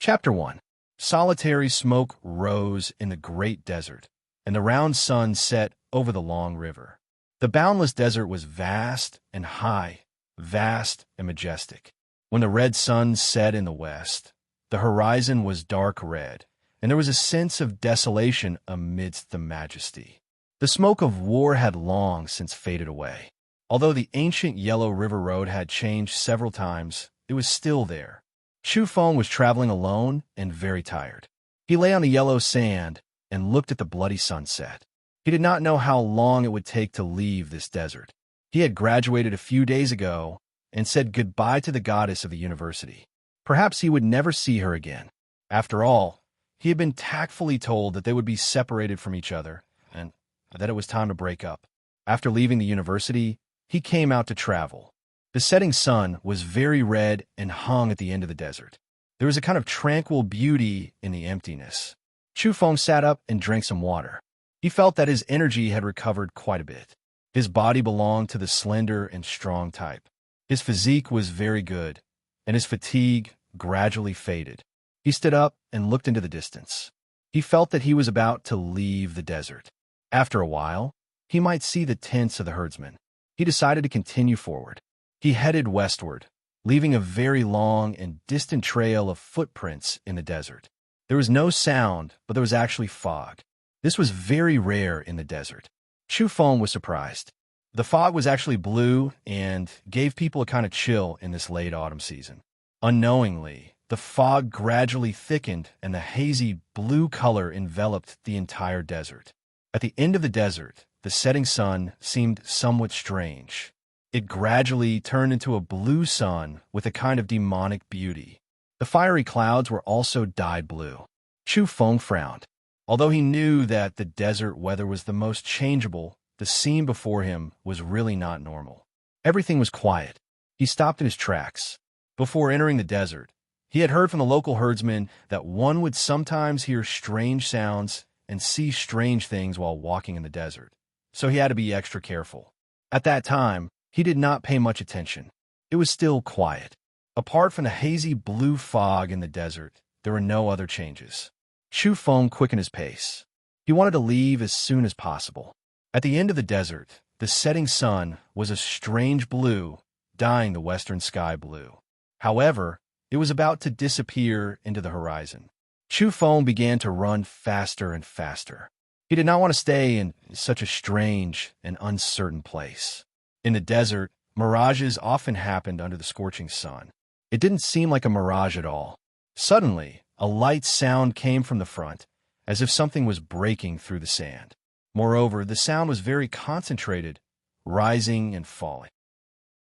Chapter 1. Solitary smoke rose in the great desert, and the round sun set over the long river. The boundless desert was vast and high, vast and majestic. When the red sun set in the west, the horizon was dark red, and there was a sense of desolation amidst the majesty. The smoke of war had long since faded away. Although the ancient yellow river road had changed several times, it was still there. Chu Feng was traveling alone and very tired. He lay on the yellow sand and looked at the bloody sunset. He did not know how long it would take to leave this desert. He had graduated a few days ago and said goodbye to the goddess of the university. Perhaps he would never see her again. After all, he had been tactfully told that they would be separated from each other and that it was time to break up. After leaving the university, he came out to travel. The setting sun was very red and hung at the end of the desert. There was a kind of tranquil beauty in the emptiness. Chu Feng sat up and drank some water. He felt that his energy had recovered quite a bit. His body belonged to the slender and strong type. His physique was very good, and his fatigue gradually faded. He stood up and looked into the distance. He felt that he was about to leave the desert. After a while, he might see the tents of the herdsmen. He decided to continue forward. He headed westward, leaving a very long and distant trail of footprints in the desert. There was no sound, but there was actually fog. This was very rare in the desert. Chu Feng was surprised. The fog was actually blue and gave people a kind of chill in this late autumn season. Unknowingly, the fog gradually thickened and the hazy blue color enveloped the entire desert. At the end of the desert, the setting sun seemed somewhat strange. It gradually turned into a blue sun with a kind of demonic beauty. The fiery clouds were also dyed blue. Chu Feng frowned. Although he knew that the desert weather was the most changeable, the scene before him was really not normal. Everything was quiet. He stopped in his tracks. Before entering the desert, he had heard from the local herdsmen that one would sometimes hear strange sounds and see strange things while walking in the desert, so he had to be extra careful. At that time, he did not pay much attention. It was still quiet. Apart from the hazy blue fog in the desert, there were no other changes. Chu Feng quickened his pace. He wanted to leave as soon as possible. At the end of the desert, the setting sun was a strange blue, dyeing the western sky blue. However, it was about to disappear into the horizon. Chu Feng began to run faster and faster. He did not want to stay in such a strange and uncertain place. In the desert, mirages often happened under the scorching sun. It didn't seem like a mirage at all. Suddenly, a light sound came from the front, as if something was breaking through the sand. Moreover, the sound was very concentrated, rising and falling.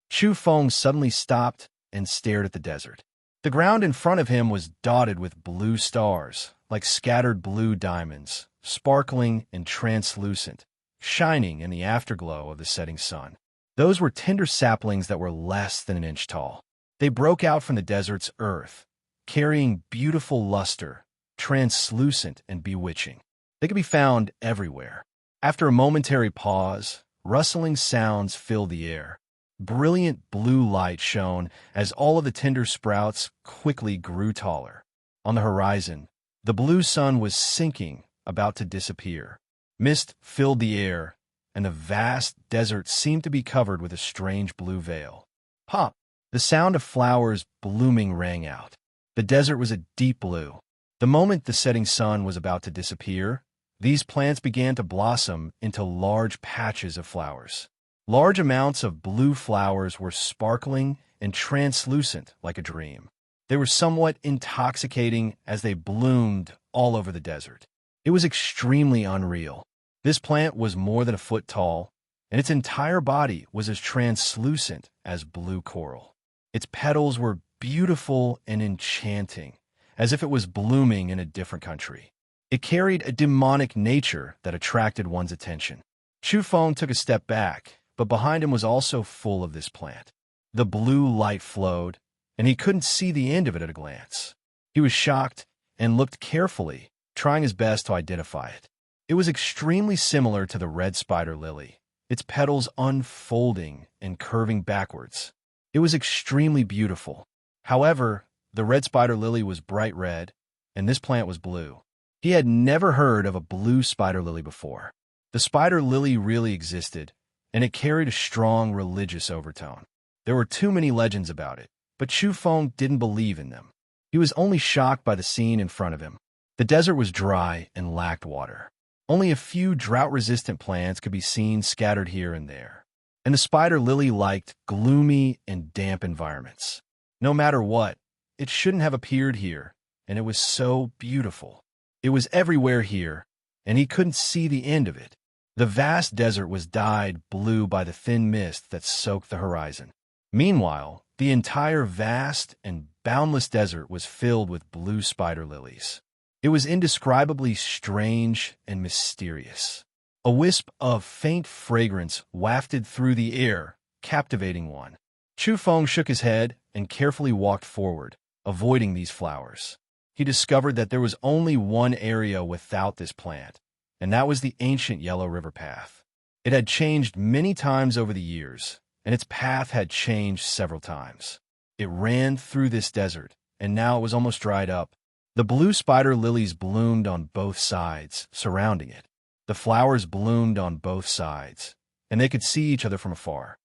Chu Feng suddenly stopped and stared at the desert. The ground in front of him was dotted with blue stars, like scattered blue diamonds, sparkling and translucent, shining in the afterglow of the setting sun. Those were tender saplings that were less than an inch tall. They broke out from the desert's earth, carrying beautiful luster, translucent and bewitching. They could be found everywhere. After a momentary pause, rustling sounds filled the air. Brilliant blue light shone as all of the tender sprouts quickly grew taller. On the horizon, the blue sun was sinking, about to disappear. Mist filled the air, and the vast desert seemed to be covered with a strange blue veil. Pop! The sound of flowers blooming rang out. The desert was a deep blue. The moment the setting sun was about to disappear, these plants began to blossom into large patches of flowers. Large amounts of blue flowers were sparkling and translucent like a dream. They were somewhat intoxicating as they bloomed all over the desert. It was extremely unreal. This plant was more than a foot tall, and its entire body was as translucent as blue coral. Its petals were beautiful and enchanting, as if it was blooming in a different country. It carried a demonic nature that attracted one's attention. Chu Feng took a step back, but behind him was also full of this plant. The blue light flowed, and he couldn't see the end of it at a glance. He was shocked and looked carefully, trying his best to identify it. It was extremely similar to the red spider lily, its petals unfolding and curving backwards. It was extremely beautiful. However, The red spider lily was bright red, and this plant was blue. He had never heard of a blue spider lily before. The spider lily really existed, and it carried a strong religious overtone. There were too many legends about it, but Chu Feng didn't believe in them. He was only shocked by the scene in front of him. The desert was dry and lacked water. Only a few drought-resistant plants could be seen scattered here and there. And the spider lily liked gloomy and damp environments. No matter what, it shouldn't have appeared here, and it was so beautiful. It was everywhere here, and he couldn't see the end of it. The vast desert was dyed blue by the thin mist that soaked the horizon. Meanwhile, the entire vast and boundless desert was filled with blue spider lilies. It was indescribably strange and mysterious. A wisp of faint fragrance wafted through the air, captivating one. Chu Feng shook his head and carefully walked forward, avoiding these flowers. He discovered that there was only one area without this plant, and that was the ancient Yellow River path. It had changed many times over the years, and its path had changed several times. It ran through this desert, and now it was almost dried up. The blue spider lilies bloomed on both sides, surrounding it. The flowers bloomed on both sides, and they could see each other from afar.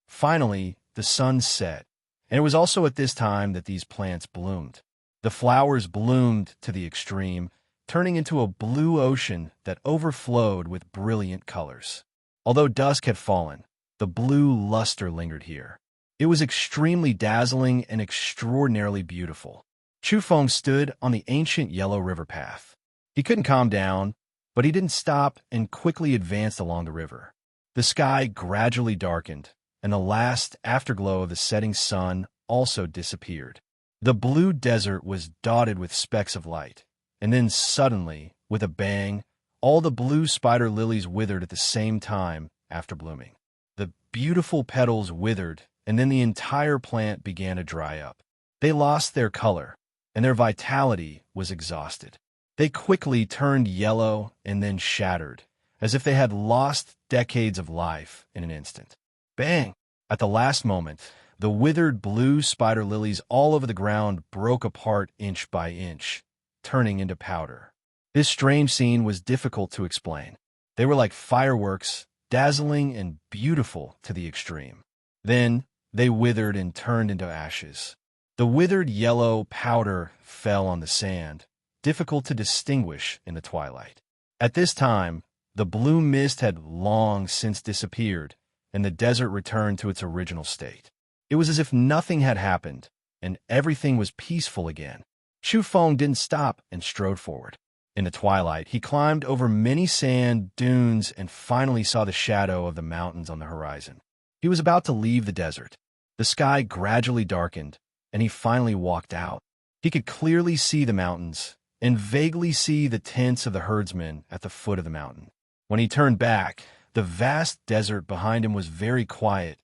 Finally, the sun set, and it was also at this time that these plants bloomed. The flowers bloomed to the extreme, turning into a blue ocean that overflowed with brilliant colors. Although dusk had fallen, the blue luster lingered here. It was extremely dazzling and extraordinarily beautiful. Chu Feng stood on the ancient Yellow River path. He couldn't calm down, but he didn't stop and quickly advanced along the river. The sky gradually darkened, and the last afterglow of the setting sun also disappeared. The blue desert was dotted with specks of light, and then suddenly, with a bang, all the blue spider lilies withered at the same time after blooming. The beautiful petals withered, and then the entire plant began to dry up. They lost their color, and their vitality was exhausted. They quickly turned yellow and then shattered, as if they had lost decades of life in an instant. Bang! At the last moment, the withered blue spider lilies all over the ground broke apart inch by inch, turning into powder. This strange scene was difficult to explain. They were like fireworks, dazzling and beautiful to the extreme. Then they withered and turned into ashes. The withered yellow powder fell on the sand, difficult to distinguish in the twilight. At this time, the blue mist had long since disappeared, and the desert returned to its original state. It was as if nothing had happened, and everything was peaceful again. Chu Feng didn't stop and strode forward. In the twilight, he climbed over many sand dunes and finally saw the shadow of the mountains on the horizon. He was about to leave the desert. The sky gradually darkened, and he finally walked out. He could clearly see the mountains and vaguely see the tents of the herdsmen at the foot of the mountain. When he turned back, the vast desert behind him was very quiet,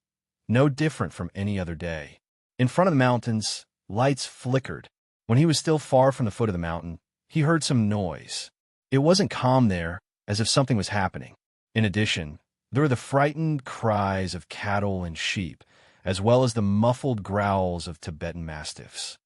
no different from any other day. In front of the mountains, lights flickered. When he was still far from the foot of the mountain, he heard some noise. It wasn't calm there, as if something was happening. In addition, there were the frightened cries of cattle and sheep, as well as the muffled growls of Tibetan mastiffs.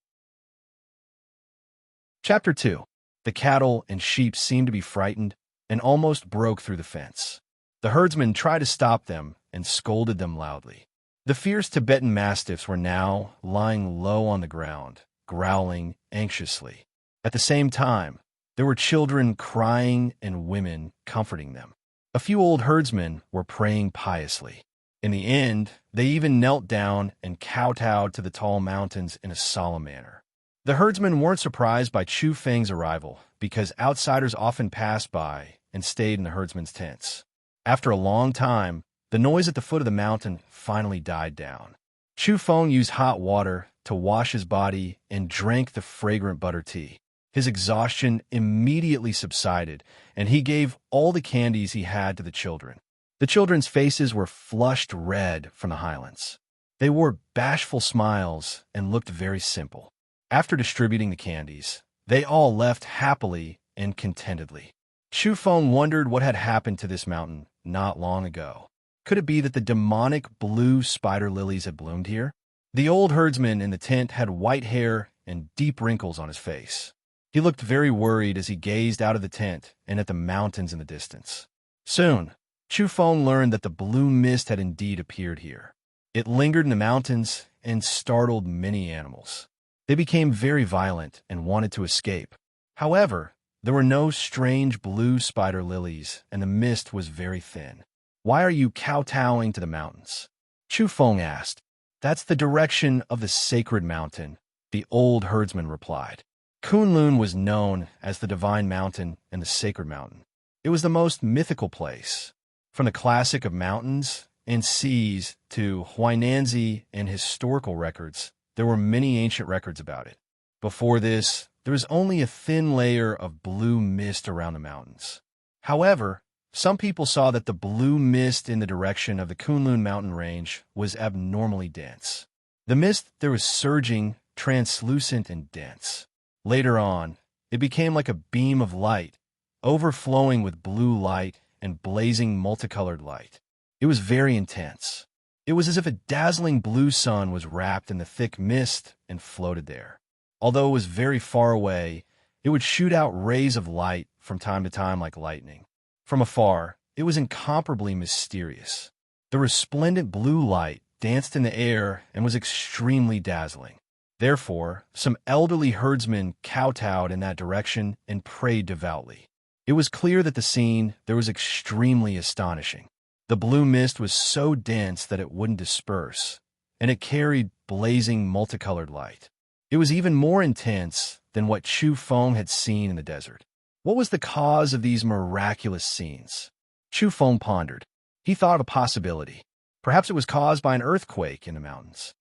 Chapter 2. The cattle and sheep seemed to be frightened and almost broke through the fence. The herdsmen tried to stop them and scolded them loudly. The fierce Tibetan mastiffs were now lying low on the ground, growling anxiously. At the same time, there were children crying and women comforting them. A few old herdsmen were praying piously. In the end, they even knelt down and kowtowed to the tall mountains in a solemn manner. The herdsmen weren't surprised by Chu Feng's arrival because outsiders often passed by and stayed in the herdsmen's tents. After a long time, the noise at the foot of the mountain finally died down. Chu Feng used hot water to wash his body and drank the fragrant butter tea. His exhaustion immediately subsided, and he gave all the candies he had to the children. The children's faces were flushed red from the highlands. They wore bashful smiles and looked very simple. After distributing the candies, they all left happily and contentedly. Chu Feng wondered what had happened to this mountain not long ago. Could it be that the demonic blue spider lilies had bloomed here? The old herdsman in the tent had white hair and deep wrinkles on his face. He looked very worried as he gazed out of the tent and at the mountains in the distance. Soon, Chu Feng learned that the blue mist had indeed appeared here. It lingered in the mountains and startled many animals. They became very violent and wanted to escape. However, there were no strange blue spider lilies, and the mist was very thin. "Why are you kowtowing to the mountains?" Chu Feng asked. "That's the direction of the sacred mountain," the old herdsman replied. Kunlun was known as the divine mountain and the sacred mountain. It was the most mythical place. From the classic of mountains and seas to Huainanzi and historical records, there were many ancient records about it. Before this, there was only a thin layer of blue mist around the mountains. However, some people saw that the blue mist in the direction of the Kunlun mountain range was abnormally dense. The mist there was surging, translucent, and dense. Later on, it became like a beam of light, overflowing with blue light and blazing multicolored light. It was very intense. It was as if a dazzling blue sun was wrapped in the thick mist and floated there. Although it was very far away, it would shoot out rays of light from time to time like lightning. From afar, it was incomparably mysterious. The resplendent blue light danced in the air and was extremely dazzling. Therefore, some elderly herdsmen kowtowed in that direction and prayed devoutly. It was clear that the scene there was extremely astonishing. The blue mist was so dense that it wouldn't disperse, and it carried blazing multicolored light. It was even more intense than what Chu Feng had seen in the desert. What was the cause of these miraculous scenes? Chu Feng pondered. He thought of a possibility. Perhaps it was caused by an earthquake in the mountains.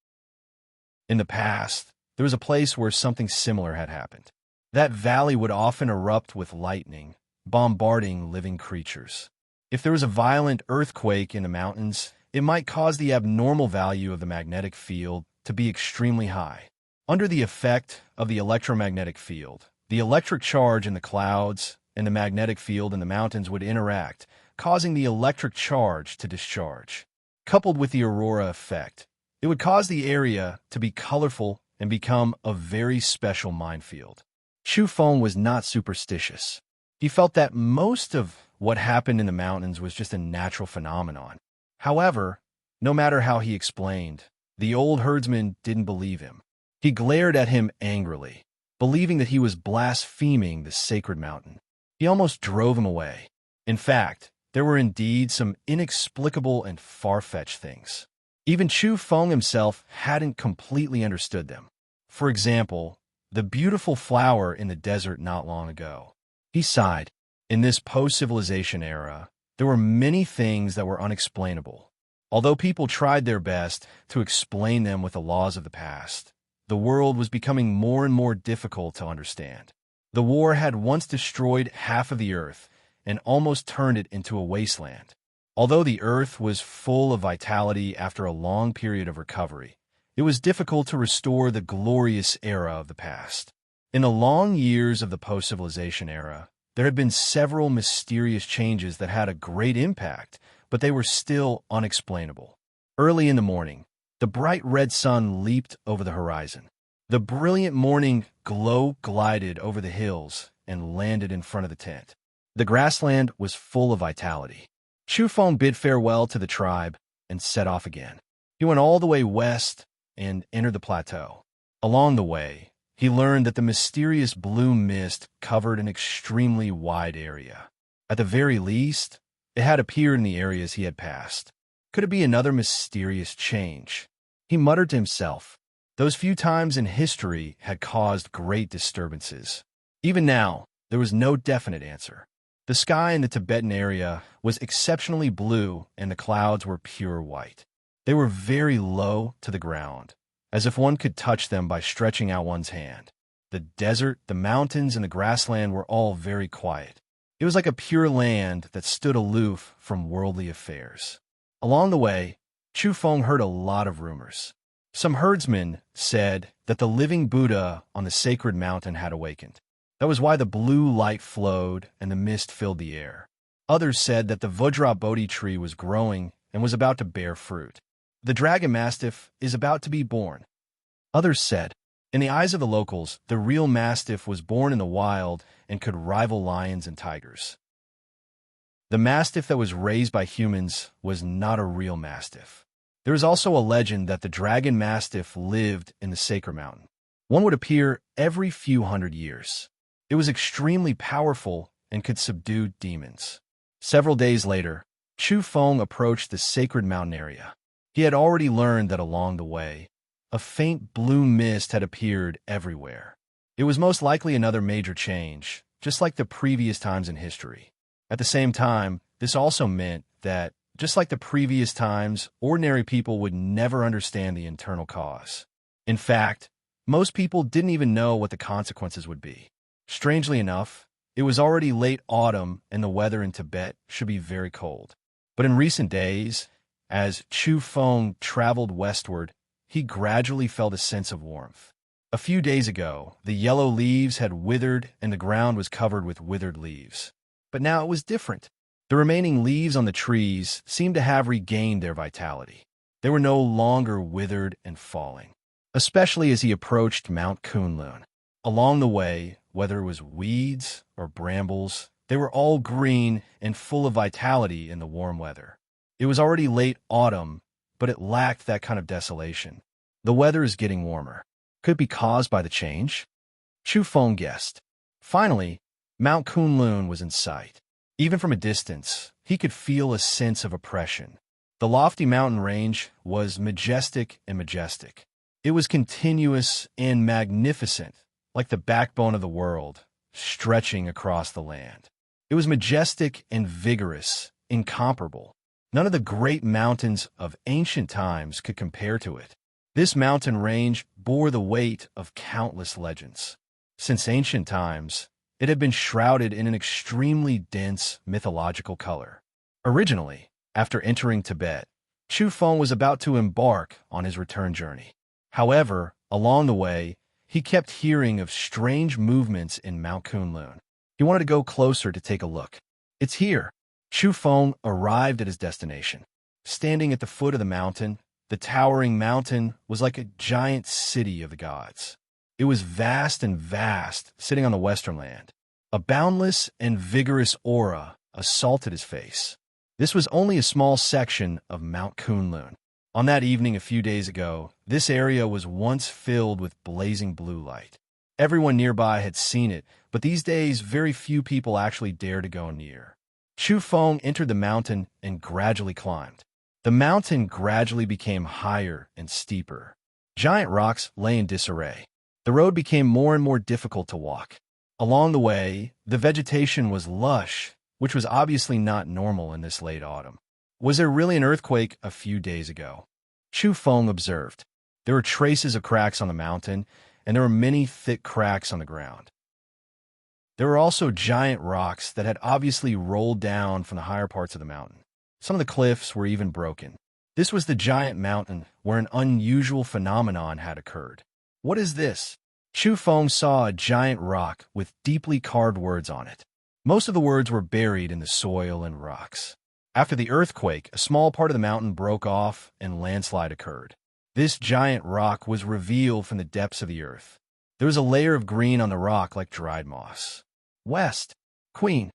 In the past, there was a place where something similar had happened. That valley would often erupt with lightning, bombarding living creatures. If there was a violent earthquake in the mountains, it might cause the abnormal value of the magnetic field to be extremely high. Under the effect of the electromagnetic field, the electric charge in the clouds and the magnetic field in the mountains would interact, causing the electric charge to discharge. Coupled with the aurora effect, it would cause the area to be colorful and become a very special minefield. Chu Feng was not superstitious. He felt that most of what happened in the mountains was just a natural phenomenon. However, no matter how he explained, the old herdsman didn't believe him. He glared at him angrily, believing that he was blaspheming the sacred mountain. He almost drove him away. In fact, there were indeed some inexplicable and far-fetched things. Even Chu Feng himself hadn't completely understood them. For example, the beautiful flower in the desert not long ago. He sighed. In this post-civilization era, there were many things that were unexplainable. Although people tried their best to explain them with the laws of the past, the world was becoming more and more difficult to understand. The war had once destroyed half of the earth and almost turned it into a wasteland. Although the earth was full of vitality after a long period of recovery, it was difficult to restore the glorious era of the past. In the long years of the post-civilization era, there had been several mysterious changes that had a great impact, but they were still unexplainable. Early in the morning, the bright red sun leaped over the horizon. The brilliant morning glow glided over the hills and landed in front of the tent. The grassland was full of vitality. Chu Feng bid farewell to the tribe and set off again. He went all the way west and entered the plateau. Along the way, he learned that the mysterious blue mist covered an extremely wide area. At the very least, it had appeared in the areas he had passed. Could it be another mysterious change? He muttered to himself. Those few times in history had caused great disturbances. Even now, there was no definite answer. The sky in the Tibetan area was exceptionally blue and the clouds were pure white. They were very low to the ground, as if one could touch them by stretching out one's hand. The desert, the mountains, and the grassland were all very quiet. It was like a pure land that stood aloof from worldly affairs. Along the way, Chu Feng heard a lot of rumors. Some herdsmen said that the living Buddha on the sacred mountain had awakened. That was why the blue light flowed and the mist filled the air. Others said that the Vajra Bodhi tree was growing and was about to bear fruit. The dragon mastiff is about to be born. Others said. In the eyes of the locals, the real mastiff was born in the wild and could rival lions and tigers. The mastiff that was raised by humans was not a real mastiff. There is also a legend that the dragon mastiff lived in the sacred mountain. One would appear every few hundred years. It was extremely powerful and could subdue demons. Several days later, Chu Feng approached the sacred mountain area. He had already learned that along the way, a faint blue mist had appeared everywhere. It was most likely another major change, just like the previous times in history. At the same time, this also meant that, just like the previous times, ordinary people would never understand the internal cause. In fact, most people didn't even know what the consequences would be. Strangely enough, it was already late autumn and the weather in Tibet should be very cold. But in recent days, as Chu Feng traveled westward, he gradually felt a sense of warmth. A few days ago, the yellow leaves had withered and the ground was covered with withered leaves. But now it was different. The remaining leaves on the trees seemed to have regained their vitality. They were no longer withered and falling, especially as he approached Mount Kunlun. Along the way, whether it was weeds or brambles, they were all green and full of vitality in the warm weather. It was already late autumn, but it lacked that kind of desolation. The weather is getting warmer. Could it be caused by the change? Chu Feng guessed. Finally, Mount Kunlun was in sight. Even from a distance, he could feel a sense of oppression. The lofty mountain range was majestic and majestic. It was continuous and magnificent, like the backbone of the world, stretching across the land. It was majestic and vigorous, incomparable. None of the great mountains of ancient times could compare to it. This mountain range bore the weight of countless legends. Since ancient times, it had been shrouded in an extremely dense mythological color. Originally, after entering Tibet, Chu Feng was about to embark on his return journey. However, along the way, he kept hearing of strange movements in Mount Kunlun. He wanted to go closer to take a look. It's here. Chu Feng arrived at his destination. Standing at the foot of the mountain, the towering mountain was like a giant city of the gods. It was vast and vast, sitting on the western land. A boundless and vigorous aura assaulted his face. This was only a small section of Mount Kunlun. On that evening a few days ago, this area was once filled with blazing blue light. Everyone nearby had seen it, but these days very few people actually dare to go near. Chu Feng entered the mountain and gradually climbed. The mountain gradually became higher and steeper. Giant rocks lay in disarray. The road became more and more difficult to walk. Along the way, the vegetation was lush, which was obviously not normal in this late autumn. Was there really an earthquake a few days ago? Chu Feng observed. There were traces of cracks on the mountain, and there were many thick cracks on the ground. There were also giant rocks that had obviously rolled down from the higher parts of the mountain. Some of the cliffs were even broken. This was the giant mountain where an unusual phenomenon had occurred. What is this? Chu Feng saw a giant rock with deeply carved words on it. Most of the words were buried in the soil and rocks. After the earthquake, a small part of the mountain broke off and landslide occurred. This giant rock was revealed from the depths of the earth. There was a layer of green on the rock like dried moss. West, Queen.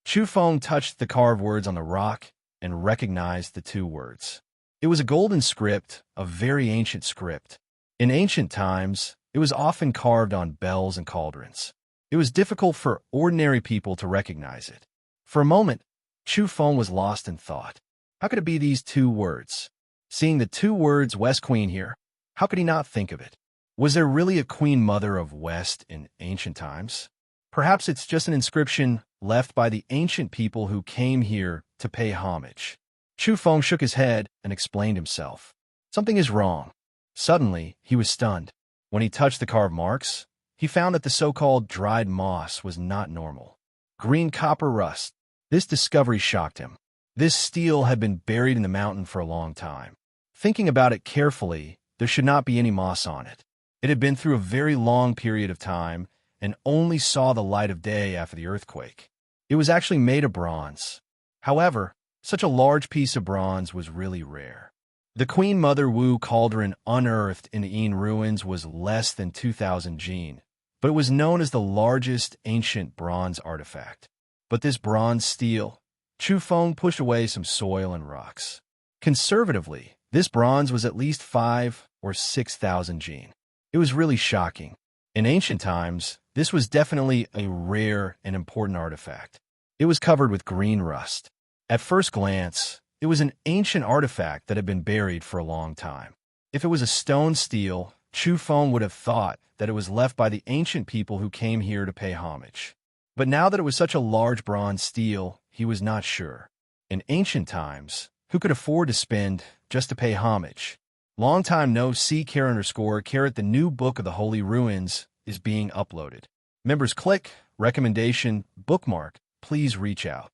Chu Feng touched the carved words on the rock and recognized the two words. It was a golden script, a very ancient script. In ancient times, it was often carved on bells and cauldrons. It was difficult for ordinary people to recognize it. For a moment, Chu Feng was lost in thought. How could it be these two words? Seeing the two words West Queen here, how could he not think of it? Was there really a Queen Mother of West in ancient times? Perhaps it's just an inscription left by the ancient people who came here to pay homage. Chu Feng shook his head and explained himself. Something is wrong. Suddenly, he was stunned. When he touched the carved marks, he found that the so-called dried moss was not normal. Green copper rust. This discovery shocked him. This steel had been buried in the mountain for a long time. Thinking about it carefully, there should not be any moss on it. It had been through a very long period of time and only saw the light of day after the earthquake. It was actually made of bronze. However, such a large piece of bronze was really rare. The Queen Mother Wu cauldron unearthed in the Yin ruins was less than 2,000 Jin, but it was known as the largest ancient bronze artifact. But this bronze steel, Chu Feng pushed away some soil and rocks. Conservatively, this bronze was at least 5 or 6,000 Jin. It was really shocking. In ancient times, this was definitely a rare and important artifact. It was covered with green rust. At first glance, it was an ancient artifact that had been buried for a long time. If it was a stone stele, Chu Feng would have thought that it was left by the ancient people who came here to pay homage. But now that it was such a large bronze stele, he was not sure. In ancient times, who could afford to spend just to pay homage? Long time no see _, the new book of the Holy Ruins is being uploaded. Members click, recommendation, bookmark, please reach out.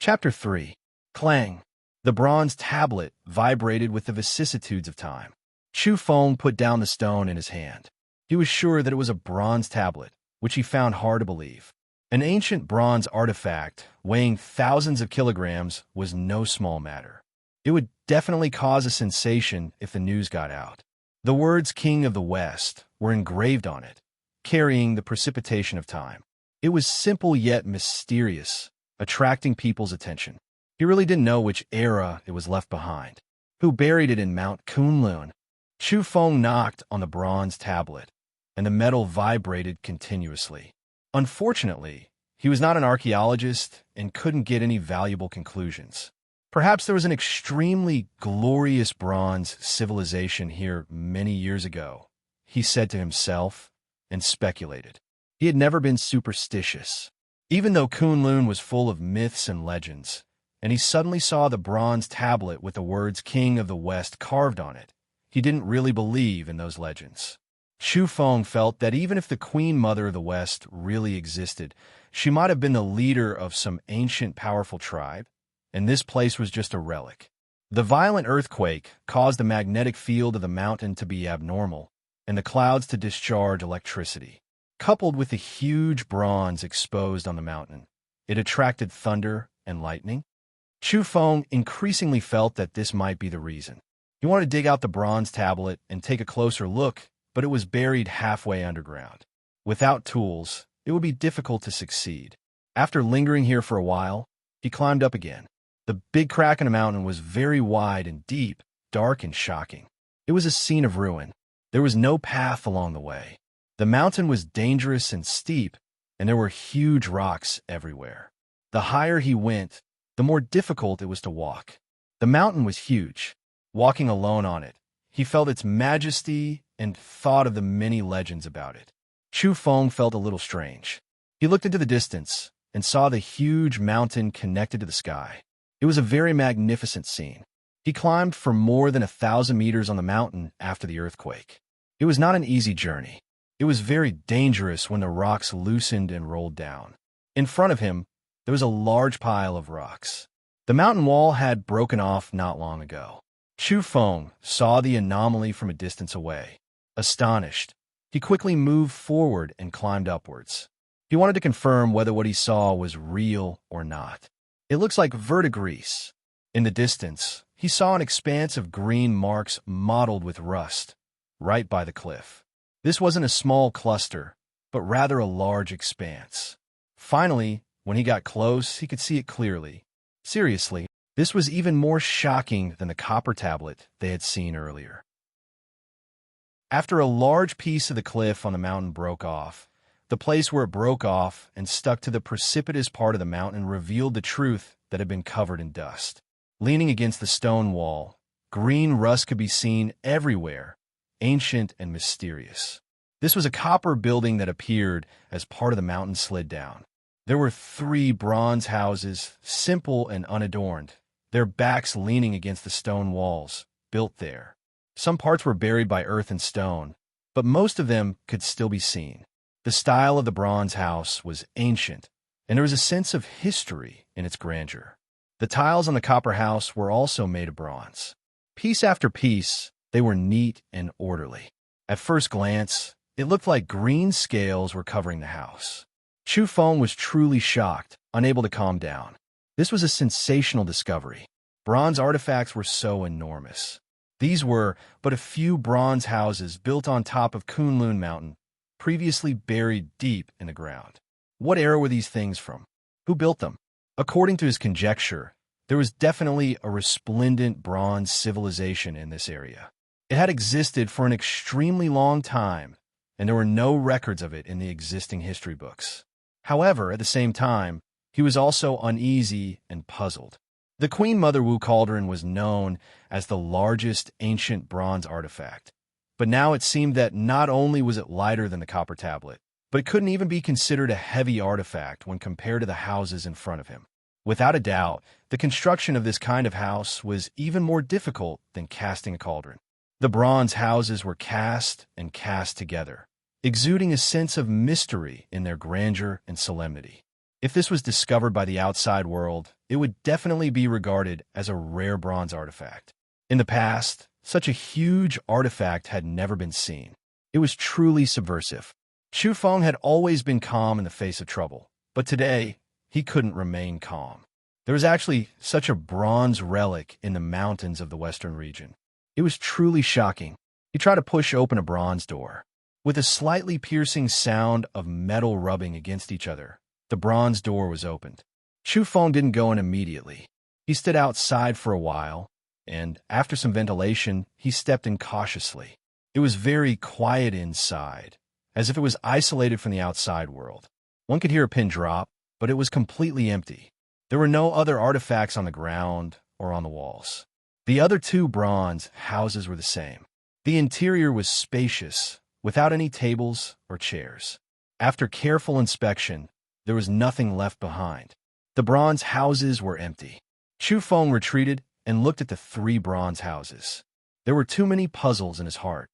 Chapter 3. Clang. The bronze tablet vibrated with the vicissitudes of time. Chu Feng put down the stone in his hand. He was sure that it was a bronze tablet, which he found hard to believe. An ancient bronze artifact weighing thousands of kilograms was no small matter. It would definitely cause a sensation if the news got out. The words King of the West were engraved on it, carrying the precipitation of time. It was simple yet mysterious, attracting people's attention. He really didn't know which era it was left behind. Who buried it in Mount Kunlun? Chu Feng knocked on the bronze tablet, and the metal vibrated continuously. Unfortunately, he was not an archaeologist and couldn't get any valuable conclusions. Perhaps there was an extremely glorious bronze civilization here many years ago, he said to himself, and speculated. He had never been superstitious. Even though Kunlun was full of myths and legends, and he suddenly saw the bronze tablet with the words King of the West carved on it, he didn't really believe in those legends. Chu Feng felt that even if the Queen Mother of the West really existed, she might have been the leader of some ancient powerful tribe, and this place was just a relic. The violent earthquake caused the magnetic field of the mountain to be abnormal, and the clouds to discharge electricity. Coupled with the huge bronze exposed on the mountain, it attracted thunder and lightning. Chu Feng increasingly felt that this might be the reason. He wanted to dig out the bronze tablet and take a closer look, but it was buried halfway underground. Without tools, it would be difficult to succeed. After lingering here for a while, he climbed up again. The big crack in the mountain was very wide and deep, dark and shocking. It was a scene of ruin. There was no path along the way. The mountain was dangerous and steep, and there were huge rocks everywhere. The higher he went, the more difficult it was to walk. The mountain was huge. Walking alone on it, he felt its majesty and thought of the many legends about it. Chu Feng felt a little strange. He looked into the distance and saw the huge mountain connected to the sky. It was a very magnificent scene. He climbed for more than 1,000 meters on the mountain after the earthquake. It was not an easy journey. It was very dangerous when the rocks loosened and rolled down. In front of him, there was a large pile of rocks. The mountain wall had broken off not long ago. Chu Feng saw the anomaly from a distance away. Astonished, he quickly moved forward and climbed upwards. He wanted to confirm whether what he saw was real or not. It looks like verdigris. In the distance, he saw an expanse of green marks mottled with rust, right by the cliff. This wasn't a small cluster, but rather a large expanse. Finally, when he got close, he could see it clearly. Seriously, this was even more shocking than the copper tablet they had seen earlier. After a large piece of the cliff on the mountain broke off, the place where it broke off and stuck to the precipitous part of the mountain revealed the truth that had been covered in dust. Leaning against the stone wall, green rust could be seen everywhere, ancient and mysterious. This was a copper building that appeared as part of the mountain slid down. There were 3 bronze houses, simple and unadorned, their backs leaning against the stone walls, built there. Some parts were buried by earth and stone, but most of them could still be seen. The style of the bronze house was ancient, and there was a sense of history in its grandeur. The tiles on the copper house were also made of bronze. Piece after piece, they were neat and orderly. At first glance, it looked like green scales were covering the house. Chu Feng was truly shocked, unable to calm down. This was a sensational discovery. Bronze artifacts were so enormous. These were but a few bronze houses built on top of Kunlun Mountain, previously buried deep in the ground. What era were these things from? Who built them? According to his conjecture, there was definitely a resplendent bronze civilization in this area. It had existed for an extremely long time, and there were no records of it in the existing history books. However, at the same time, he was also uneasy and puzzled. The Queen Mother Wu cauldron was known as the largest ancient bronze artifact, but now it seemed that not only was it lighter than the copper tablet, but it couldn't even be considered a heavy artifact when compared to the houses in front of him. Without a doubt, the construction of this kind of house was even more difficult than casting a cauldron. The bronze houses were cast and cast together, exuding a sense of mystery in their grandeur and solemnity. If this was discovered by the outside world, it would definitely be regarded as a rare bronze artifact. In the past, such a huge artifact had never been seen. It was truly subversive. Chu Feng had always been calm in the face of trouble, but today, he couldn't remain calm. There was actually such a bronze relic in the mountains of the western region. It was truly shocking. He tried to push open a bronze door. With a slightly piercing sound of metal rubbing against each other, the bronze door was opened. Chu Feng didn't go in immediately. He stood outside for a while, and after some ventilation, he stepped in cautiously. It was very quiet inside, as if it was isolated from the outside world. One could hear a pin drop, but it was completely empty. There were no other artifacts on the ground or on the walls. The other two bronze houses were the same. The interior was spacious, without any tables or chairs. After careful inspection, there was nothing left behind. The bronze houses were empty. Chu Feng retreated and looked at the three bronze houses. There were too many puzzles in his heart.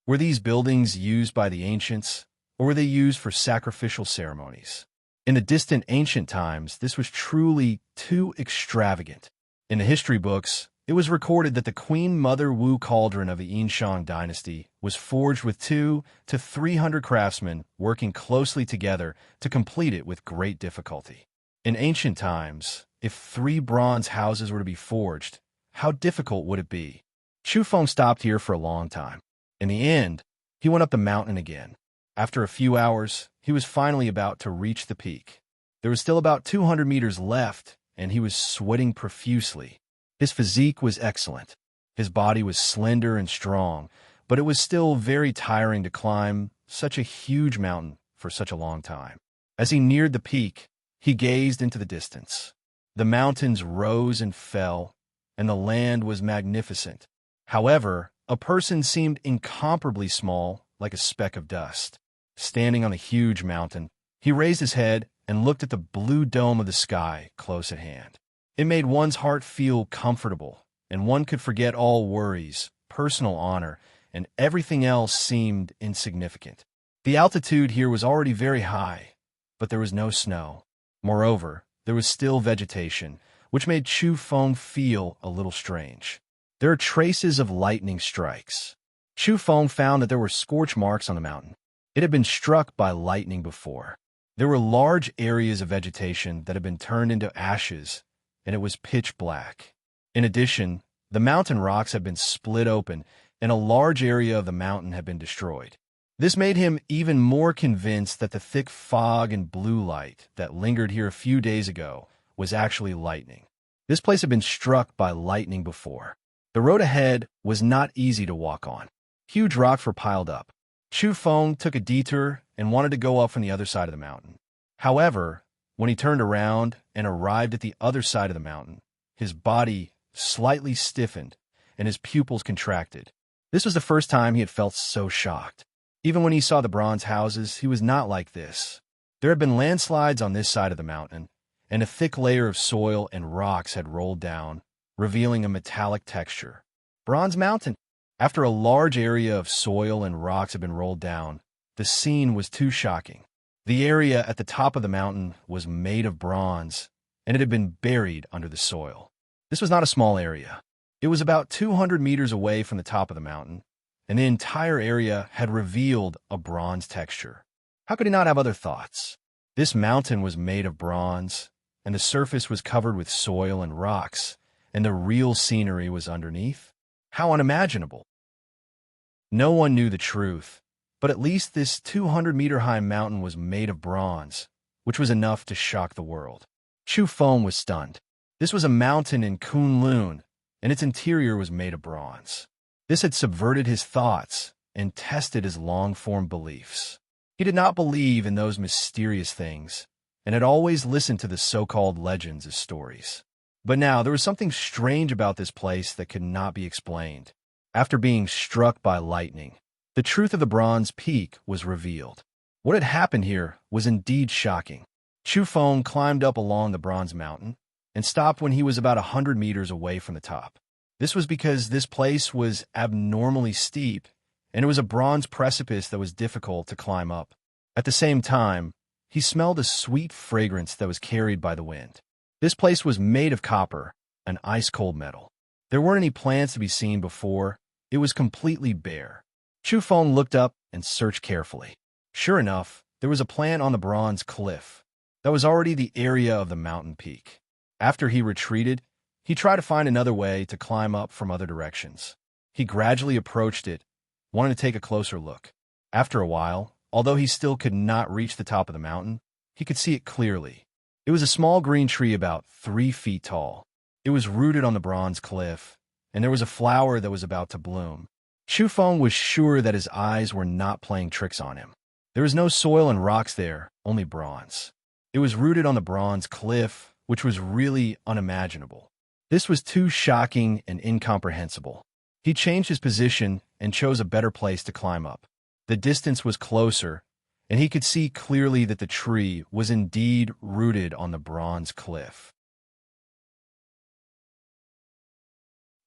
Were these buildings used by the ancients, or were they used for sacrificial ceremonies? In the distant ancient times, this was truly too extravagant. In the history books, it was recorded that the Queen Mother Wu cauldron of the Yinshang dynasty was forged with 200 to 300 craftsmen working closely together to complete it with great difficulty. In ancient times, if 3 bronze houses were to be forged, how difficult would it be? Chu Feng stopped here for a long time. In the end, he went up the mountain again. After a few hours, he was finally about to reach the peak. There was still about 200 meters left, and he was sweating profusely. His physique was excellent. His body was slender and strong, but it was still very tiring to climb such a huge mountain for such a long time. As he neared the peak, he gazed into the distance. The mountains rose and fell, and the land was magnificent. However, a person seemed incomparably small, like a speck of dust. Standing on a huge mountain, he raised his head and looked at the blue dome of the sky close at hand. It made one's heart feel comfortable, and one could forget all worries, personal honor, and everything else seemed insignificant. The altitude here was already very high, but there was no snow. Moreover, there was still vegetation, which made Chu Feng feel a little strange. There are traces of lightning strikes. Chu Feng found that there were scorch marks on the mountain. It had been struck by lightning before. There were large areas of vegetation that had been turned into ashes, and it was pitch black. In addition, the mountain rocks had been split open, and a large area of the mountain had been destroyed. This made him even more convinced that the thick fog and blue light that lingered here a few days ago was actually lightning. This place had been struck by lightning before. The road ahead was not easy to walk on. Huge rocks were piled up. Chu Feng took a detour and wanted to go up from the other side of the mountain. However, when he turned around and arrived at the other side of the mountain, his body slightly stiffened and his pupils contracted. This was the first time he had felt so shocked. Even when he saw the bronze houses, he was not like this. There had been landslides on this side of the mountain, and a thick layer of soil and rocks had rolled down, revealing a metallic texture. Bronze Mountain. After a large area of soil and rocks had been rolled down, the scene was too shocking. The area at the top of the mountain was made of bronze, and it had been buried under the soil. This was not a small area. It was about 200 meters away from the top of the mountain, and the entire area had revealed a bronze texture. How could he not have other thoughts? This mountain was made of bronze, and the surface was covered with soil and rocks, and the real scenery was underneath? How unimaginable! No one knew the truth, but at least this 200-meter-high mountain was made of bronze, which was enough to shock the world. Chu Feng was stunned. This was a mountain in Kunlun, and its interior was made of bronze. This had subverted his thoughts and tested his long-formed beliefs. He did not believe in those mysterious things, and had always listened to the so-called legends as stories. But now there was something strange about this place that could not be explained. After being struck by lightning, the truth of the bronze peak was revealed. What had happened here was indeed shocking. Chu Feng climbed up along the bronze mountain and stopped when he was about 100 meters away from the top. This was because this place was abnormally steep, and it was a bronze precipice that was difficult to climb up. At the same time, he smelled a sweet fragrance that was carried by the wind. This place was made of copper, an ice-cold metal. There weren't any plants to be seen before. It was completely bare. Chu Feng looked up and searched carefully. Sure enough, there was a plant on the bronze cliff. That was already the area of the mountain peak. After he retreated, he tried to find another way to climb up from other directions. He gradually approached it, wanting to take a closer look. After a while, although he still could not reach the top of the mountain, he could see it clearly. It was a small green tree about 3 feet tall. It was rooted on the bronze cliff, and there was a flower that was about to bloom. Chu Feng was sure that his eyes were not playing tricks on him. There was no soil and rocks there, only bronze. It was rooted on the bronze cliff, which was really unimaginable. This was too shocking and incomprehensible. He changed his position and chose a better place to climb up. The distance was closer, and he could see clearly that the tree was indeed rooted on the bronze cliff.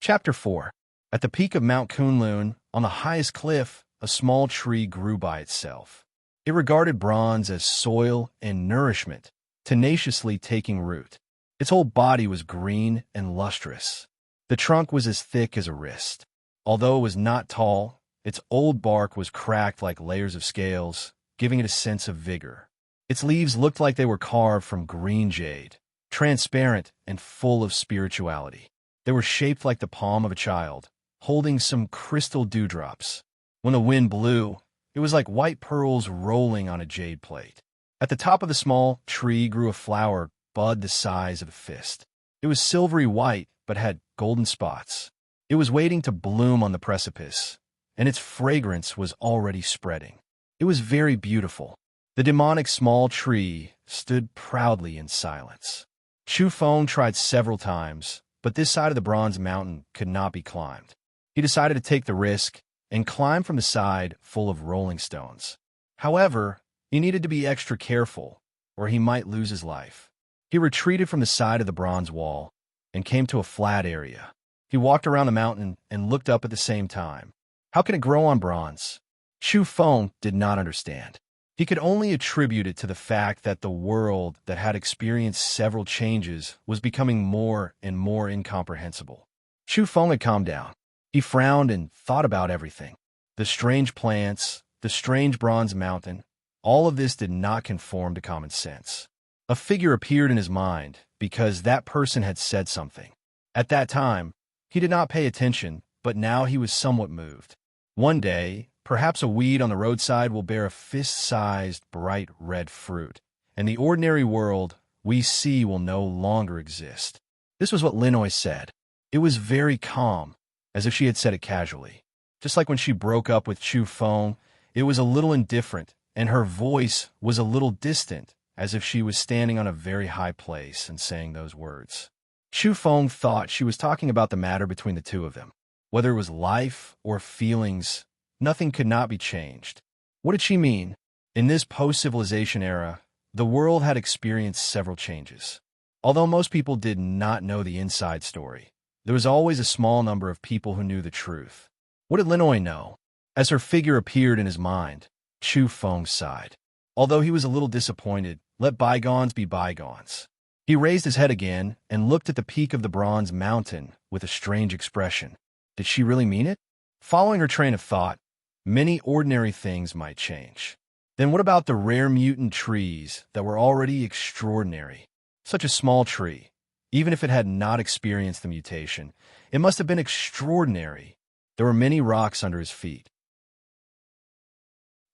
Chapter 4. At the peak of Mount Kunlun, on the highest cliff, a small tree grew by itself. It regarded bronze as soil and nourishment, tenaciously taking root. Its whole body was green and lustrous. The trunk was as thick as a wrist. Although it was not tall, its old bark was cracked like layers of scales, giving it a sense of vigor. Its leaves looked like they were carved from green jade, transparent and full of spirituality. They were shaped like the palm of a child, holding some crystal dewdrops. When the wind blew, it was like white pearls rolling on a jade plate. At the top of the small tree grew a flower bud the size of a fist. It was silvery white, but had golden spots. It was waiting to bloom on the precipice, and its fragrance was already spreading. It was very beautiful. The demonic small tree stood proudly in silence. Chu Feng tried several times, but this side of the bronze mountain could not be climbed. He decided to take the risk and climb from the side full of rolling stones. However, he needed to be extra careful, or he might lose his life. He retreated from the side of the bronze wall and came to a flat area. He walked around the mountain and looked up at the same time. How can it grow on bronze? Chu Feng did not understand. He could only attribute it to the fact that the world that had experienced several changes was becoming more and more incomprehensible. Chu Feng had calmed down. He frowned and thought about everything. The strange plants, the strange bronze mountain, all of this did not conform to common sense. A figure appeared in his mind because that person had said something. At that time, he did not pay attention, but now he was somewhat moved. One day, perhaps a weed on the roadside will bear a fist-sized, bright red fruit, and the ordinary world we see will no longer exist. This was what Linoy said. It was very calm, as if she had said it casually. Just like when she broke up with Chu Feng, it was a little indifferent, and her voice was a little distant, as if she was standing on a very high place and saying those words. Chu Feng thought she was talking about the matter between the two of them. Whether it was life or feelings, nothing could not be changed. What did she mean? In this post-civilization era, the world had experienced several changes. Although most people did not know the inside story, there was always a small number of people who knew the truth. What did Linoy know? As her figure appeared in his mind, Chu Feng sighed. Although he was a little disappointed, let bygones be bygones. He raised his head again and looked at the peak of the bronze mountain with a strange expression. Did she really mean it? Following her train of thought, many ordinary things might change. Then what about the rare mutant trees that were already extraordinary? Such a small tree. Even if it had not experienced the mutation, it must have been extraordinary. There were many rocks under his feet.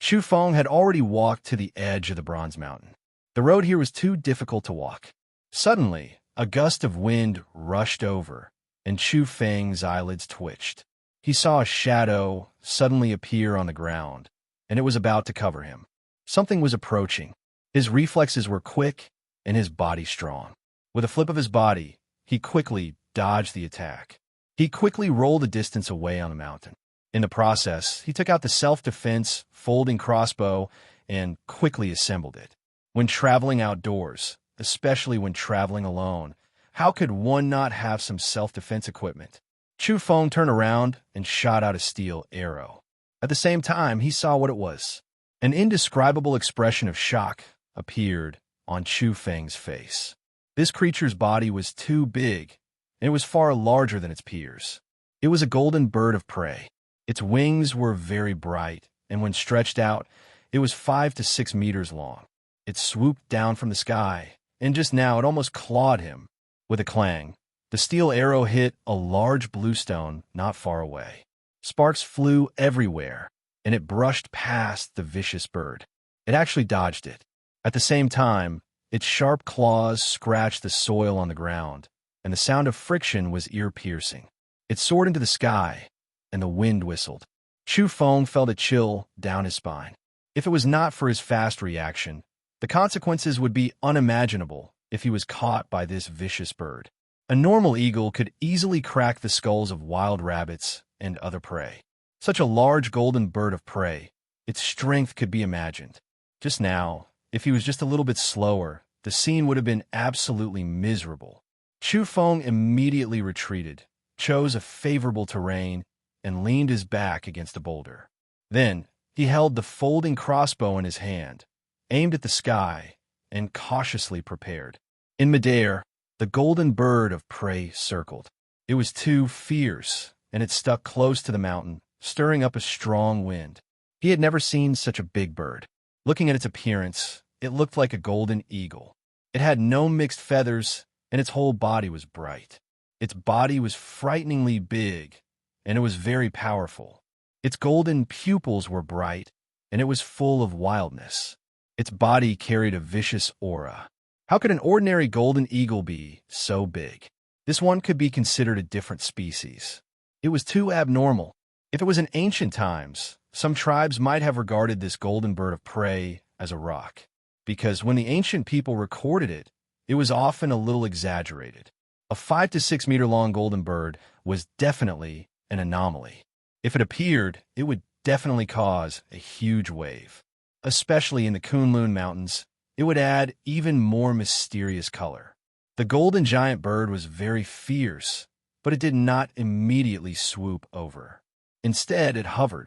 Chu Feng had already walked to the edge of the Bronze Mountain. The road here was too difficult to walk. Suddenly, a gust of wind rushed over, and Chu Feng's eyelids twitched. He saw a shadow suddenly appear on the ground, and it was about to cover him. Something was approaching. His reflexes were quick, and his body strong. With a flip of his body, he quickly dodged the attack. He quickly rolled a distance away on the mountain. In the process, he took out the self-defense folding crossbow and quickly assembled it. When traveling outdoors, especially when traveling alone, how could one not have some self-defense equipment? Chu Feng turned around and shot out a steel arrow. At the same time, he saw what it was. An indescribable expression of shock appeared on Chu Feng's face. This creature's body was too big, and it was far larger than its peers. It was a golden bird of prey. Its wings were very bright, and when stretched out, it was 5 to 6 meters long. It swooped down from the sky, and just now it almost clawed him. With a clang, the steel arrow hit a large blue stone not far away. Sparks flew everywhere, and it brushed past the vicious bird. It actually dodged it. At the same time, its sharp claws scratched the soil on the ground, and the sound of friction was ear-piercing. It soared into the sky, and the wind whistled. Chu Feng felt a chill down his spine. If it was not for his fast reaction, the consequences would be unimaginable if he was caught by this vicious bird. A normal eagle could easily crack the skulls of wild rabbits and other prey. Such a large golden bird of prey, its strength could be imagined. Just now, if he was just a little bit slower, the scene would have been absolutely miserable. Chu Feng immediately retreated, chose a favorable terrain, and leaned his back against a boulder. Then, he held the folding crossbow in his hand, aimed at the sky, and cautiously prepared. In midair, the golden bird of prey circled. It was too fierce, and it stuck close to the mountain, stirring up a strong wind. He had never seen such a big bird. Looking at its appearance, it looked like a golden eagle. It had no mixed feathers, and its whole body was bright. Its body was frighteningly big, and it was very powerful. Its golden pupils were bright, and it was full of wildness. Its body carried a vicious aura. How could an ordinary golden eagle be so big? This one could be considered a different species. It was too abnormal. If it was in ancient times, some tribes might have regarded this golden bird of prey as a rock, because when the ancient people recorded it, it was often a little exaggerated. A 5 to 6 meter long golden bird was definitely an anomaly. If it appeared, it would definitely cause a huge wave. Especially in the Kunlun Mountains, it would add even more mysterious color. The golden giant bird was very fierce, but it did not immediately swoop over. Instead, it hovered.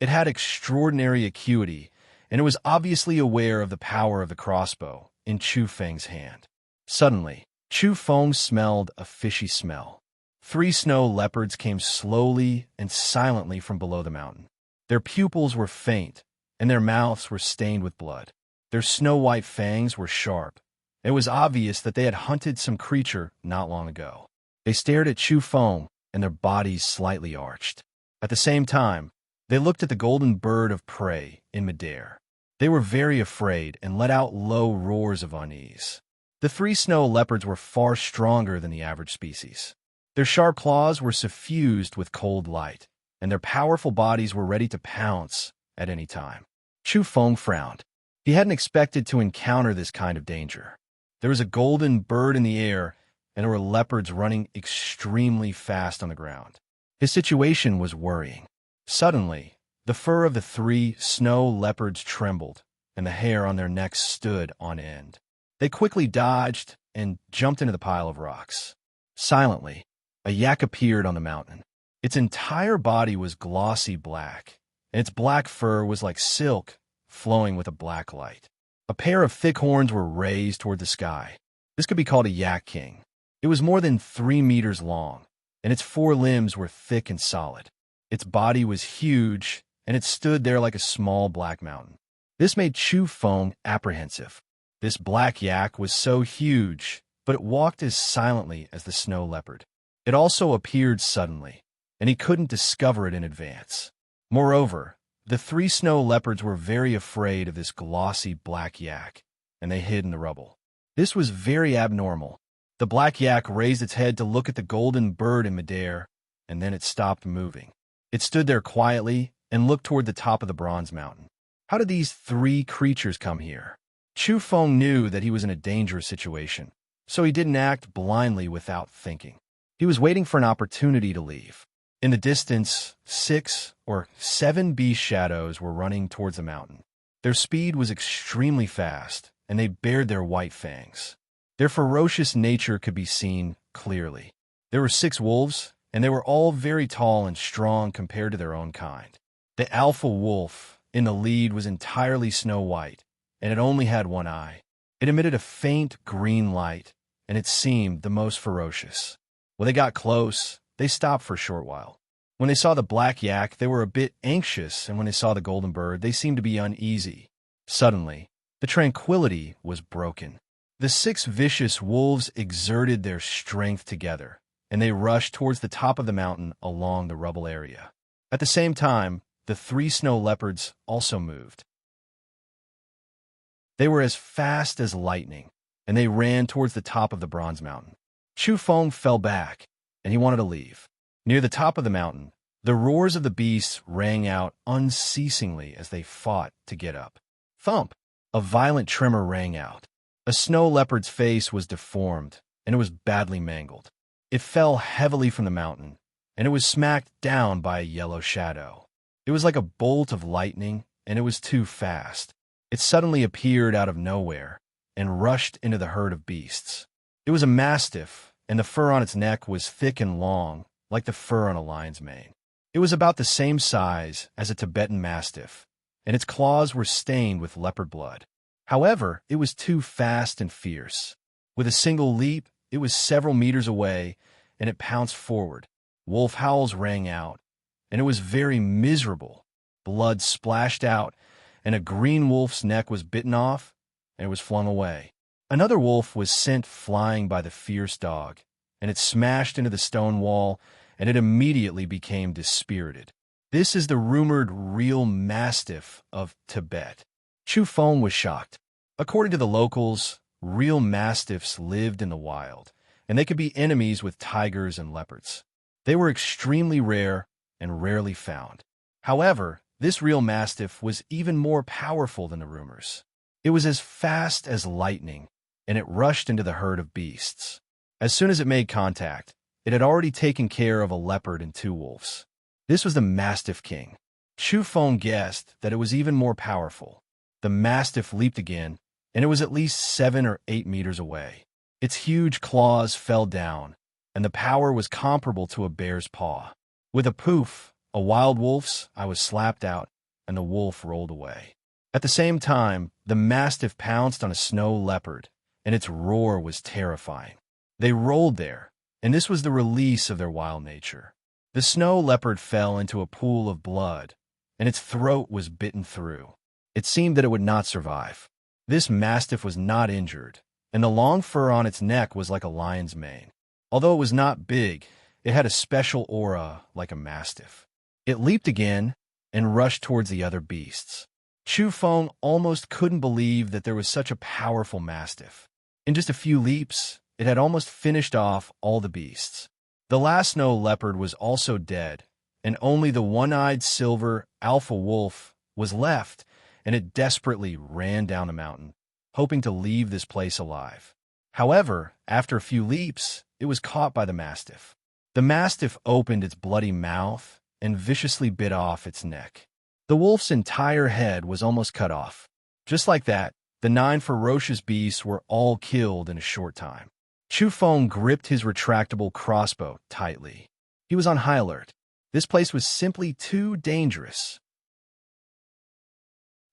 It had extraordinary acuity, and it was obviously aware of the power of the crossbow in Chu Feng's hand. Suddenly, Chu Feng smelled a fishy smell. 3 snow leopards came slowly and silently from below the mountain. Their pupils were faint, and their mouths were stained with blood. Their snow-white fangs were sharp. It was obvious that they had hunted some creature not long ago. They stared at Chu Feng, and their bodies slightly arched. At the same time, they looked at the golden bird of prey in midair. They were very afraid and let out low roars of unease. The 3 snow leopards were far stronger than the average species. Their sharp claws were suffused with cold light, and their powerful bodies were ready to pounce at any time. Chu Feng frowned. He hadn't expected to encounter this kind of danger. There was a golden bird in the air, and there were leopards running extremely fast on the ground. His situation was worrying. Suddenly, the fur of the 3 snow leopards trembled, and the hair on their necks stood on end. They quickly dodged and jumped into the pile of rocks. Silently, a yak appeared on the mountain. Its entire body was glossy black, and its black fur was like silk flowing with a black light. A pair of thick horns were raised toward the sky. This could be called a yak king. It was more than 3 meters long, and its 4 limbs were thick and solid. Its body was huge, and it stood there like a small black mountain. This made Chu Feng apprehensive. This black yak was so huge but it walked as silently as the snow leopard. It also appeared suddenly, and he couldn't discover it in advance. Moreover, the 3 snow leopards were very afraid of this glossy black yak, and they hid in the rubble. This was very abnormal. The black yak raised its head to look at the golden bird in midair, and then it stopped moving. It stood there quietly and looked toward the top of the bronze mountain. How did these 3 creatures come here? Chu Feng knew that he was in a dangerous situation, so he didn't act blindly without thinking. He was waiting for an opportunity to leave. In the distance, 6 or 7 beast shadows were running towards the mountain. Their speed was extremely fast, and they bared their white fangs. Their ferocious nature could be seen clearly. There were 6 wolves, and they were all very tall and strong compared to their own kind. The alpha wolf in the lead was entirely snow white, and it only had one eye. It emitted a faint green light, and it seemed the most ferocious. When they got close, they stopped for a short while. When they saw the black yak, they were a bit anxious, and when they saw the golden bird, they seemed to be uneasy. Suddenly, the tranquility was broken. The 6 vicious wolves exerted their strength together, and they rushed towards the top of the mountain along the rubble area. At the same time, the 3 snow leopards also moved. They were as fast as lightning, and they ran towards the top of the bronze mountain. Chu Feng fell back, and he wanted to leave. Near the top of the mountain, the roars of the beasts rang out unceasingly as they fought to get up. Thump! A violent tremor rang out. A snow leopard's face was deformed, and it was badly mangled. It fell heavily from the mountain, and it was smacked down by a yellow shadow. It was like a bolt of lightning, and it was too fast. It suddenly appeared out of nowhere and rushed into the herd of beasts. It was a mastiff, and the fur on its neck was thick and long, like the fur on a lion's mane. It was about the same size as a Tibetan mastiff, and its claws were stained with leopard blood. However, it was too fast and fierce. With a single leap, it was several meters away, and it pounced forward. Wolf howls rang out, and it was very miserable. Blood splashed out, and a green wolf's neck was bitten off, and it was flung away. Another wolf was sent flying by the fierce dog, and it smashed into the stone wall, and it immediately became dispirited. This is the rumored real mastiff of Tibet. Chu Feng was shocked. According to the locals, real mastiffs lived in the wild, and they could be enemies with tigers and leopards. They were extremely rare and rarely found. However, this real mastiff was even more powerful than the rumors. It was as fast as lightning, and it rushed into the herd of beasts. As soon as it made contact, it had already taken care of a leopard and 2 wolves. This was the Mastiff King. Chu Feng guessed that it was even more powerful. The mastiff leaped again, and it was at least 7 or 8 meters away. Its huge claws fell down, and the power was comparable to a bear's paw. With a poof, a wild wolf's eye was slapped out, and the wolf rolled away. At the same time, the mastiff pounced on a snow leopard, and its roar was terrifying. They rolled there, and this was the release of their wild nature. The snow leopard fell into a pool of blood, and its throat was bitten through. It seemed that it would not survive. This mastiff was not injured, and the long fur on its neck was like a lion's mane. Although it was not big, it had a special aura like a mastiff. It leaped again and rushed towards the other beasts. Chu Feng almost couldn't believe that there was such a powerful mastiff. In just a few leaps, it had almost finished off all the beasts. The last snow leopard was also dead, and only the one-eyed silver alpha wolf was left, and it desperately ran down the mountain, hoping to leave this place alive. However, after a few leaps, it was caught by the mastiff. The mastiff opened its bloody mouth and viciously bit off its neck. The wolf's entire head was almost cut off. Just like that, the 9 ferocious beasts were all killed in a short time. Chu Feng gripped his retractable crossbow tightly. He was on high alert. This place was simply too dangerous.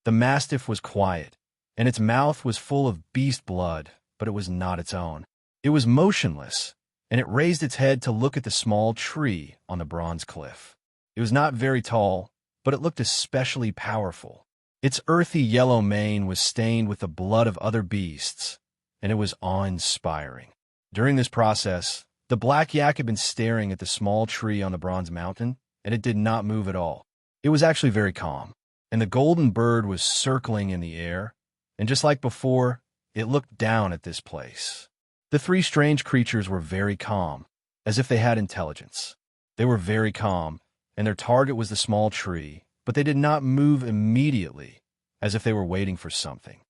The mastiff was quiet, and its mouth was full of beast blood, but it was not its own. It was motionless, and it raised its head to look at the small tree on the bronze cliff. It was not very tall, but it looked especially powerful. Its earthy yellow mane was stained with the blood of other beasts, and it was awe-inspiring. During this process, the black yak had been staring at the small tree on the bronze mountain, and it did not move at all. It was actually very calm, and the golden bird was circling in the air, and just like before, it looked down at this place. The three strange creatures were very calm, as if they had intelligence. They were very calm, and their target was the small tree, but they did not move immediately, as if they were waiting for something.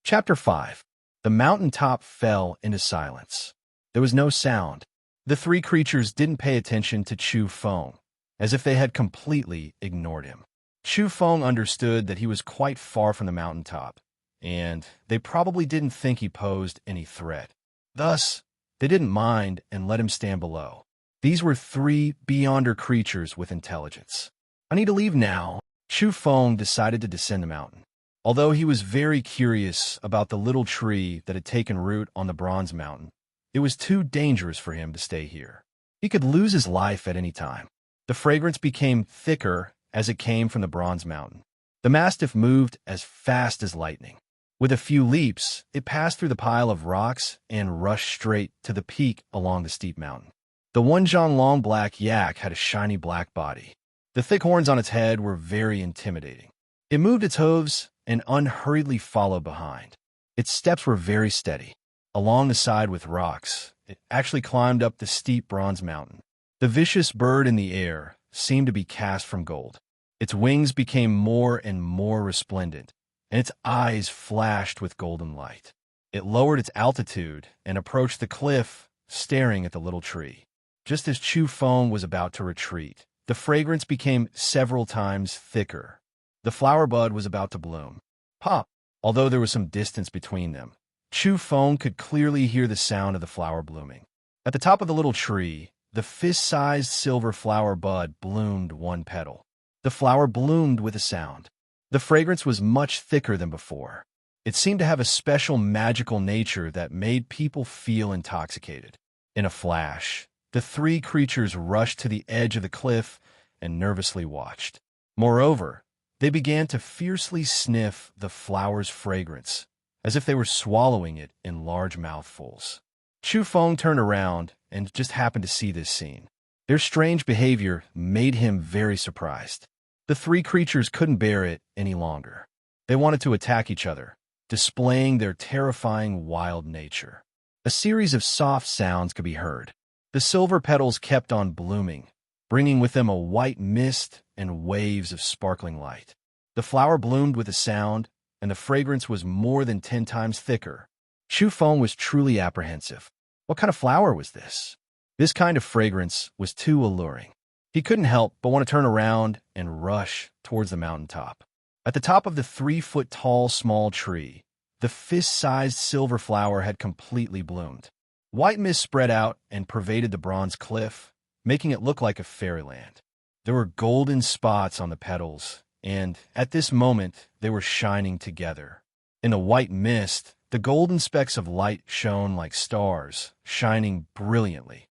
Chapter 5. The mountaintop fell into silence. There was no sound. The three creatures didn't pay attention to Chu Feng, as if they had completely ignored him. Chu Feng understood that he was quite far from the mountaintop, and they probably didn't think he posed any threat. Thus, they didn't mind and let him stand below. These were three beyonder creatures with intelligence. I need to leave now. Chu Feng decided to descend the mountain. Although he was very curious about the little tree that had taken root on the bronze mountain, it was too dangerous for him to stay here. He could lose his life at any time. The fragrance became thicker as it came from the bronze mountain. The mastiff moved as fast as lightning. With a few leaps, it passed through the pile of rocks and rushed straight to the peak along the steep mountain. The one-long black yak had a shiny black body. The thick horns on its head were very intimidating. It moved its hooves and unhurriedly followed behind. Its steps were very steady. Along the side with rocks, it actually climbed up the steep bronze mountain. The vicious bird in the air seemed to be cast from gold. Its wings became more and more resplendent, and its eyes flashed with golden light. It lowered its altitude and approached the cliff, staring at the little tree. Just as Chu Feng was about to retreat, the fragrance became several times thicker. The flower bud was about to bloom. Pop! Although there was some distance between them, Chu Feng could clearly hear the sound of the flower blooming. At the top of the little tree, the fist-sized silver flower bud bloomed one petal. The flower bloomed with a sound. The fragrance was much thicker than before. It seemed to have a special magical nature that made people feel intoxicated. In a flash, the three creatures rushed to the edge of the cliff and nervously watched. Moreover, they began to fiercely sniff the flower's fragrance, as if they were swallowing it in large mouthfuls. Chu Feng turned around and just happened to see this scene. Their strange behavior made him very surprised. The three creatures couldn't bear it any longer. They wanted to attack each other, displaying their terrifying wild nature. A series of soft sounds could be heard. The silver petals kept on blooming, bringing with them a white mist and waves of sparkling light. The flower bloomed with a sound, and the fragrance was more than 10 times thicker. Chu Feng was truly apprehensive. What kind of flower was this? This kind of fragrance was too alluring. He couldn't help but want to turn around and rush towards the mountaintop. At the top of the 3-foot-tall small tree, the fist-sized silver flower had completely bloomed. White mist spread out and pervaded the bronze cliff, making it look like a fairyland. There were golden spots on the petals, and at this moment they were shining together. In the white mist, the golden specks of light shone like stars, shining brilliantly.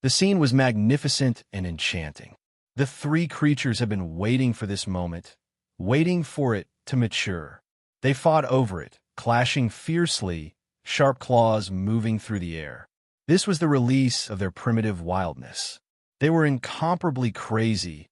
The scene was magnificent and enchanting. The three creatures had been waiting for this moment, waiting for it to mature. They fought over it, clashing fiercely, sharp claws moving through the air. This was the release of their primitive wildness. They were incomparably crazy,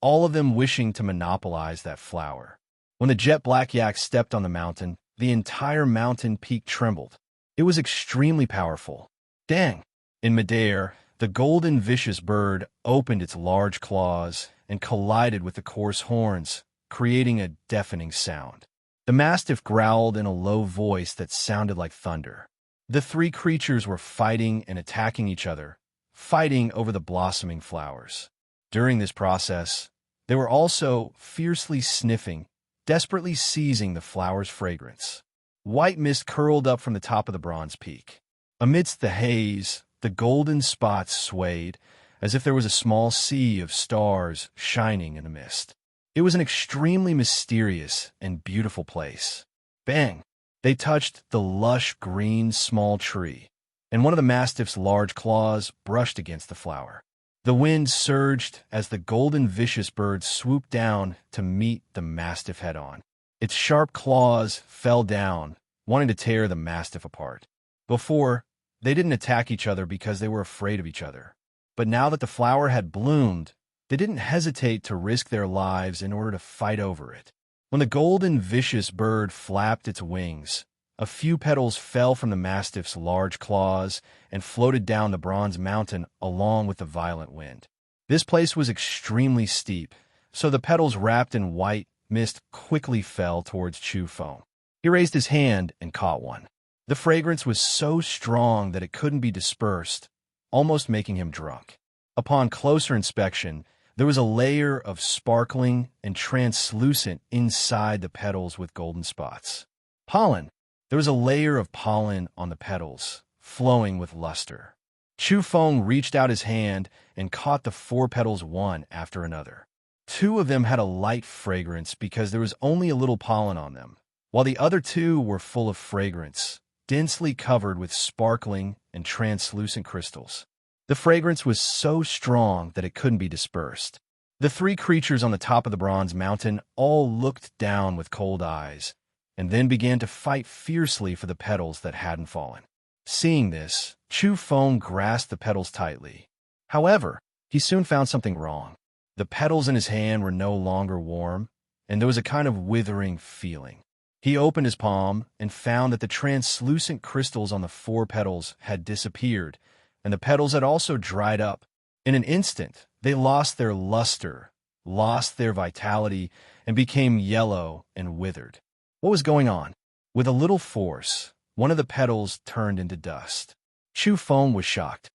all of them wishing to monopolize that flower. When the jet black yak stepped on the mountain, the entire mountain peak trembled. It was extremely powerful. Dang! In midair, the golden vicious bird opened its large claws and collided with the coarse horns, creating a deafening sound. The mastiff growled in a low voice that sounded like thunder. The three creatures were fighting and attacking each other, fighting over the blossoming flowers. During this process, they were also fiercely sniffing, desperately seizing the flower's fragrance. White mist curled up from the top of the bronze peak. Amidst the haze, the golden spots swayed, as if there was a small sea of stars shining in the mist. It was an extremely mysterious and beautiful place. Bang! They touched the lush green small tree, and one of the mastiff's large claws brushed against the flower. The wind surged as the golden vicious bird swooped down to meet the mastiff head-on. Its sharp claws fell down, wanting to tear the mastiff apart. Before, they didn't attack each other because they were afraid of each other. But now that the flower had bloomed, they didn't hesitate to risk their lives in order to fight over it. When the golden, vicious bird flapped its wings, a few petals fell from the mastiff's large claws and floated down the bronze mountain along with the violent wind. This place was extremely steep, so the petals wrapped in white mist quickly fell towards Chu Feng. He raised his hand and caught one. The fragrance was so strong that it couldn't be dispersed, almost making him drunk. Upon closer inspection, there was a layer of sparkling and translucent inside the petals with golden spots. Pollen. There was a layer of pollen on the petals, flowing with luster. Chu Feng reached out his hand and caught the 4 petals one after another. 2 of them had a light fragrance because there was only a little pollen on them, while the other 2 were full of fragrance, densely covered with sparkling and translucent crystals. The fragrance was so strong that it couldn't be dispersed. The 3 creatures on the top of the bronze mountain all looked down with cold eyes, and then began to fight fiercely for the petals that hadn't fallen. Seeing this, Chu Feng grasped the petals tightly. However, he soon found something wrong. The petals in his hand were no longer warm, and there was a kind of withering feeling. He opened his palm and found that the translucent crystals on the 4 petals had disappeared, and the petals had also dried up. In an instant, they lost their luster, lost their vitality, and became yellow and withered. What was going on? With a little force, one of the petals turned into dust. Chu Feng was shocked.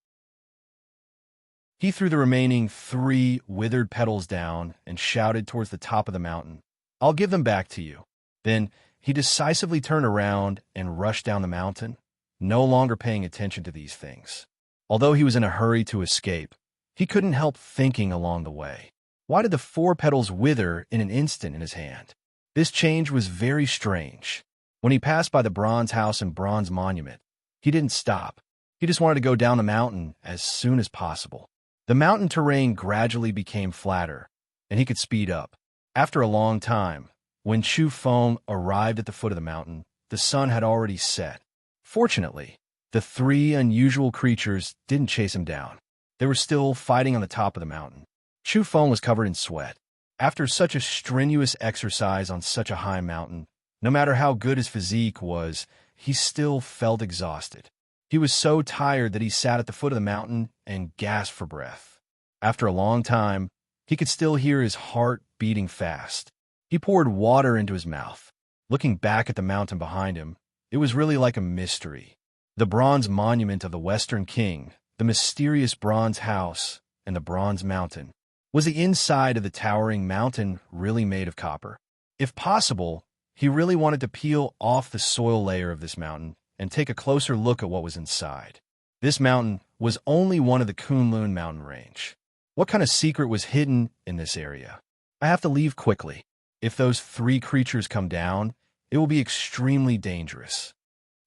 He threw the remaining 3 withered petals down and shouted towards the top of the mountain, "I'll give them back to you." Then he decisively turned around and rushed down the mountain, no longer paying attention to these things. Although he was in a hurry to escape, he couldn't help thinking along the way. Why did the 4 petals wither in an instant in his hand? This change was very strange. When he passed by the bronze house and bronze monument, he didn't stop. He just wanted to go down the mountain as soon as possible. The mountain terrain gradually became flatter, and he could speed up. After a long time, when Chu Feng arrived at the foot of the mountain, the sun had already set. Fortunately, the 3 unusual creatures didn't chase him down. They were still fighting on the top of the mountain. Chu Feng was covered in sweat. After such a strenuous exercise on such a high mountain, no matter how good his physique was, he still felt exhausted. He was so tired that he sat at the foot of the mountain and gasped for breath. After a long time, he could still hear his heart beating fast. He poured water into his mouth. Looking back at the mountain behind him, it was really like a mystery. The bronze monument of the Western King, the mysterious bronze house, and the bronze mountain. Was the inside of the towering mountain really made of copper? If possible, he really wanted to peel off the soil layer of this mountain and take a closer look at what was inside. This mountain was only one of the Kunlun mountain range. What kind of secret was hidden in this area? I have to leave quickly. If those 3 creatures come down, it will be extremely dangerous.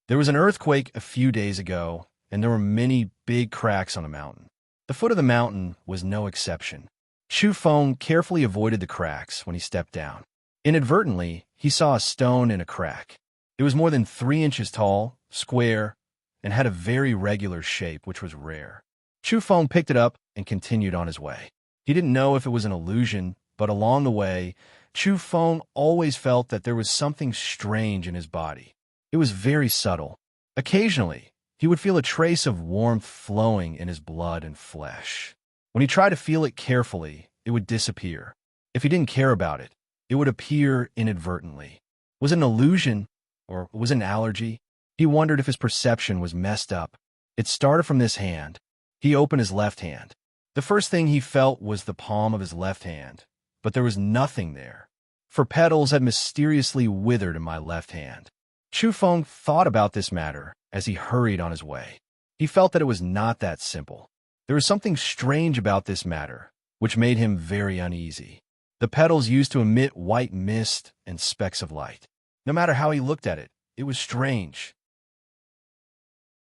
There was an earthquake a few days ago, and there were many big cracks on the mountain. The foot of the mountain was no exception. Chu Feng carefully avoided the cracks when he stepped down. Inadvertently, he saw a stone in a crack. It was more than 3 inches tall, square, and had a very regular shape, which was rare. Chu Feng picked it up and continued on his way. He didn't know if it was an illusion, but along the way, Chu Feng always felt that there was something strange in his body. It was very subtle. Occasionally, he would feel a trace of warmth flowing in his blood and flesh. When he tried to feel it carefully, it would disappear. If he didn't care about it, it would appear inadvertently. Was it an illusion, or was it an allergy? He wondered if his perception was messed up. It started from this hand. He opened his left hand. The first thing he felt was the palm of his left hand, but there was nothing there, for petals had mysteriously withered in my left hand. Chu Feng thought about this matter as he hurried on his way. He felt that it was not that simple. There was something strange about this matter, which made him very uneasy. The petals used to emit white mist and specks of light. No matter how he looked at it, it was strange.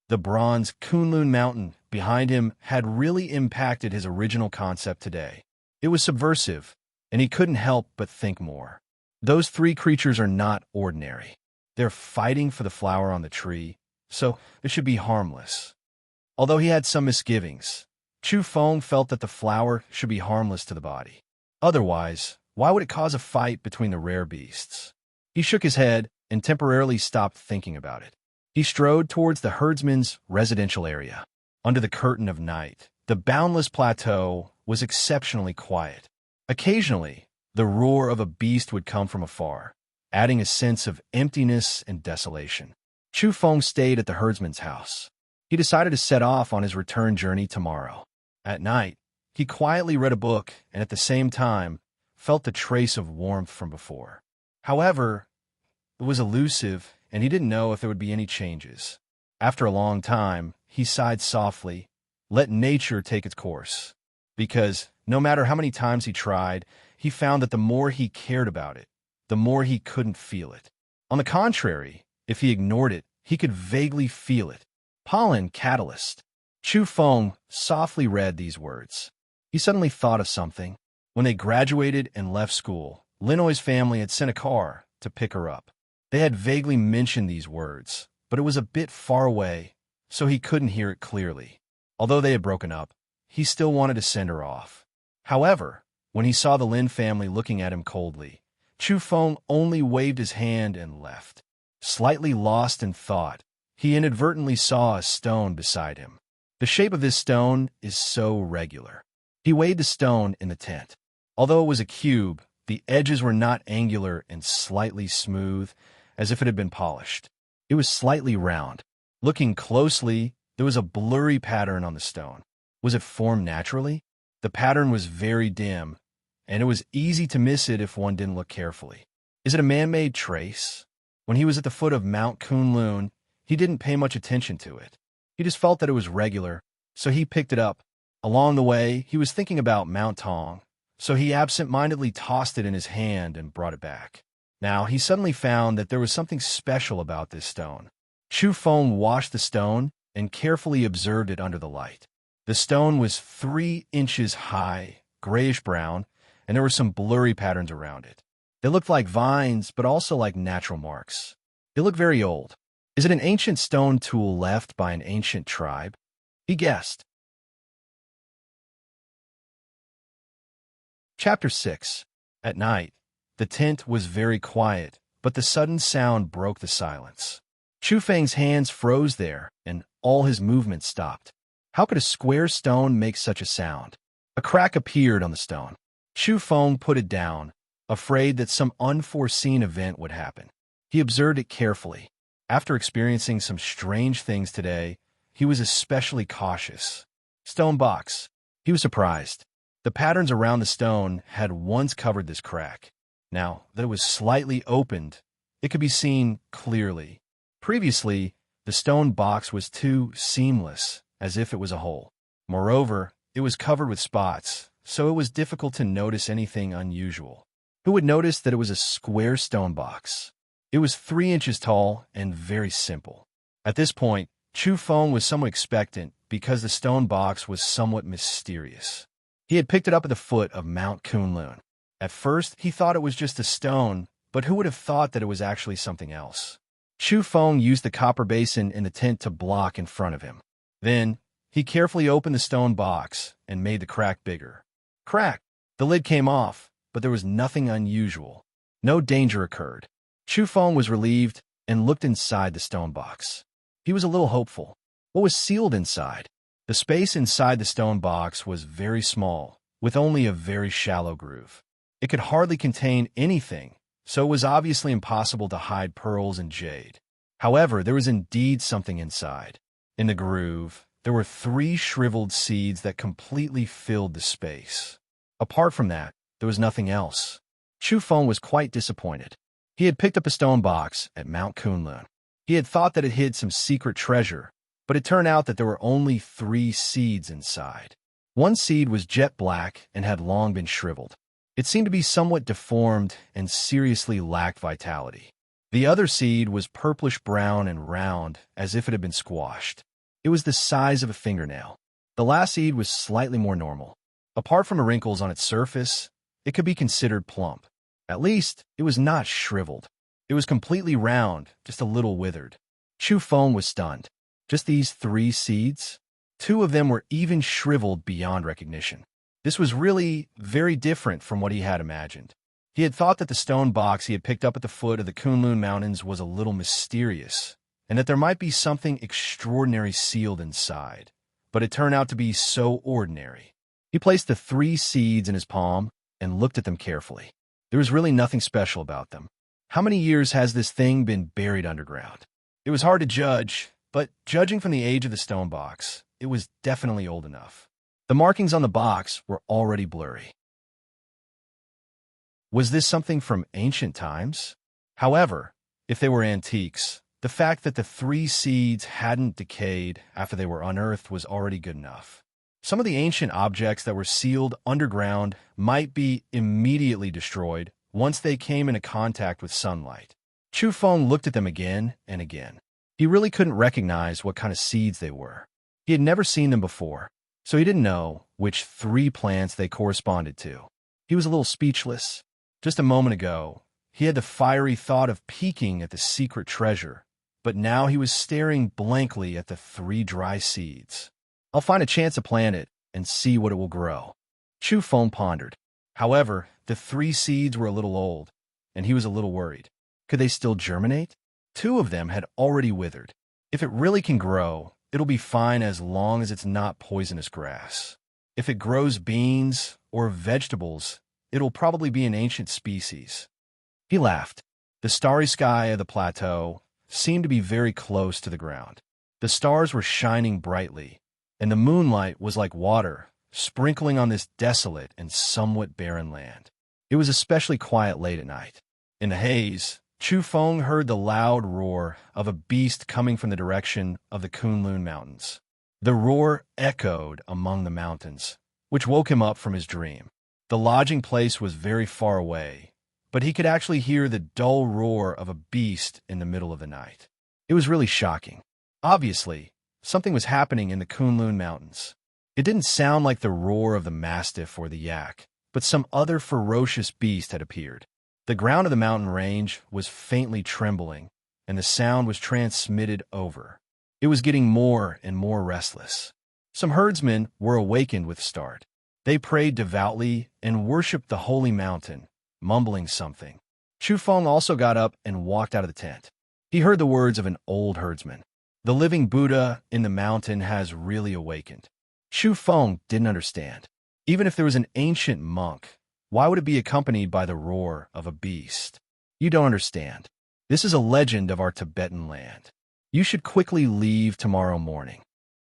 The bronze Kunlun mountain behind him had really impacted his original concept today. It was subversive, and he couldn't help but think more. Those three creatures are not ordinary. They're fighting for the flower on the tree, so it should be harmless. Although he had some misgivings, Chu Feng felt that the flower should be harmless to the body. Otherwise, why would it cause a fight between the rare beasts? He shook his head and temporarily stopped thinking about it. He strode towards the herdsman's residential area. Under the curtain of night, the boundless plateau was exceptionally quiet. Occasionally, the roar of a beast would come from afar, adding a sense of emptiness and desolation. Chu Feng stayed at the herdsman's house. He decided to set off on his return journey tomorrow. At night, he quietly read a book and at the same time felt the trace of warmth from before. However, it was elusive and he didn't know if there would be any changes. After a long time, he sighed softly, let nature take its course. Because no matter how many times he tried, he found that the more he cared about it, the more he couldn't feel it. On the contrary, if he ignored it, he could vaguely feel it. Pollen catalyst. Chu Feng softly read these words. He suddenly thought of something. When they graduated and left school, Linoy's family had sent a car to pick her up. They had vaguely mentioned these words, but it was a bit far away, so he couldn't hear it clearly. Although they had broken up, he still wanted to send her off. However, when he saw the Lin family looking at him coldly, Chu Feng only waved his hand and left. Slightly lost in thought, he inadvertently saw a stone beside him. The shape of this stone is so regular. He weighed the stone in the tent. Although it was a cube, the edges were not angular and slightly smooth, as if it had been polished. It was slightly round. Looking closely, there was a blurry pattern on the stone. Was it formed naturally? The pattern was very dim, and it was easy to miss it if one didn't look carefully. Is it a man-made trace? When he was at the foot of Mount Kunlun, he didn't pay much attention to it. He just felt that it was regular, so he picked it up. Along the way, he was thinking about Mount Tong, so he absent-mindedly tossed it in his hand and brought it back. Now, he suddenly found that there was something special about this stone. Chu Feng washed the stone and carefully observed it under the light. The stone was 3 inches high, grayish-brown, and there were some blurry patterns around it. They looked like vines, but also like natural marks. They looked very old. Is it an ancient stone tool left by an ancient tribe? He guessed. Chapter 6. At night, the tent was very quiet, but the sudden sound broke the silence. Chu Feng's hands froze there, and all his movements stopped. How could a square stone make such a sound? A crack appeared on the stone. Chu Feng put it down, afraid that some unforeseen event would happen. He observed it carefully. After experiencing some strange things today, he was especially cautious. Stone box. He was surprised. The patterns around the stone had once covered this crack. Now that it was slightly opened, it could be seen clearly. Previously, the stone box was too seamless, as if it was a hole. Moreover, it was covered with spots, so it was difficult to notice anything unusual. Who would notice that it was a square stone box? It was 3 inches tall and very simple. At this point, Chu Feng was somewhat expectant because the stone box was somewhat mysterious. He had picked it up at the foot of Mount Kunlun. At first, he thought it was just a stone, but who would have thought that it was actually something else? Chu Feng used the copper basin in the tent to block in front of him. Then, he carefully opened the stone box and made the crack bigger. Crack! The lid came off, but there was nothing unusual. No danger occurred. Chu Feng was relieved and looked inside the stone box. He was a little hopeful. What was sealed inside? The space inside the stone box was very small, with only a very shallow groove. It could hardly contain anything, so it was obviously impossible to hide pearls and jade. However, there was indeed something inside. In the groove, there were 3 shriveled seeds that completely filled the space. Apart from that, there was nothing else. Chu Feng was quite disappointed. He had picked up a stone box at Mount Kunlun. He had thought that it hid some secret treasure, but it turned out that there were only 3 seeds inside. One seed was jet black and had long been shriveled. It seemed to be somewhat deformed and seriously lacked vitality. The other seed was purplish-brown and round, as if it had been squashed. It was the size of a fingernail. The last seed was slightly more normal. Apart from the wrinkles on its surface, it could be considered plump. At least, it was not shriveled. It was completely round, just a little withered. Chu Feng was stunned. Just these 3 seeds? 2 of them were even shriveled beyond recognition. This was really very different from what he had imagined. He had thought that the stone box he had picked up at the foot of the Kunlun Mountains was a little mysterious, and that there might be something extraordinary sealed inside, but it turned out to be so ordinary. He placed the 3 seeds in his palm and looked at them carefully. There was really nothing special about them. How many years has this thing been buried underground? It was hard to judge, but judging from the age of the stone box, it was definitely old enough. The markings on the box were already blurry. Was this something from ancient times? However, if they were antiques, the fact that the 3 seeds hadn't decayed after they were unearthed was already good enough. Some of the ancient objects that were sealed underground might be immediately destroyed once they came into contact with sunlight. Chu Feng looked at them again and again. He really couldn't recognize what kind of seeds they were. He had never seen them before, so he didn't know which 3 plants they corresponded to. He was a little speechless. Just a moment ago, he had the fiery thought of peeking at the secret treasure, but now he was staring blankly at the 3 dry seeds. I'll find a chance to plant it and see what it will grow. Chu Feng pondered. However, the 3 seeds were a little old, and he was a little worried. Could they still germinate? 2 of them had already withered. If it really can grow, it'll be fine as long as it's not poisonous grass. If it grows beans or vegetables, it'll probably be an ancient species. He laughed. The starry sky of the plateau seemed to be very close to the ground. The stars were shining brightly, and the moonlight was like water, sprinkling on this desolate and somewhat barren land. It was especially quiet late at night. In the haze, Chu Feng heard the loud roar of a beast coming from the direction of the Kunlun Mountains. The roar echoed among the mountains, which woke him up from his dream. The lodging place was very far away, but he could actually hear the dull roar of a beast in the middle of the night. It was really shocking. Obviously, something was happening in the Kunlun Mountains. It didn't sound like the roar of the mastiff or the yak, but some other ferocious beast had appeared. The ground of the mountain range was faintly trembling, and the sound was transmitted over. It was getting more and more restless. Some herdsmen were awakened with a start. They prayed devoutly and worshipped the holy mountain, mumbling something. Chu Feng also got up and walked out of the tent. He heard the words of an old herdsman. The living Buddha in the mountain has really awakened. Chu Feng didn't understand. Even if there was an ancient monk, why would it be accompanied by the roar of a beast? You don't understand. This is a legend of our Tibetan land. You should quickly leave tomorrow morning.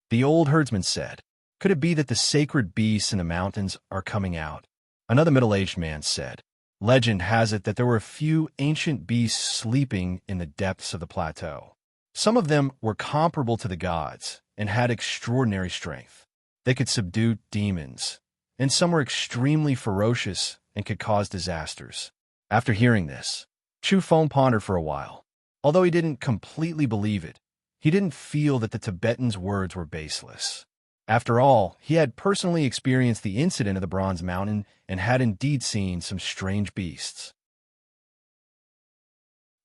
The old herdsman said. Could it be that the sacred beasts in the mountains are coming out? Another middle-aged man said. Legend has it that there were a few ancient beasts sleeping in the depths of the plateau. Some of them were comparable to the gods and had extraordinary strength. They could subdue demons, and some were extremely ferocious and could cause disasters. After hearing this, Chu Feng pondered for a while. Although he didn't completely believe it, he didn't feel that the Tibetan's words were baseless. After all, he had personally experienced the incident of the Bronze Mountain and had indeed seen some strange beasts.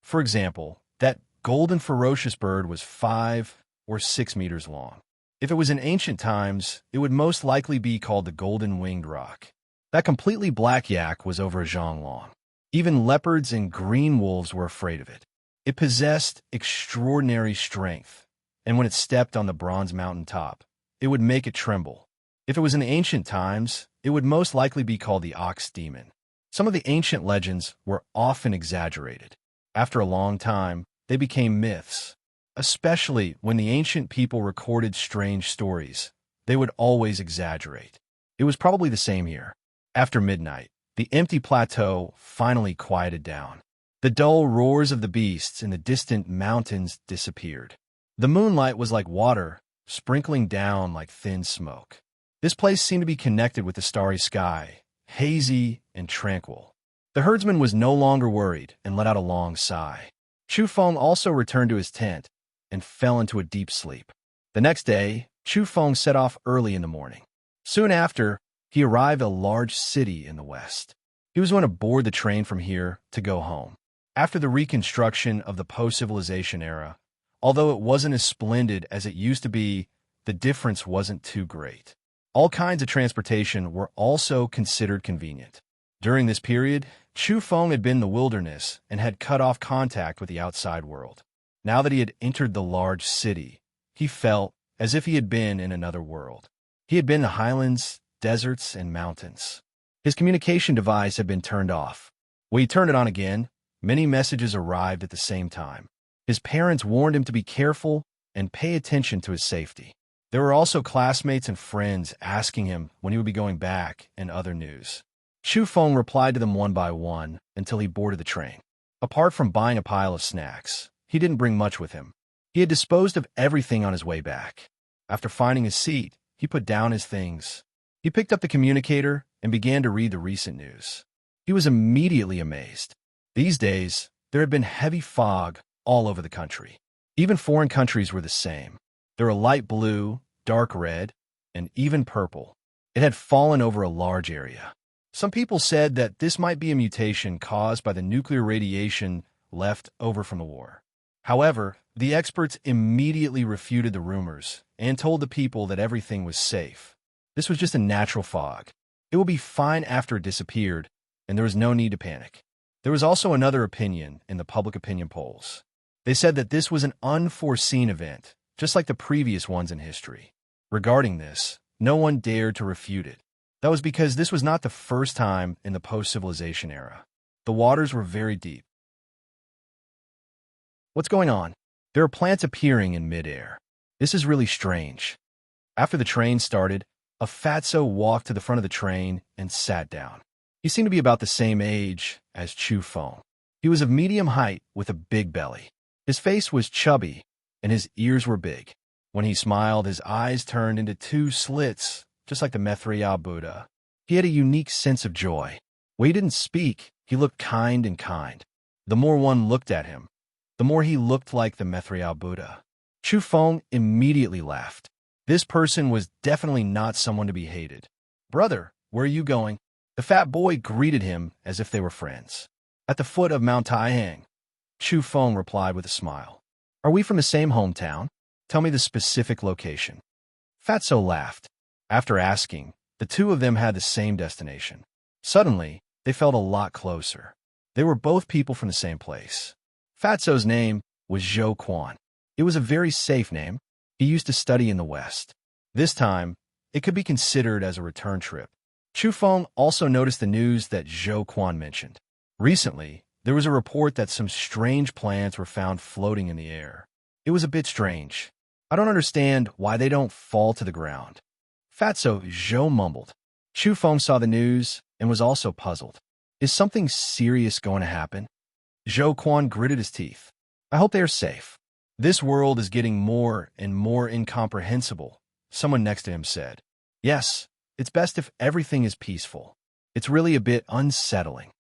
For example, that golden ferocious bird was 5 or 6 meters long. If it was in ancient times, it would most likely be called the golden-winged roc. That completely black yak was over a zhang long. Even leopards and green wolves were afraid of it. It possessed extraordinary strength, and when it stepped on the Bronze Mountain top, it would make it tremble. If it was in ancient times, it would most likely be called the ox demon. Some of the ancient legends were often exaggerated. After a long time, they became myths. Especially when the ancient people recorded strange stories, they would always exaggerate. It was probably the same here. After midnight, the empty plateau finally quieted down. The dull roars of the beasts in the distant mountains disappeared. The moonlight was like water, sprinkling down like thin smoke. This place seemed to be connected with the starry sky, hazy and tranquil. The herdsman was no longer worried and let out a long sigh. Chu Feng also returned to his tent and fell into a deep sleep. The next day, Chu Feng set off early in the morning. Soon after, he arrived at a large city in the west. He was going to board the train from here to go home. After the reconstruction of the post-civilization era, although it wasn't as splendid as it used to be, the difference wasn't too great. All kinds of transportation were also considered convenient. During this period, Chu Feng had been in the wilderness and had cut off contact with the outside world. Now that he had entered the large city, he felt as if he had been in another world. He had been in the highlands, deserts, and mountains. His communication device had been turned off. When he turned it on again, many messages arrived at the same time. His parents warned him to be careful and pay attention to his safety. There were also classmates and friends asking him when he would be going back and other news. Chu Feng replied to them one by one until he boarded the train. Apart from buying a pile of snacks, he didn't bring much with him. He had disposed of everything on his way back. After finding his seat, he put down his things. He picked up the communicator and began to read the recent news. He was immediately amazed. These days, there had been heavy fog all over the country. Even foreign countries were the same. There were light blue, dark red, and even purple. It had fallen over a large area. Some people said that this might be a mutation caused by the nuclear radiation left over from the war. However, the experts immediately refuted the rumors and told the people that everything was safe. This was just a natural fog. It will be fine after it disappeared, and there was no need to panic. There was also another opinion in the public opinion polls. They said that this was an unforeseen event, just like the previous ones in history. Regarding this, no one dared to refute it. That was because this was not the first time in the post-civilization era. The waters were very deep. What's going on? There are plants appearing in midair. This is really strange. After the train started, a fatso walked to the front of the train and sat down. He seemed to be about the same age as Chu Feng. He was of medium height with a big belly. His face was chubby, and his ears were big. When he smiled, his eyes turned into two slits, just like the Maitreya Buddha. He had a unique sense of joy. When he didn't speak, he looked kind and kind. The more one looked at him, the more he looked like the Maitreya Buddha. Chu Feng immediately laughed. This person was definitely not someone to be hated. "Brother, where are you going?" The fat boy greeted him as if they were friends. "At the foot of Mount Taihang," Chu Feng replied with a smile. "Are we from the same hometown? Tell me the specific location." Fatso laughed. After asking, the two of them had the same destination. Suddenly, they felt a lot closer. They were both people from the same place. Fatso's name was Zhou Quan. It was a very safe name. He used to study in the West. This time, it could be considered as a return trip. Chu Feng also noticed the news that Zhou Quan mentioned. Recently, there was a report that some strange plants were found floating in the air. It was a bit strange. "I don't understand why they don't fall to the ground." Fatso Zhou mumbled. Chu Feng saw the news and was also puzzled. Is something serious going to happen? Zhou Quan gritted his teeth. "I hope they are safe." "This world is getting more and more incomprehensible," someone next to him said. "Yes, it's best if everything is peaceful. It's really a bit unsettling."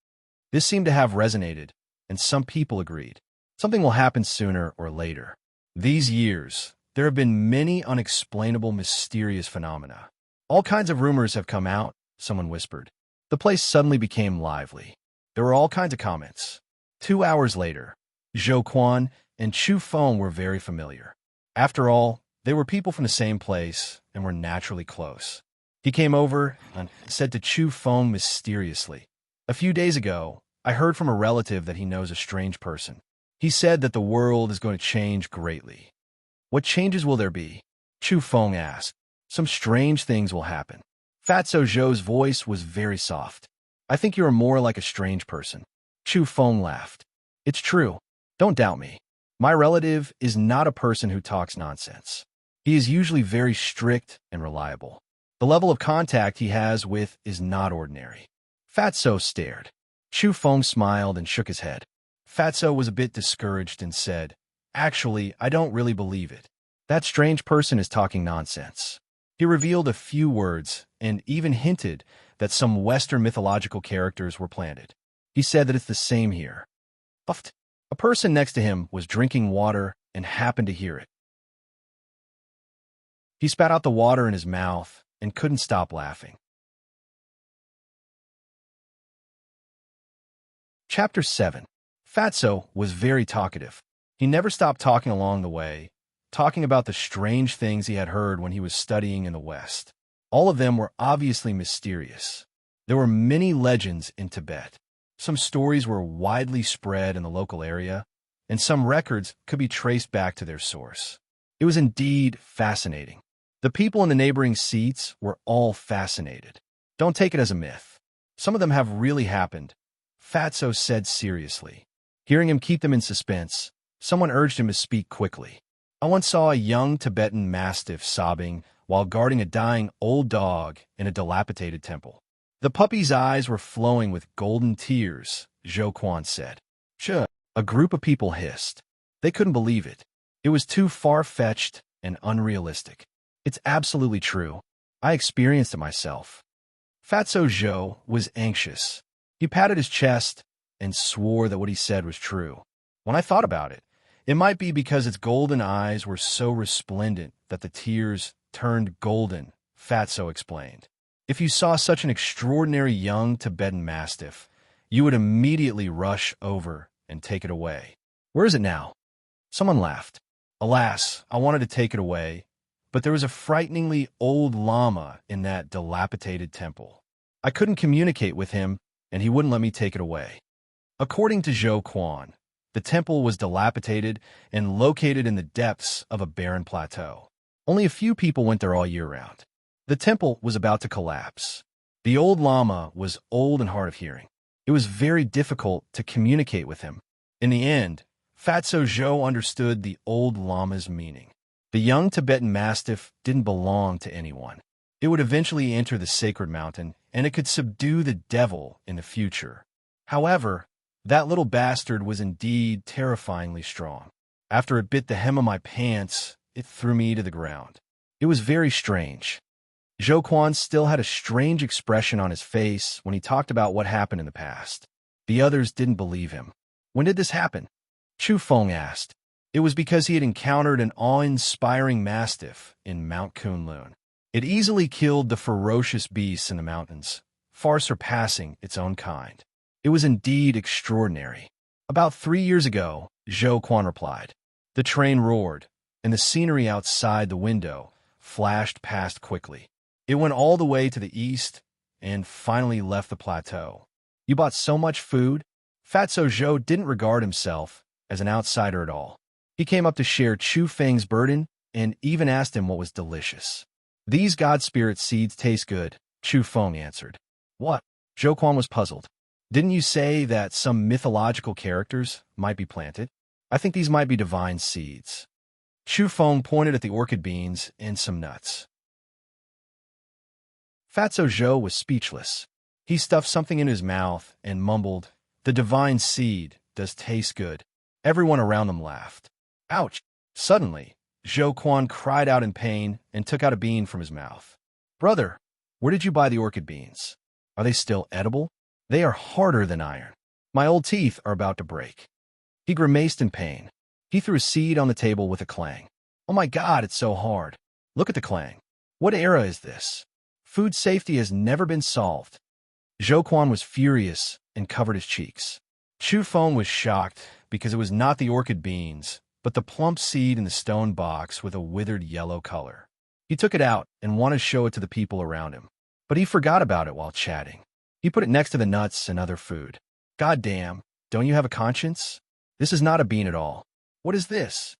This seemed to have resonated, and some people agreed. Something will happen sooner or later. These years, there have been many unexplainable, mysterious phenomena. All kinds of rumors have come out, someone whispered. The place suddenly became lively. There were all kinds of comments. 2 hours later, Zhou Quan and Chu Feng were very familiar. After all, they were people from the same place and were naturally close. He came over and said to Chu Feng mysteriously, "A few days ago, I heard from a relative that he knows a strange person. He said that the world is going to change greatly." "What changes will there be?" Chu Feng asked. "Some strange things will happen." Fatso Zhou's voice was very soft. "I think you are more like a strange person." Chu Feng laughed. "It's true. Don't doubt me. My relative is not a person who talks nonsense. He is usually very strict and reliable. The level of contact he has with is not ordinary." Fatso stared. Chu Feng smiled and shook his head. Fatso was a bit discouraged and said, "Actually, I don't really believe it. That strange person is talking nonsense." He revealed a few words and even hinted that some Western mythological characters were planted. He said that it's the same here. Puffed. A person next to him was drinking water and happened to hear it. He spat out the water in his mouth and couldn't stop laughing. Chapter 7. Fatso was very talkative. He never stopped talking along the way, talking about the strange things he had heard when he was studying in the West. All of them were obviously mysterious. There were many legends in Tibet. Some stories were widely spread in the local area, and some records could be traced back to their source. It was indeed fascinating. The people in the neighboring seats were all fascinated. Don't take it as a myth. Some of them have really happened, Fatso said seriously. Hearing him keep them in suspense, someone urged him to speak quickly. I once saw a young Tibetan mastiff sobbing while guarding a dying old dog in a dilapidated temple. The puppy's eyes were flowing with golden tears, Zhou Quan said. Ch. A group of people hissed. They couldn't believe it. It was too far-fetched and unrealistic. It's absolutely true. I experienced it myself. Fatso Zhou was anxious. He patted his chest and swore that what he said was true. When I thought about it, it might be because its golden eyes were so resplendent that the tears turned golden, Fatso explained. If you saw such an extraordinary young Tibetan mastiff, you would immediately rush over and take it away. Where is it now? Someone laughed. Alas, I wanted to take it away, but there was a frighteningly old lama in that dilapidated temple. I couldn't communicate with him, and he wouldn't let me take it away. According to Zhou Quan, the temple was dilapidated and located in the depths of a barren plateau. Only a few people went there all year round. The temple was about to collapse. The old lama was old and hard of hearing. It was very difficult to communicate with him. In the end, Fatso Zhou understood the old lama's meaning. The young Tibetan mastiff didn't belong to anyone. It would eventually enter the sacred mountain, and it could subdue the devil in the future. However, that little bastard was indeed terrifyingly strong. After it bit the hem of my pants, it threw me to the ground. It was very strange. Zhou Quan still had a strange expression on his face when he talked about what happened in the past. The others didn't believe him. When did this happen? Chu Feng asked. It was because he had encountered an awe-inspiring mastiff in Mount Kunlun. It easily killed the ferocious beasts in the mountains, far surpassing its own kind. It was indeed extraordinary. About 3 years ago, Zhou Quan replied. The train roared, and the scenery outside the window flashed past quickly. It went all the way to the east and finally left the plateau. You bought so much food? Fatso Zhou didn't regard himself as an outsider at all. He came up to share Chu Feng's burden and even asked him what was delicious. These God Spirit seeds taste good, Chu Feng answered. What? Zhou Quan was puzzled. Didn't you say that some mythological characters might be planted? I think these might be divine seeds. Chu Feng pointed at the orchid beans and some nuts. Fatso Zhou was speechless. He stuffed something in his mouth and mumbled, The divine seed does taste good. Everyone around them laughed. Ouch! Suddenly, Zhou Quan cried out in pain and took out a bean from his mouth. Brother, where did you buy the orchid beans? Are they still edible? They are harder than iron. My old teeth are about to break. He grimaced in pain. He threw a seed on the table with a clang. Oh my God, it's so hard. Look at the clang. What era is this? Food safety has never been solved. Zhou Quan was furious and covered his cheeks. Chu Feng was shocked because it was not the orchid beans, but the plump seed in the stone box with a withered yellow color. He took it out and wanted to show it to the people around him, but he forgot about it while chatting. He put it next to the nuts and other food. God damn, don't you have a conscience? This is not a bean at all. What is this?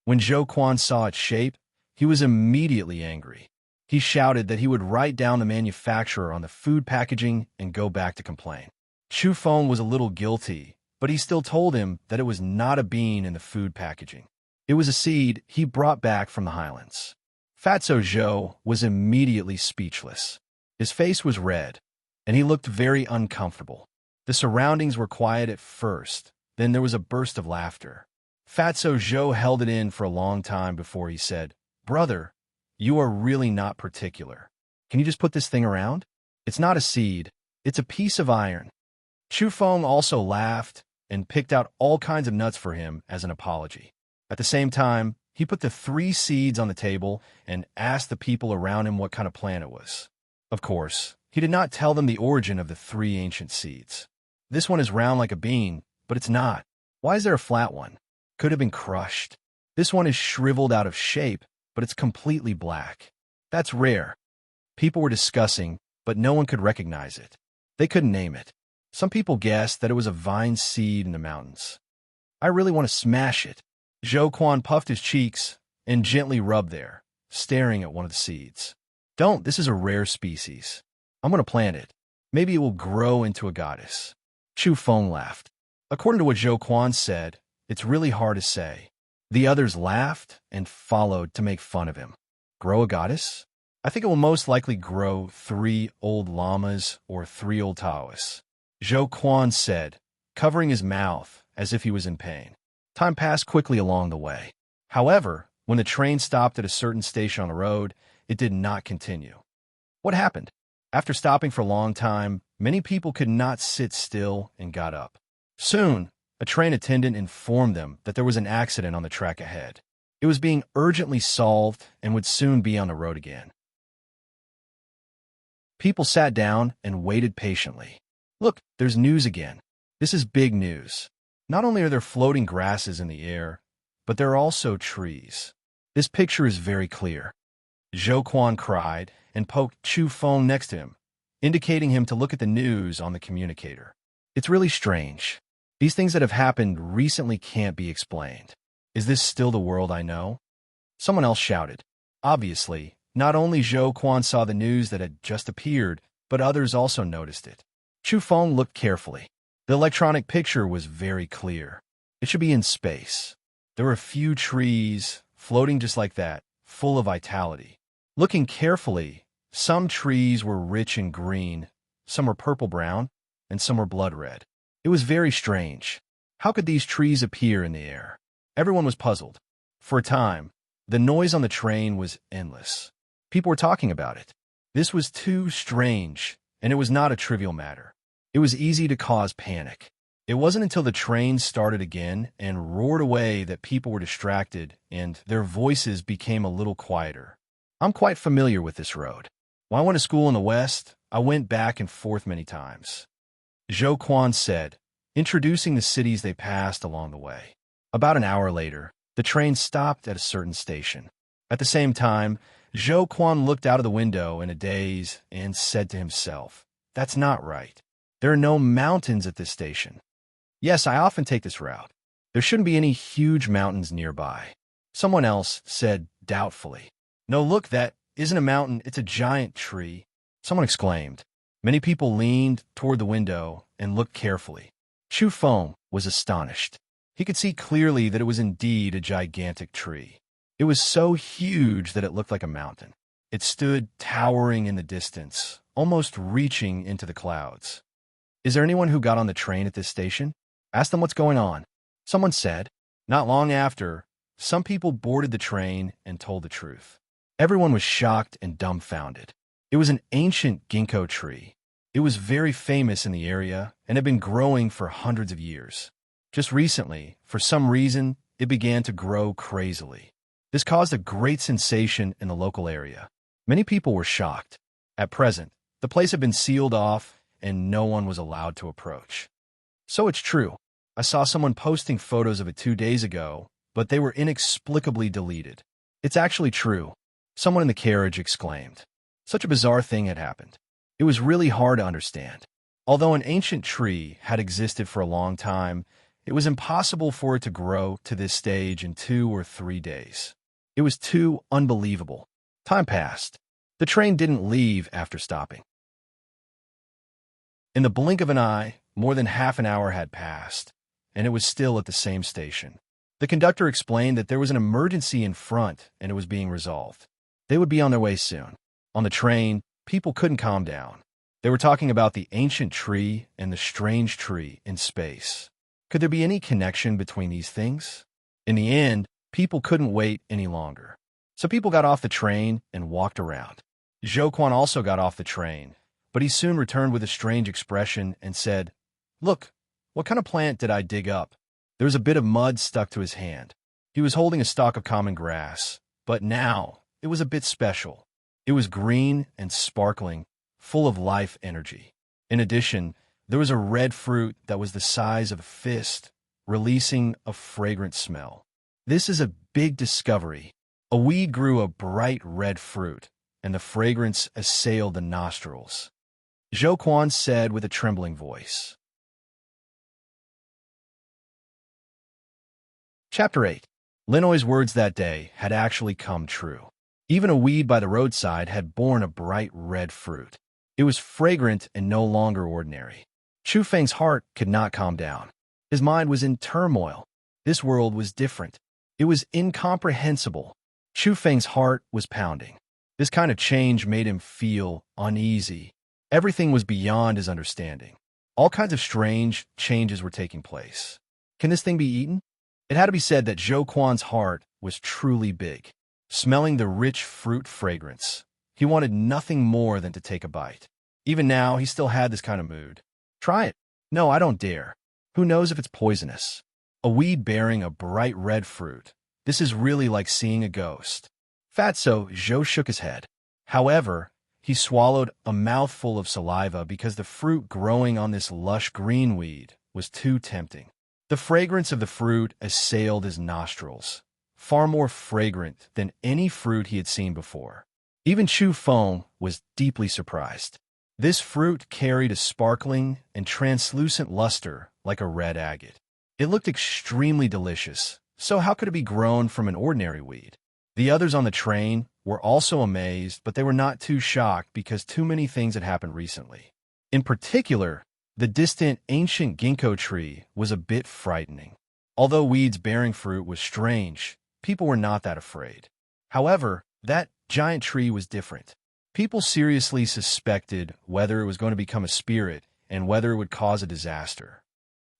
When Zhou Quan saw its shape, he was immediately angry. He shouted that he would write down the manufacturer on the food packaging and go back to complain. Chu Feng was a little guilty, but he still told him that it was not a bean in the food packaging. It was a seed he brought back from the highlands. Fatso Zhou was immediately speechless. His face was red, and he looked very uncomfortable. The surroundings were quiet at first, then there was a burst of laughter. Fatso Zhou held it in for a long time before he said, Brother, you are really not particular. Can you just put this thing around? It's not a seed, it's a piece of iron. Chu Feng also laughed and picked out all kinds of nuts for him as an apology. At the same time, he put the 3 seeds on the table and asked the people around him what kind of plant it was. Of course, he did not tell them the origin of the 3 ancient seeds. This one is round like a bean, but it's not. Why is there a flat one? Could have been crushed. This one is shriveled out of shape, but it's completely black. That's rare. People were discussing, but no one could recognize it. They couldn't name it. Some people guessed that it was a vine seed in the mountains. I really want to smash it. Zhou Quan puffed his cheeks and gently rubbed there, staring at one of the seeds. Don't, this is a rare species. I'm going to plant it. Maybe it will grow into a goddess. Chu Feng laughed. According to what Zhou Quan said, it's really hard to say. The others laughed and followed to make fun of him. Grow a goddess? I think it will most likely grow 3 old llamas or 3 old Taoists. Zhou Quan said, covering his mouth as if he was in pain. Time passed quickly along the way. However, when the train stopped at a certain station on the road, it did not continue. What happened? After stopping for a long time, many people could not sit still and got up. Soon, a train attendant informed them that there was an accident on the track ahead. It was being urgently solved and would soon be on the road again. People sat down and waited patiently. Look, there's news again. This is big news. Not only are there floating grasses in the air, but there are also trees. This picture is very clear. Zhou Quan cried and poked Chu Feng next to him, indicating him to look at the news on the communicator. It's really strange. These things that have happened recently can't be explained. Is this still the world I know? Someone else shouted. Obviously, not only Zhou Quan saw the news that had just appeared, but others also noticed it. Chu Feng looked carefully. The electronic picture was very clear. It should be in space. There were a few trees, floating just like that, full of vitality. Looking carefully, some trees were rich and green, some were purple-brown, and some were blood-red. It was very strange. How could these trees appear in the air? Everyone was puzzled. For a time, the noise on the train was endless. People were talking about it. This was too strange, and it was not a trivial matter. It was easy to cause panic. It wasn't until the train started again and roared away that people were distracted and their voices became a little quieter. I'm quite familiar with this road. When I went to school in the West, I went back and forth many times. Zhou Quan said, introducing the cities they passed along the way. About an hour later, the train stopped at a certain station. At the same time, Zhou Quan looked out of the window in a daze and said to himself, that's not right. There are no mountains at this station. Yes, I often take this route. There shouldn't be any huge mountains nearby. Someone else said doubtfully, no, look, that isn't a mountain, it's a giant tree. Someone exclaimed. Many people leaned toward the window and looked carefully. Chu Feng was astonished. He could see clearly that it was indeed a gigantic tree. It was so huge that it looked like a mountain. It stood towering in the distance, almost reaching into the clouds. Is there anyone who got on the train at this station? Ask them what's going on. Someone said. Not long after, some people boarded the train and told the truth. Everyone was shocked and dumbfounded. It was an ancient ginkgo tree. It was very famous in the area and had been growing for hundreds of years. Just recently, for some reason, it began to grow crazily. This caused a great sensation in the local area. Many people were shocked. At present, the place had been sealed off and no one was allowed to approach. So it's true. I saw someone posting photos of it 2 days ago, but they were inexplicably deleted. It's actually true. Someone in the carriage exclaimed. Such a bizarre thing had happened. It was really hard to understand. Although an ancient tree had existed for a long time, it was impossible for it to grow to this stage in 2 or 3 days. It was too unbelievable. Time passed. The train didn't leave after stopping. In the blink of an eye, more than half an hour had passed, and it was still at the same station. The conductor explained that there was an emergency in front and it was being resolved. They would be on their way soon. On the train, people couldn't calm down. They were talking about the ancient tree and the strange tree in space. Could there be any connection between these things? In the end, people couldn't wait any longer. So people got off the train and walked around. Zhou Quan also got off the train, but he soon returned with a strange expression and said, Look, what kind of plant did I dig up? There was a bit of mud stuck to his hand. He was holding a stalk of common grass, but now it was a bit special. It was green and sparkling, full of life energy. In addition, There was a red fruit that was the size of a fist, releasing a fragrant smell. This is a big discovery. A weed grew a bright red fruit, and the fragrance assailed the nostrils. Zhou Quan said with a trembling voice. Chapter 8. Linoy's words that day had actually come true. Even a weed by the roadside had borne a bright red fruit. It was fragrant and no longer ordinary. Chu Feng's heart could not calm down. His mind was in turmoil. This world was different. It was incomprehensible. Chu Feng's heart was pounding. This kind of change made him feel uneasy. Everything was beyond his understanding. All kinds of strange changes were taking place. Can this thing be eaten? It had to be said that Zhou Quan's heart was truly big. Smelling the rich fruit fragrance, he wanted nothing more than to take a bite. Even now, he still had this kind of mood. Try it. No, I don't dare. Who knows if it's poisonous? A weed bearing a bright red fruit. This is really like seeing a ghost. Fatso, Zhou shook his head. However, he swallowed a mouthful of saliva because the fruit growing on this lush green weed was too tempting. The fragrance of the fruit assailed his nostrils, far more fragrant than any fruit he had seen before. Even Chu Feng was deeply surprised. This fruit carried a sparkling and translucent luster like a red agate. It looked extremely delicious, so how could it be grown from an ordinary weed? The others on the train were also amazed, but they were not too shocked because too many things had happened recently. In particular, the distant ancient ginkgo tree was a bit frightening. Although weeds bearing fruit was strange, people were not that afraid. However, that giant tree was different. People seriously suspected whether it was going to become a spirit and whether it would cause a disaster.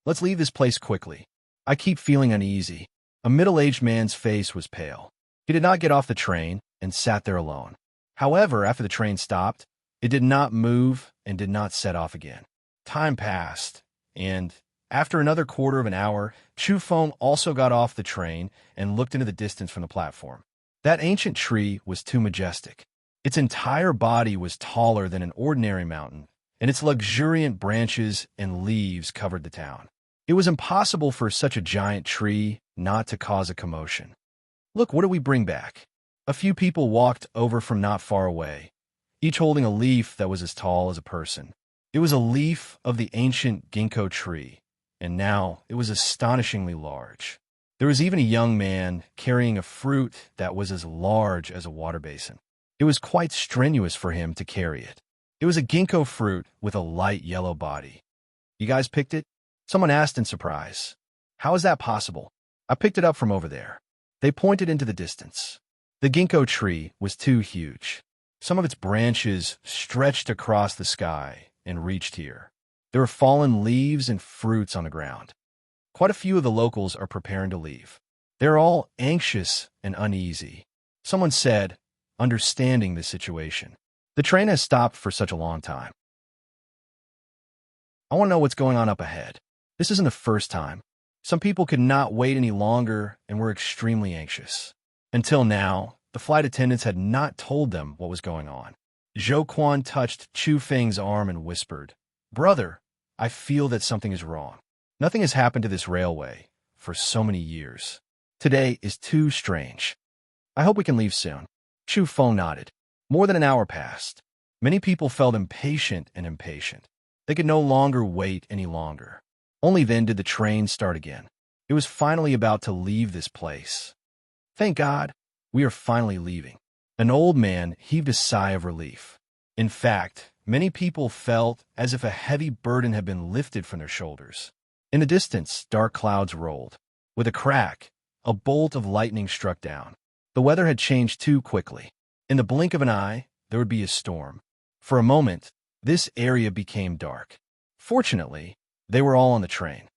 Let's leave this place quickly. I keep feeling uneasy. A middle-aged man's face was pale. He did not get off the train and sat there alone. However, after the train stopped, it did not move and did not set off again. Time passed, and after another quarter of an hour, Chu Feng also got off the train and looked into the distance from the platform. That ancient tree was too majestic. Its entire body was taller than an ordinary mountain, and its luxuriant branches and leaves covered the town. It was impossible for such a giant tree not to cause a commotion. Look, what do we bring back? A few people walked over from not far away, each holding a leaf that was as tall as a person. It was a leaf of the ancient ginkgo tree, and now it was astonishingly large. There was even a young man carrying a fruit that was as large as a water basin. It was quite strenuous for him to carry it. It was a ginkgo fruit with a light yellow body. You guys picked it? Someone asked in surprise. How is that possible? I picked it up from over there. They pointed into the distance. The ginkgo tree was too huge. Some of its branches stretched across the sky and reached here. There were fallen leaves and fruits on the ground. Quite a few of the locals are preparing to leave. They're all anxious and uneasy. Someone said, understanding the situation. The train has stopped for such a long time. I want to know what's going on up ahead. This isn't the first time. Some people could not wait any longer and were extremely anxious. Until now, the flight attendants had not told them what was going on. Zhou Quan touched Chu Feng's arm and whispered, "Brother, I feel that something is wrong. Nothing has happened to this railway for so many years. Today is too strange. I hope we can leave soon." Chu Feng nodded. More than an hour passed. Many people felt impatient. They could no longer wait any longer. Only then did the train start again. It was finally about to leave this place. Thank God, we are finally leaving. An old man heaved a sigh of relief. In fact, many people felt as if a heavy burden had been lifted from their shoulders. In the distance, dark clouds rolled. With a crack, a bolt of lightning struck down. The weather had changed too quickly. In the blink of an eye, there would be a storm. For a moment, this area became dark. Fortunately, they were all on the train.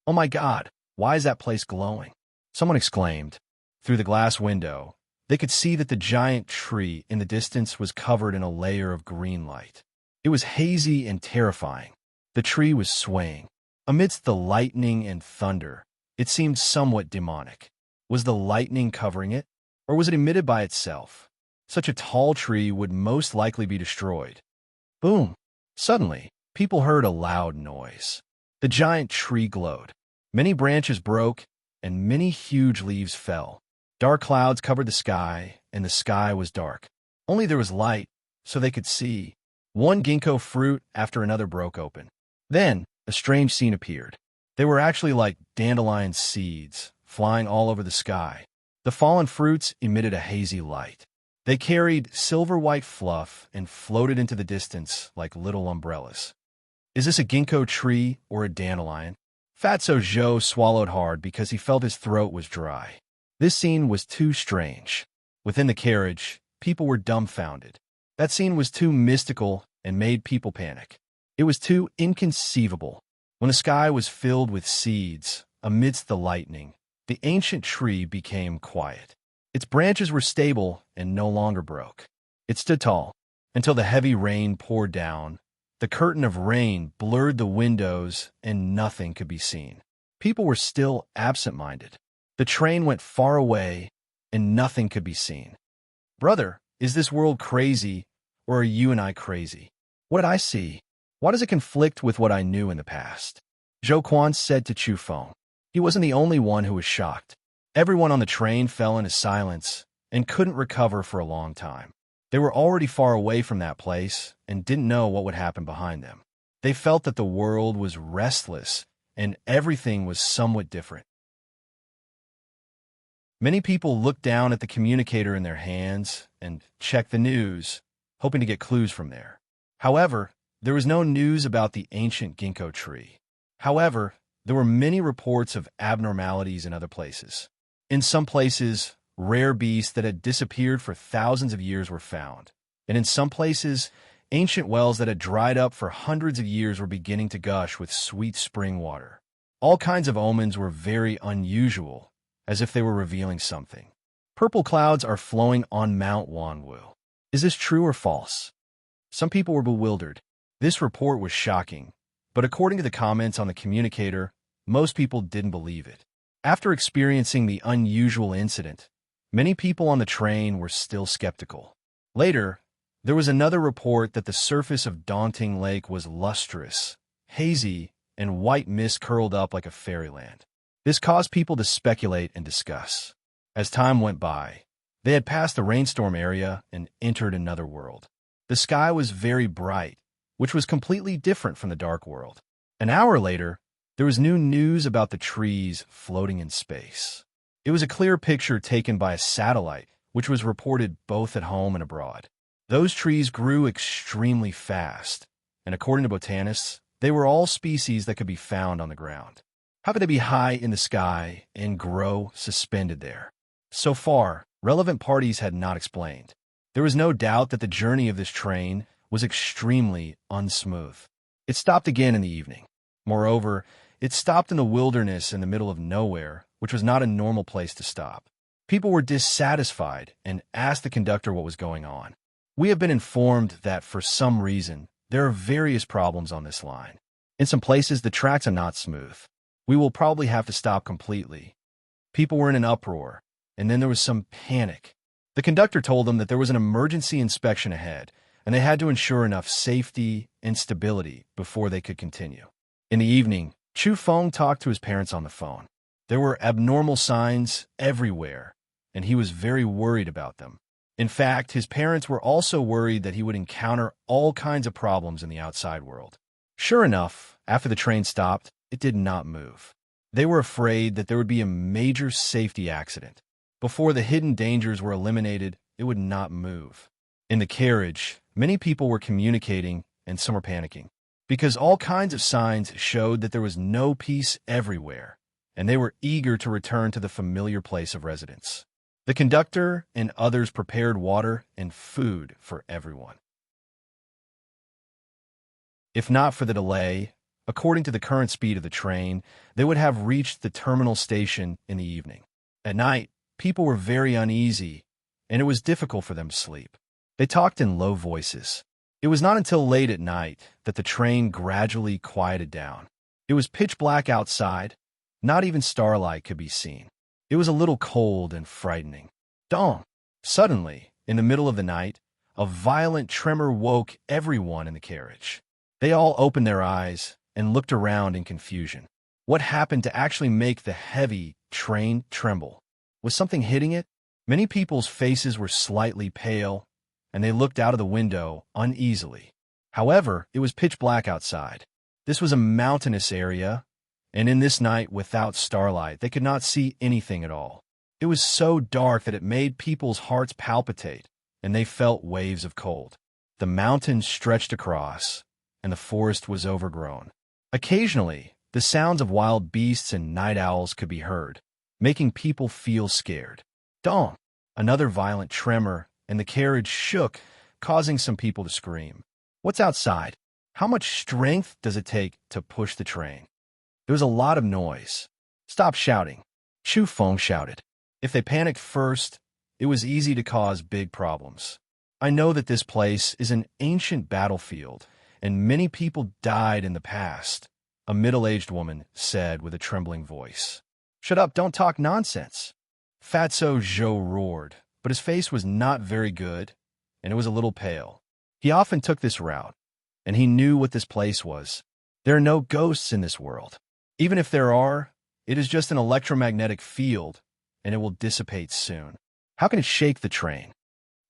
"Oh my God, why is that place glowing?" Someone exclaimed. Through the glass window, they could see that the giant tree in the distance was covered in a layer of green light. It was hazy and terrifying. The tree was swaying. Amidst the lightning and thunder, it seemed somewhat demonic. Was the lightning covering it, or was it emitted by itself? Such a tall tree would most likely be destroyed. Boom! Suddenly, people heard a loud noise. The giant tree glowed. Many branches broke, and many huge leaves fell. Dark clouds covered the sky, and the sky was dark. Only there was light, so they could see. One ginkgo fruit after another broke open. Then, a strange scene appeared. They were actually like dandelion seeds, flying all over the sky. The fallen fruits emitted a hazy light. They carried silver-white fluff and floated into the distance like little umbrellas. Is this a ginkgo tree or a dandelion? Fatso Joe swallowed hard because he felt his throat was dry. This scene was too strange. Within the carriage, people were dumbfounded. That scene was too mystical and made people panic. It was too inconceivable. When the sky was filled with seeds, amidst the lightning, the ancient tree became quiet. Its branches were stable and no longer broke. It stood tall until the heavy rain poured down. The curtain of rain blurred the windows and nothing could be seen. People were still absent-minded. The train went far away and nothing could be seen. Brother, is this world crazy or are you and I crazy? What did I see? Why does it conflict with what I knew in the past? Zhou Quan said to Chu Feng. He wasn't the only one who was shocked. Everyone on the train fell into silence and couldn't recover for a long time. They were already far away from that place and didn't know what would happen behind them. They felt that the world was restless and everything was somewhat different. Many people looked down at the communicator in their hands and checked the news, hoping to get clues from there. However, there was no news about the ancient ginkgo tree. However, there were many reports of abnormalities in other places. In some places, rare beasts that had disappeared for thousands of years were found. And in some places, ancient wells that had dried up for hundreds of years were beginning to gush with sweet spring water. All kinds of omens were very unusual, as if they were revealing something. Purple clouds are flowing on Mount Wanwu. Is this true or false? Some people were bewildered. This report was shocking, but according to the comments on the communicator, most people didn't believe it. After experiencing the unusual incident, many people on the train were still skeptical. Later, there was another report that the surface of Daunting Lake was lustrous, hazy, and white mist curled up like a fairyland. This caused people to speculate and discuss. As time went by, they had passed the rainstorm area and entered another world. The sky was very bright, which was completely different from the dark world. An hour later, there was new news about the trees floating in space. It was a clear picture taken by a satellite, which was reported both at home and abroad. Those trees grew extremely fast, and according to botanists, they were all species that could be found on the ground. How could they be high in the sky and grow suspended there? So far, relevant parties had not explained. There was no doubt that the journey of this train was extremely unsmooth. It stopped again in the evening. Moreover, it stopped in the wilderness in the middle of nowhere, which was not a normal place to stop. People were dissatisfied and asked the conductor what was going on. We have been informed that for some reason, there are various problems on this line. In some places, the tracks are not smooth. We will probably have to stop completely. People were in an uproar, and then there was some panic. The conductor told them that there was an emergency inspection ahead, and they had to ensure enough safety and stability before they could continue. In the evening, Chu Feng talked to his parents on the phone. There were abnormal signs everywhere, and he was very worried about them. In fact, his parents were also worried that he would encounter all kinds of problems in the outside world. Sure enough, after the train stopped, it did not move. They were afraid that there would be a major safety accident. Before the hidden dangers were eliminated, it would not move. In the carriage, many people were communicating and some were panicking, because all kinds of signs showed that there was no peace everywhere, and they were eager to return to the familiar place of residence. The conductor and others prepared water and food for everyone. If not for the delay, according to the current speed of the train, they would have reached the terminal station in the evening. At night, people were very uneasy, and it was difficult for them to sleep. They talked in low voices. It was not until late at night that the train gradually quieted down. It was pitch black outside. Not even starlight could be seen. It was a little cold and frightening. Dawn! Suddenly, in the middle of the night, a violent tremor woke everyone in the carriage. They all opened their eyes and looked around in confusion. What happened to actually make the heavy train tremble? Was something hitting it? Many people's faces were slightly pale, and they looked out of the window uneasily. However, it was pitch black outside. This was a mountainous area, and in this night without starlight, they could not see anything at all. It was so dark that it made people's hearts palpitate, and they felt waves of cold. The mountains stretched across, and the forest was overgrown. Occasionally, the sounds of wild beasts and night owls could be heard, making people feel scared. Dawn! Another violent tremor, and the carriage shook, causing some people to scream. What's outside? How much strength does it take to push the train? There was a lot of noise. Stop shouting, Chu Feng shouted. If they panicked first, it was easy to cause big problems. I know that this place is an ancient battlefield, and many people died in the past, a middle-aged woman said with a trembling voice. Shut up, don't talk nonsense. Fatso Zhou roared, but his face was not very good, and it was a little pale. He often took this route, and he knew what this place was. There are no ghosts in this world. Even if there are, it is just an electromagnetic field, and it will dissipate soon. How can it shake the train?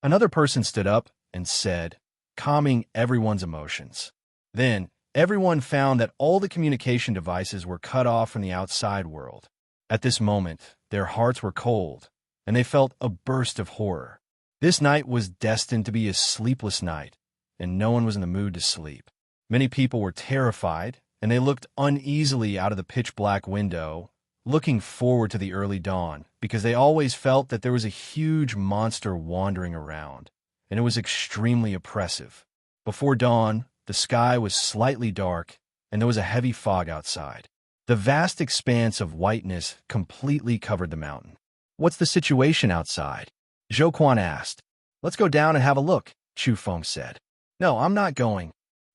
Another person stood up and said, calming everyone's emotions. Then, everyone found that all the communication devices were cut off from the outside world. At this moment, their hearts were cold, and they felt a burst of horror. This night was destined to be a sleepless night, and no one was in the mood to sleep. Many people were terrified, and they looked uneasily out of the pitch-black window, looking forward to the early dawn, because they always felt that there was a huge monster wandering around, and it was extremely oppressive. Before dawn, the sky was slightly dark, and there was a heavy fog outside. The vast expanse of whiteness completely covered the mountain. What's the situation outside? Zhou Quan asked. Let's go down and have a look, Chu Feng said. No, I'm not going.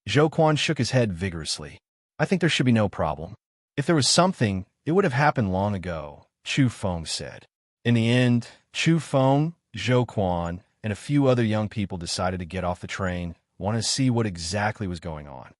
Zhou Quan shook his head vigorously. I think there should be no problem. If there was something, it would have happened long ago, Chu Feng said. In the end, Chu Feng, Zhou Quan, and a few other young people decided to get off the train, wanted to see what exactly was going on.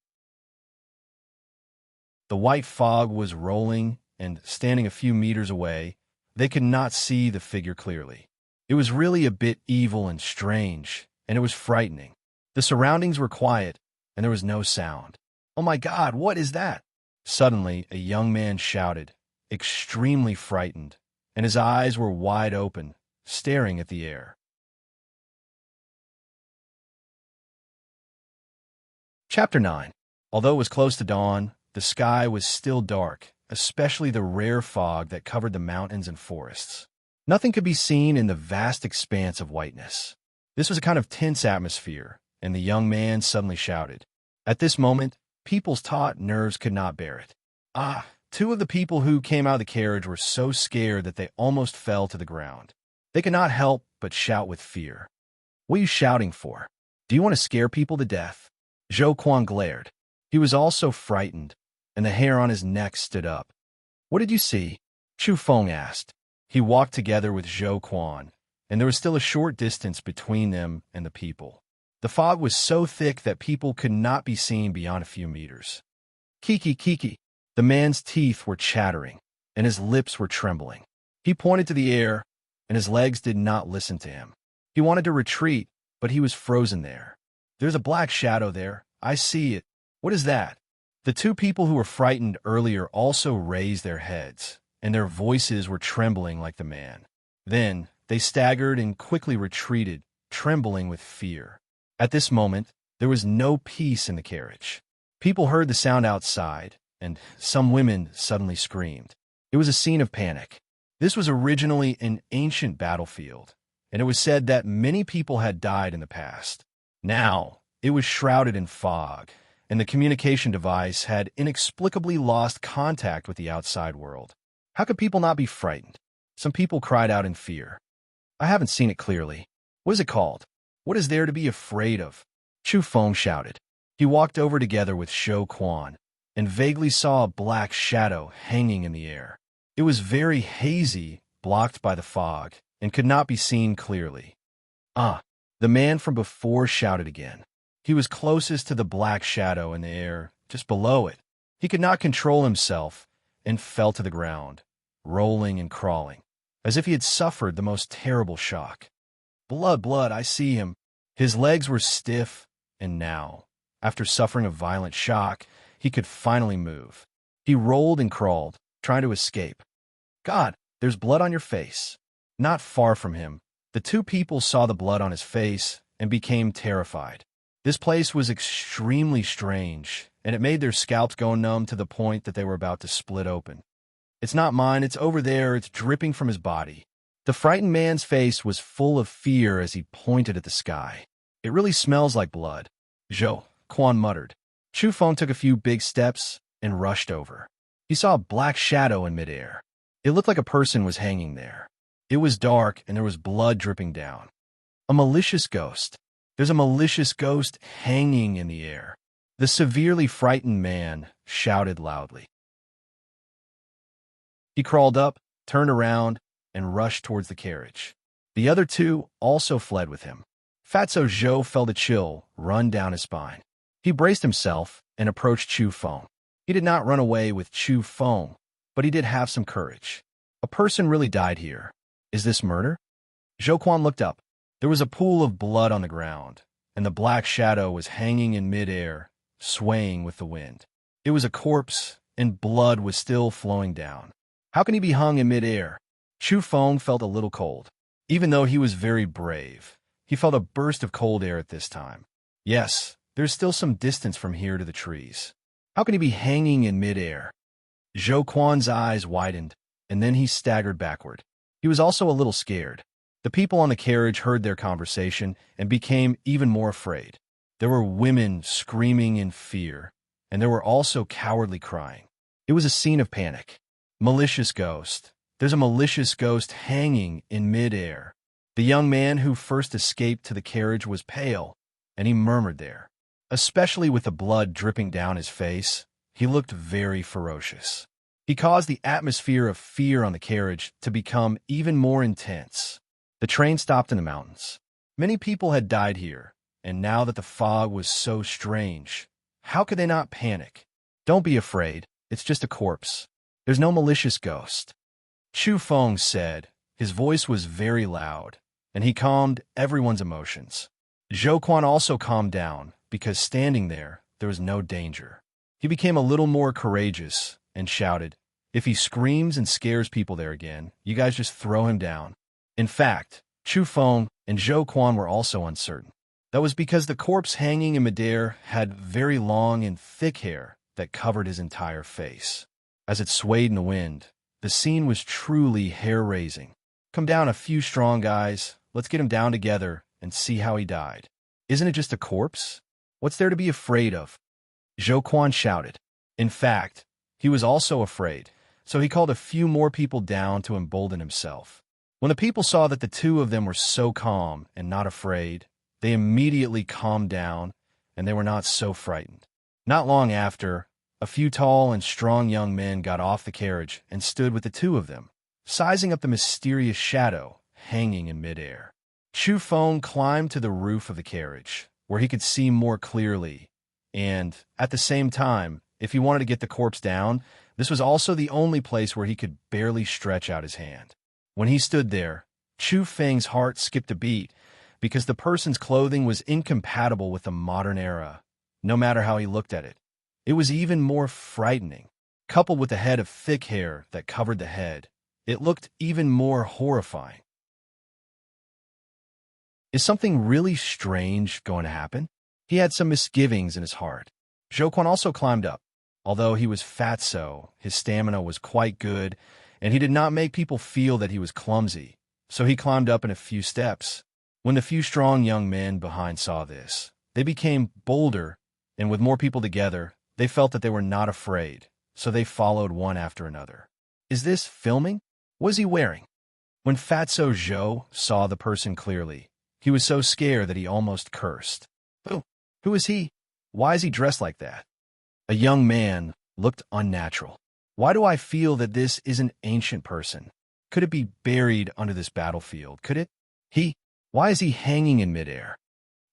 The white fog was rolling, and standing a few meters away, they could not see the figure clearly. It was really a bit evil and strange, and it was frightening. The surroundings were quiet, and there was no sound. Oh my God, what is that? Suddenly, a young man shouted, extremely frightened, and his eyes were wide open, staring at the air. Chapter 9. Although it was close to dawn, the sky was still dark, especially the rare fog that covered the mountains and forests. Nothing could be seen in the vast expanse of whiteness. This was a kind of tense atmosphere, and the young man suddenly shouted. At this moment, people's taut nerves could not bear it. Two of the people who came out of the carriage were so scared that they almost fell to the ground. They could not help but shout with fear. What are you shouting for? Do you want to scare people to death? Zhou Quan glared. He was also frightened, and the hair on his neck stood up. What did you see? Chu Feng asked. He walked together with Zhou Quan, and there was still a short distance between them and the people. The fog was so thick that people could not be seen beyond a few meters. Kiki, Kiki. The man's teeth were chattering, and his lips were trembling. He pointed to the air, and his legs did not listen to him. He wanted to retreat, but he was frozen there. There's a black shadow there. I see it. What is that? The two people who were frightened earlier also raised their heads, and their voices were trembling like the man. Then they staggered and quickly retreated, trembling with fear. At this moment, there was no peace in the carriage. People heard the sound outside, and some women suddenly screamed. It was a scene of panic. This was originally an ancient battlefield, and it was said that many people had died in the past. Now, it was shrouded in fog, and the communication device had inexplicably lost contact with the outside world. How could people not be frightened? Some people cried out in fear. I haven't seen it clearly. What is it called? What is there to be afraid of? Chu Feng shouted. He walked over together with Zhou Quan, and vaguely saw a black shadow hanging in the air. It was very hazy, blocked by the fog, and could not be seen clearly. The man from before shouted again. He was closest to the black shadow in the air, just below it. He could not control himself and fell to the ground, rolling and crawling, as if he had suffered the most terrible shock. Blood, blood, I see him. His legs were stiff, and now, after suffering a violent shock, he could finally move. He rolled and crawled, trying to escape. God, there's blood on your face. Not far from him, the two people saw the blood on his face and became terrified. This place was extremely strange, and it made their scalps go numb to the point that they were about to split open. It's not mine, it's over there, it's dripping from his body. The frightened man's face was full of fear as he pointed at the sky. It really smells like blood. Zhou, Quan muttered. Chu Feng took a few big steps and rushed over. He saw a black shadow in midair. It looked like a person was hanging there. It was dark and there was blood dripping down. A malicious ghost. There's a malicious ghost hanging in the air. The severely frightened man shouted loudly. He crawled up, turned around, and rushed towards the carriage. The other two also fled with him. Fatso Zhou felt a chill run down his spine. He braced himself and approached Chu Feng. He did not run away with Chu Feng, but he did have some courage. A person really died here. Is this murder? Zhou Quan looked up. There was a pool of blood on the ground, and the black shadow was hanging in midair, swaying with the wind. It was a corpse, and blood was still flowing down. How can he be hung in midair? Chu Feng felt a little cold. Even though he was very brave, he felt a burst of cold air at this time. Yes, there's still some distance from here to the trees. How can he be hanging in midair? Zhou Quan's eyes widened, and then he staggered backward. He was also a little scared. The people on the carriage heard their conversation and became even more afraid. There were women screaming in fear, and there were also cowardly crying. It was a scene of panic. Malicious ghost. There's a malicious ghost hanging in midair. The young man who first escaped to the carriage was pale, and he murmured there. Especially with the blood dripping down his face, he looked very ferocious. He caused the atmosphere of fear on the carriage to become even more intense. The train stopped in the mountains. Many people had died here, and now that the fog was so strange, how could they not panic? Don't be afraid, it's just a corpse. There's no malicious ghost. Chu Feng said. His voice was very loud, and he calmed everyone's emotions. Zhou Quan also calmed down, because standing there was no danger. He became a little more courageous and shouted, "If he screams and scares people there again, you guys just throw him down." In fact, Chu Feng and Zhou Quan were also uncertain. That was because the corpse hanging in midair had very long and thick hair that covered his entire face. As it swayed in the wind, the scene was truly hair-raising. Come down, a few strong guys. Let's get him down together and see how he died. Isn't it just a corpse? What's there to be afraid of? Zhou Quan shouted. In fact, he was also afraid, so he called a few more people down to embolden himself. When the people saw that the two of them were so calm and not afraid, they immediately calmed down, and they were not so frightened. Not long after, a few tall and strong young men got off the carriage and stood with the two of them, sizing up the mysterious shadow hanging in midair. Chu Feng climbed to the roof of the carriage, where he could see more clearly, and, at the same time, if he wanted to get the corpse down, this was also the only place where he could barely stretch out his hand. When he stood there, Chu Feng's heart skipped a beat, because the person's clothing was incompatible with the modern era, no matter how he looked at it. It was even more frightening. Coupled with the head of thick hair that covered the head, it looked even more horrifying. Is something really strange going to happen? He had some misgivings in his heart. Zhou Quan also climbed up. Although he was fatso, his stamina was quite good, and he did not make people feel that he was clumsy, so he climbed up in a few steps. When the few strong young men behind saw this, they became bolder, and with more people together, they felt that they were not afraid, so they followed one after another. Is this filming? What is he wearing? When Fatso Zhou saw the person clearly, he was so scared that he almost cursed. Who is he? Why is he dressed like that? A young man looked unnatural. Why do I feel that this is an ancient person? Could it be buried under this battlefield? Could it? Why is he hanging in midair?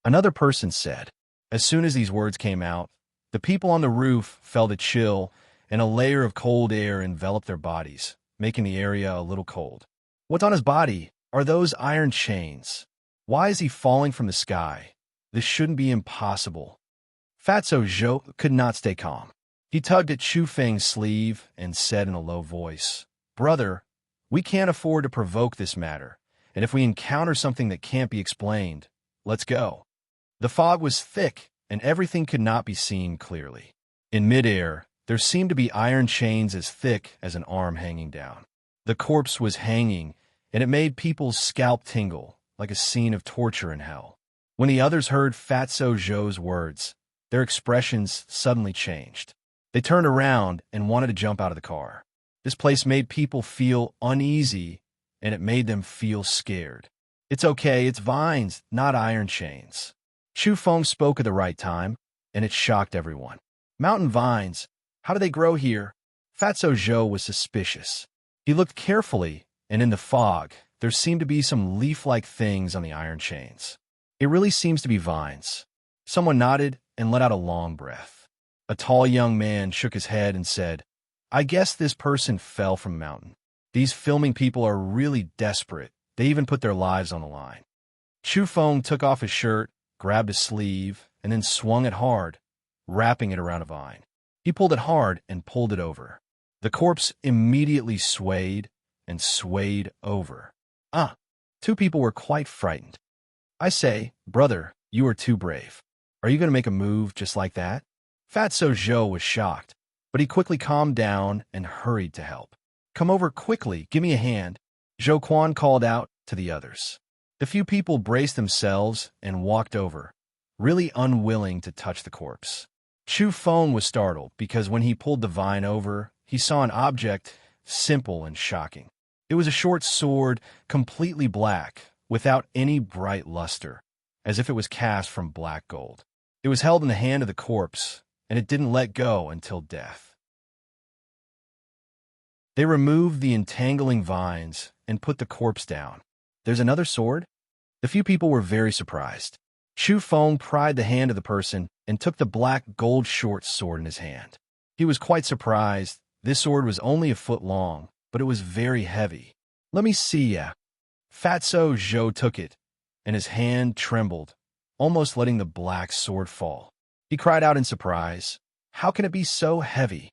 Another person said. As soon as these words came out, the people on the roof felt a chill, and a layer of cold air enveloped their bodies, making the area a little cold. What's on his body? Are those iron chains? Why is he falling from the sky? This shouldn't be impossible. Fatso Zhou could not stay calm. He tugged at Chu Feng's sleeve and said in a low voice, "Brother, we can't afford to provoke this matter, and if we encounter something that can't be explained, let's go." The fog was thick, and everything could not be seen clearly. In midair, there seemed to be iron chains as thick as an arm hanging down. The corpse was hanging, and it made people's scalp tingle, like a scene of torture in hell. When the others heard Fatso Zhou's words, their expressions suddenly changed. They turned around and wanted to jump out of the car. This place made people feel uneasy, and it made them feel scared. "It's okay, it's vines, not iron chains." Chu Feng spoke at the right time, and it shocked everyone. "Mountain vines, how do they grow here?" Fatso Zhou was suspicious. He looked carefully, and in the fog, there seemed to be some leaf-like things on the iron chains. "It really seems to be vines." Someone nodded and let out a long breath. A tall young man shook his head and said, "I guess this person fell from a mountain. These filming people are really desperate. They even put their lives on the line." Chu Feng took off his shirt, grabbed a sleeve, and then swung it hard, wrapping it around a vine. He pulled it hard and pulled it over. The corpse immediately swayed and swayed over. Two people were quite frightened. "I say, brother, you are too brave. Are you going to make a move just like that?" Fatso Zhou was shocked, but he quickly calmed down and hurried to help. "Come over quickly, give me a hand," Zhou Quan called out to the others. The few people braced themselves and walked over, really unwilling to touch the corpse. Chu Feng was startled because when he pulled the vine over, he saw an object simple and shocking. It was a short sword, completely black, without any bright luster, as if it was cast from black gold. It was held in the hand of the corpse, and it didn't let go until death. They removed the entangling vines and put the corpse down. "There's another sword?" The few people were very surprised. Chu Feng pried the hand of the person and took the black gold short sword in his hand. He was quite surprised. This sword was only a foot long, but it was very heavy. "Let me see ya." Fatso Zhou took it, and his hand trembled, almost letting the black sword fall. He cried out in surprise, "How can it be so heavy?"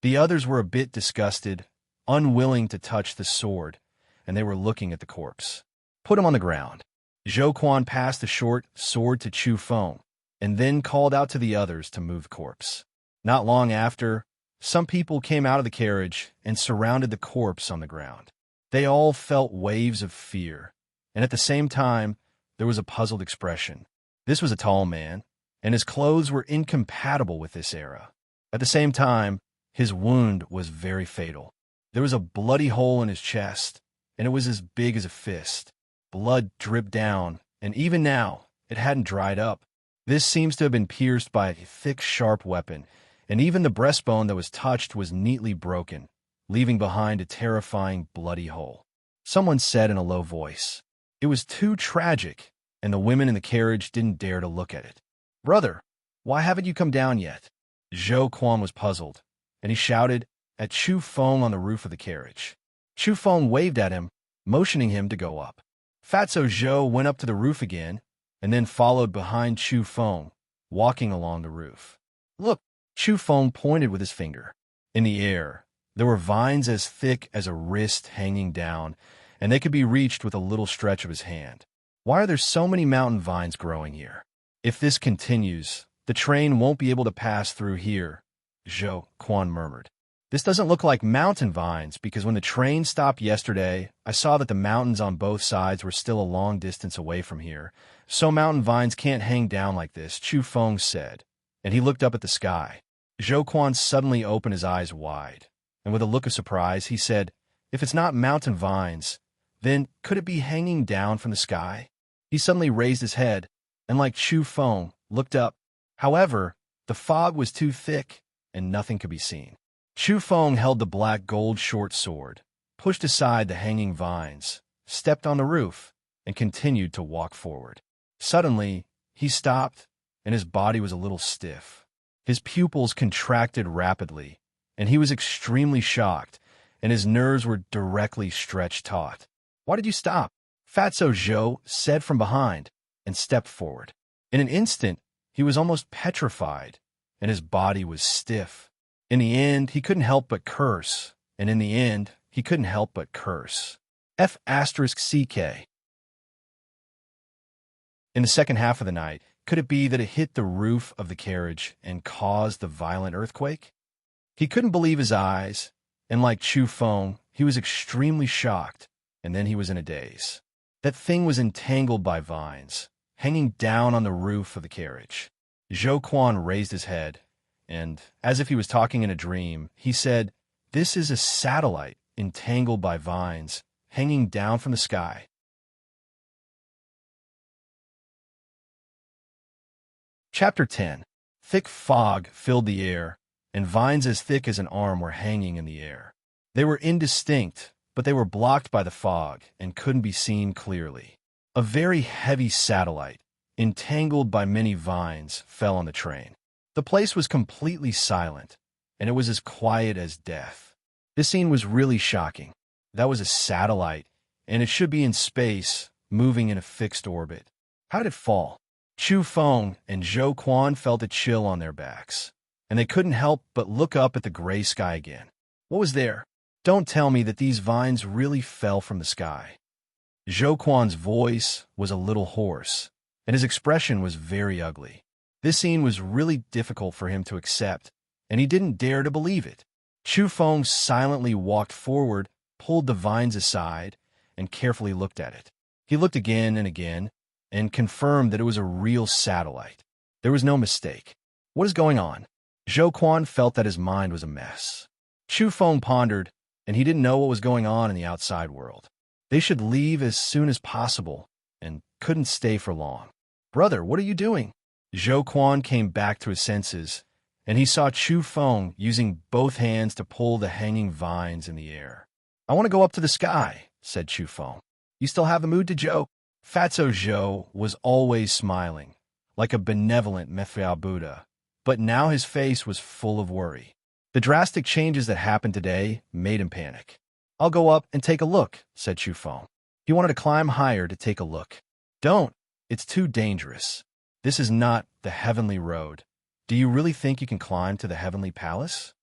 The others were a bit disgusted, unwilling to touch the sword, and they were looking at the corpse. "Put him on the ground." Zhou Quan passed the short sword to Chu Feng, and then called out to the others to move the corpse. Not long after, some people came out of the carriage and surrounded the corpse on the ground. They all felt waves of fear, and at the same time, there was a puzzled expression. This was a tall man, and his clothes were incompatible with this era. At the same time, his wound was very fatal. There was a bloody hole in his chest, and it was as big as a fist. Blood dripped down, and even now, it hadn't dried up. This seems to have been pierced by a thick, sharp weapon, and even the breastbone that was touched was neatly broken, leaving behind a terrifying, bloody hole. Someone said in a low voice, "It was too tragic," and the women in the carriage didn't dare to look at it. "Brother, why haven't you come down yet?" Zhou Quan was puzzled, and he shouted at Chu Feng on the roof of the carriage. Chu Feng waved at him, motioning him to go up. Fatso Zhou went up to the roof again, and then followed behind Chu Feng, walking along the roof. "Look," Chu Feng pointed with his finger. In the air, there were vines as thick as a wrist hanging down, and they could be reached with a little stretch of his hand. "Why are there so many mountain vines growing here? If this continues, the train won't be able to pass through here," Zhou Quan murmured. "This doesn't look like mountain vines because when the train stopped yesterday, I saw that the mountains on both sides were still a long distance away from here. So mountain vines can't hang down like this," Chu Feng said, and he looked up at the sky. Zhou Quan suddenly opened his eyes wide, and with a look of surprise, he said, "If it's not mountain vines, then could it be hanging down from the sky?" He suddenly raised his head, and like Chu Feng, looked up. However, the fog was too thick, and nothing could be seen. Chu Feng held the black gold short sword, pushed aside the hanging vines, stepped on the roof, and continued to walk forward. Suddenly, he stopped and his body was a little stiff. His pupils contracted rapidly, and he was extremely shocked, and his nerves were directly stretched taut. "Why did you stop?" Fatso Zhou said from behind, and stepped forward. In an instant, he was almost petrified, and his body was stiff. In the end, he couldn't help but curse, and in the end, he couldn't help but curse. F***CK. In the second half of the night, could it be that it hit the roof of the carriage and caused the violent earthquake? He couldn't believe his eyes, and like Chu Feng, he was extremely shocked, and then he was in a daze. That thing was entangled by vines, hanging down on the roof of the carriage. Zhou Quan raised his head, and, as if he was talking in a dream, he said, "This is a satellite entangled by vines, hanging down from the sky." Chapter 10. Thick fog filled the air, and vines as thick as an arm were hanging in the air. They were indistinct, but they were blocked by the fog and couldn't be seen clearly. A very heavy satellite, entangled by many vines, fell on the train. The place was completely silent, and it was as quiet as death. This scene was really shocking. That was a satellite, and it should be in space, moving in a fixed orbit. How did it fall? Chu Feng and Zhou Quan felt a chill on their backs, and they couldn't help but look up at the gray sky again. What was there? Don't tell me that these vines really fell from the sky. Zhou Quan's voice was a little hoarse, and his expression was very ugly. This scene was really difficult for him to accept, and he didn't dare to believe it. Chu Feng silently walked forward, pulled the vines aside, and carefully looked at it. He looked again and again, and confirmed that it was a real satellite. There was no mistake. What is going on? Zhou Quan felt that his mind was a mess. Chu Feng pondered, and he didn't know what was going on in the outside world. They should leave as soon as possible, and couldn't stay for long. "Brother, what are you doing?" Zhou Quan came back to his senses, and he saw Chu Feng using both hands to pull the hanging vines in the air. "I want to go up to the sky," said Chu Feng. "You still have the mood to joke?" Fatso Zhou was always smiling, like a benevolent Mephiao Buddha, but now his face was full of worry. The drastic changes that happened today made him panic. "I'll go up and take a look," said Chu Feng. He wanted to climb higher to take a look. "Don't. It's too dangerous. This is not the heavenly road. Do you really think you can climb to the heavenly palace?"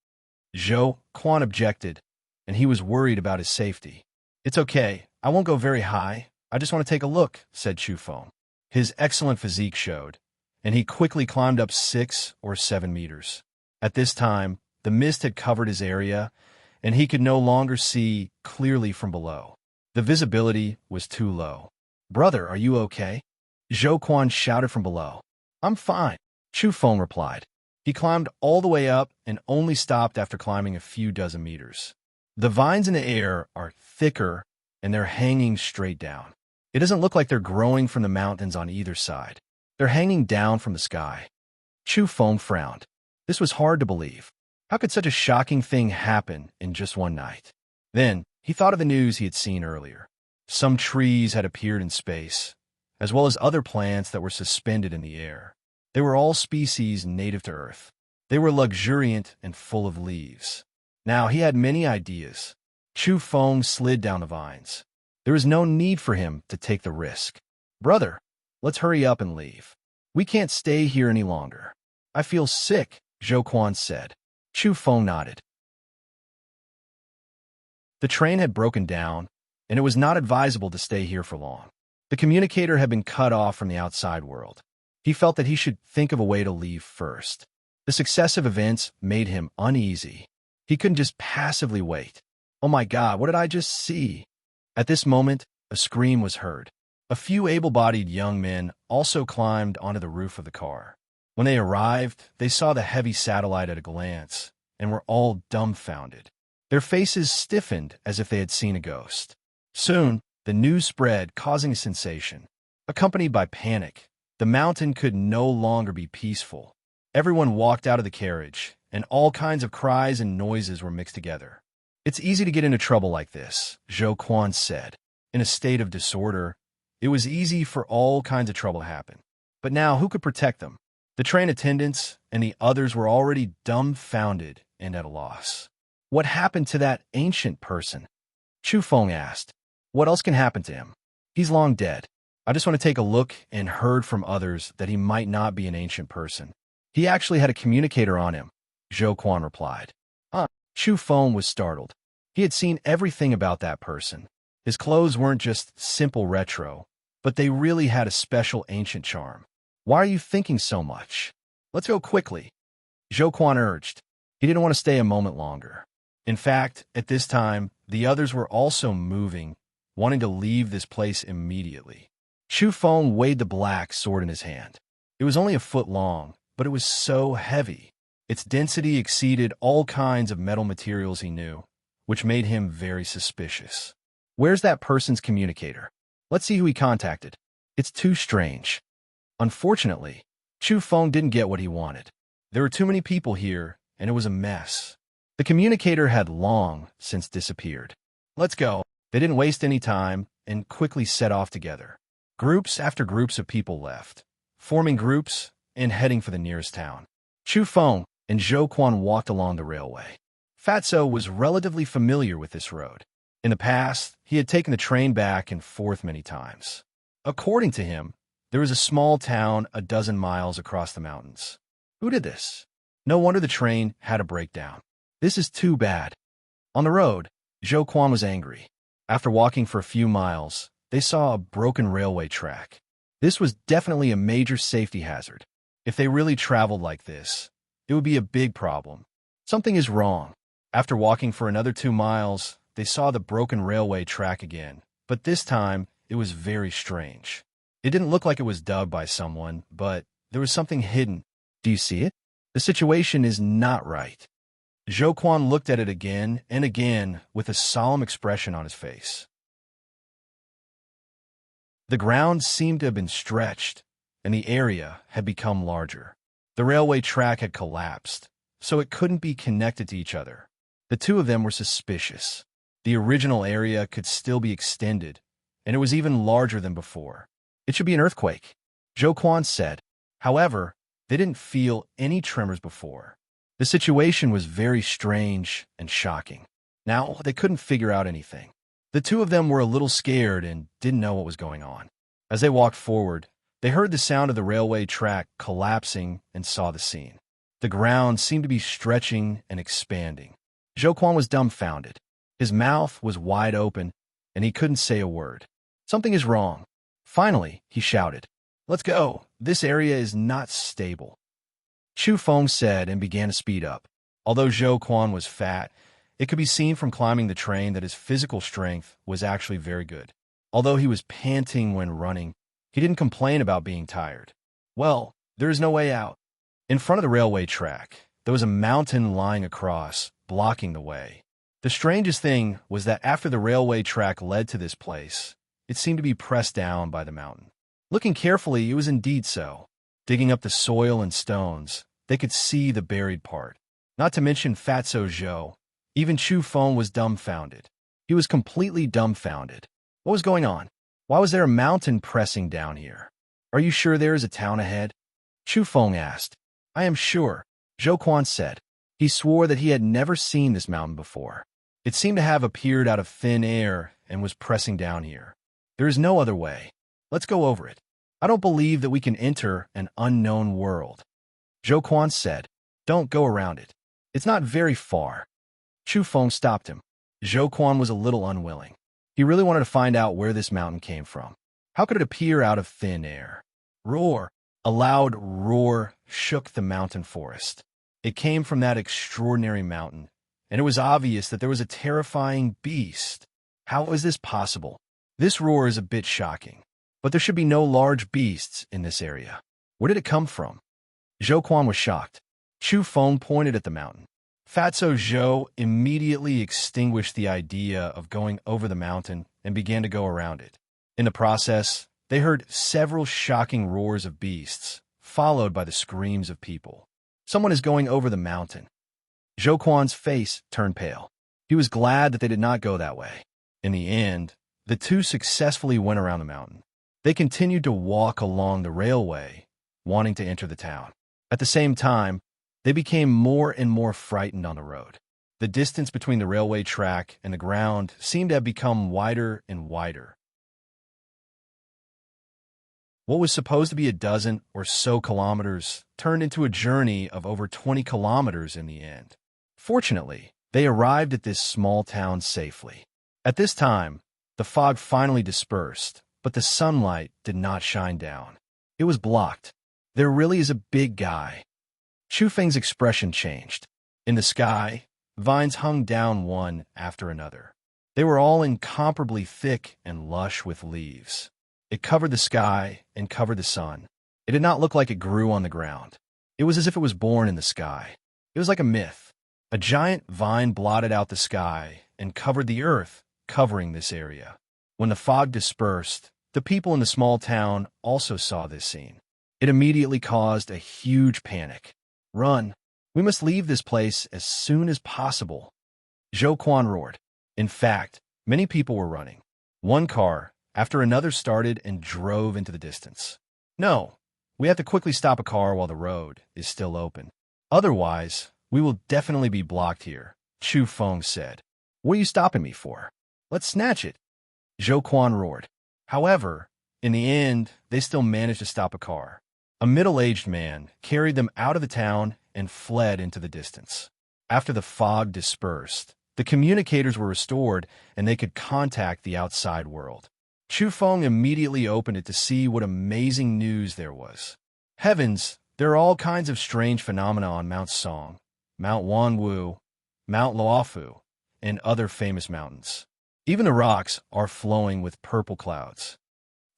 Zhou Quan objected, and he was worried about his safety. "It's okay. I won't go very high. I just want to take a look," said Chu Feng. His excellent physique showed, and he quickly climbed up 6 or 7 meters. At this time, the mist had covered his area, and he could no longer see clearly from below. The visibility was too low. "Brother, are you okay?" Zhou Quan shouted from below. "I'm fine," Chu Feng replied. He climbed all the way up and only stopped after climbing a few dozen meters. The vines in the air are thicker, and they're hanging straight down. It doesn't look like they're growing from the mountains on either side. They're hanging down from the sky. Chu Feng frowned. This was hard to believe. How could such a shocking thing happen in just one night? Then, he thought of the news he had seen earlier. Some trees had appeared in space, as well as other plants that were suspended in the air. They were all species native to Earth. They were luxuriant and full of leaves. Now, he had many ideas. Chu Feng slid down the vines. There was no need for him to take the risk. "Brother, let's hurry up and leave. We can't stay here any longer." "I feel sick," Zhou Quan said. Chu Feng nodded. The train had broken down, and it was not advisable to stay here for long. The communicator had been cut off from the outside world. He felt that he should think of a way to leave first. The successive events made him uneasy. He couldn't just passively wait. "Oh my God, what did I just see?" At this moment, a scream was heard. A few able-bodied young men also climbed onto the roof of the car. When they arrived, they saw the heavy satellite at a glance and were all dumbfounded. Their faces stiffened as if they had seen a ghost. Soon, the news spread, causing a sensation. Accompanied by panic, the mountain could no longer be peaceful. Everyone walked out of the carriage, and all kinds of cries and noises were mixed together. "It's easy to get into trouble like this," Zhou Quan said. In a state of disorder, it was easy for all kinds of trouble to happen. But now, who could protect them? The train attendants and the others were already dumbfounded and at a loss. What happened to that ancient person? Chu Feng asked. What else can happen to him? He's long dead. I just want to take a look and heard from others that he might not be an ancient person. He actually had a communicator on him, Zhou Quan replied. Chu Feng was startled. He had seen everything about that person. His clothes weren't just simple retro, but they really had a special ancient charm. Why are you thinking so much? Let's go quickly, Zhou Quan urged. He didn't want to stay a moment longer. In fact, at this time, the others were also moving, wanting to leave this place immediately. Chu Feng weighed the black sword in his hand. It was only a foot long, but it was so heavy. Its density exceeded all kinds of metal materials he knew, which made him very suspicious. Where's that person's communicator? Let's see who he contacted. It's too strange. Unfortunately, Chu Feng didn't get what he wanted. There were too many people here, and it was a mess. The communicator had long since disappeared. Let's go. They didn't waste any time and quickly set off together. Groups after groups of people left, forming groups and heading for the nearest town. Chu Feng and Zhou Quan walked along the railway. Fatso was relatively familiar with this road. In the past, he had taken the train back and forth many times. According to him, there was a small town a dozen miles across the mountains. Who did this? No wonder the train had a breakdown. This is too bad. On the road, Zhou Quan was angry. After walking for a few miles, they saw a broken railway track. This was definitely a major safety hazard. If they really traveled like this, it would be a big problem. Something is wrong. After walking for another 2 miles, they saw the broken railway track again, but this time it was very strange. It didn't look like it was dug by someone, but there was something hidden. Do you see it? The situation is not right. Zhou Quan looked at it again and again with a solemn expression on his face. The ground seemed to have been stretched, and the area had become larger. The railway track had collapsed, so it couldn't be connected to each other. The two of them were suspicious. The original area could still be extended, and it was even larger than before. It should be an earthquake, Zhou Quan said. However, they didn't feel any tremors before. The situation was very strange and shocking. Now, they couldn't figure out anything. The two of them were a little scared and didn't know what was going on. As they walked forward, they heard the sound of the railway track collapsing and saw the scene. The ground seemed to be stretching and expanding. Zhou Quan was dumbfounded. His mouth was wide open, and he couldn't say a word. Something is wrong. Finally, he shouted, "Let's go. This area is not stable." Chu Feng said and began to speed up. Although Zhou Quan was fat, it could be seen from climbing the train that his physical strength was actually very good. Although he was panting when running, he didn't complain about being tired. Well, there is no way out. In front of the railway track, there was a mountain lying across, blocking the way. The strangest thing was that after the railway track led to this place, it seemed to be pressed down by the mountain. Looking carefully, it was indeed so. Digging up the soil and stones, they could see the buried part. Not to mention Fatso Zhou. Even Chu Feng was dumbfounded. He was completely dumbfounded. What was going on? Why was there a mountain pressing down here? Are you sure there is a town ahead? Chu Feng asked. I am sure, Zhou Quan said. He swore that he had never seen this mountain before. It seemed to have appeared out of thin air and was pressing down here. There is no other way. Let's go over it. I don't believe that we can enter an unknown world. Zhou Quan said, Don't go around it. It's not very far. Chu Feng stopped him. Zhou Quan was a little unwilling. He really wanted to find out where this mountain came from. How could it appear out of thin air? Roar! A loud roar shook the mountain forest. It came from that extraordinary mountain, and it was obvious that there was a terrifying beast. How is this possible? This roar is a bit shocking, but there should be no large beasts in this area. Where did it come from? Zhou Quan was shocked. Chu Feng pointed at the mountain. Fatso Zhou immediately extinguished the idea of going over the mountain and began to go around it. In the process, they heard several shocking roars of beasts, followed by the screams of people. Someone is going over the mountain. Zhou Quan's face turned pale. He was glad that they did not go that way. In the end, the two successfully went around the mountain. They continued to walk along the railway, wanting to enter the town. At the same time, they became more and more frightened on the road. The distance between the railway track and the ground seemed to have become wider and wider. What was supposed to be a dozen or so kilometers turned into a journey of over 20 kilometers in the end. Fortunately, they arrived at this small town safely. At this time, the fog finally dispersed, but the sunlight did not shine down. It was blocked. There really is a big guy. Chu Feng's expression changed. In the sky, vines hung down one after another. They were all incomparably thick and lush with leaves. It covered the sky and covered the sun. It did not look like it grew on the ground. It was as if it was born in the sky. It was like a myth. A giant vine blotted out the sky and covered the earth, covering this area. When the fog dispersed, the people in the small town also saw this scene. It immediately caused a huge panic. "Run! We must leave this place as soon as possible," Zhou Quan roared. In fact, many people were running. One car after another started and drove into the distance. "No, we have to quickly stop a car while the road is still open. Otherwise, we will definitely be blocked here," Chu Feng said. "What are you stopping me for? Let's snatch it," Zhou Quan roared. However, in the end, they still managed to stop a car. A middle-aged man carried them out of the town and fled into the distance. After the fog dispersed, the communicators were restored and they could contact the outside world. Chu Feng immediately opened it to see what amazing news there was. Heavens, there are all kinds of strange phenomena on Mount Song, Mount Wanwu, Mount Luofu, and other famous mountains. Even the rocks are flowing with purple clouds.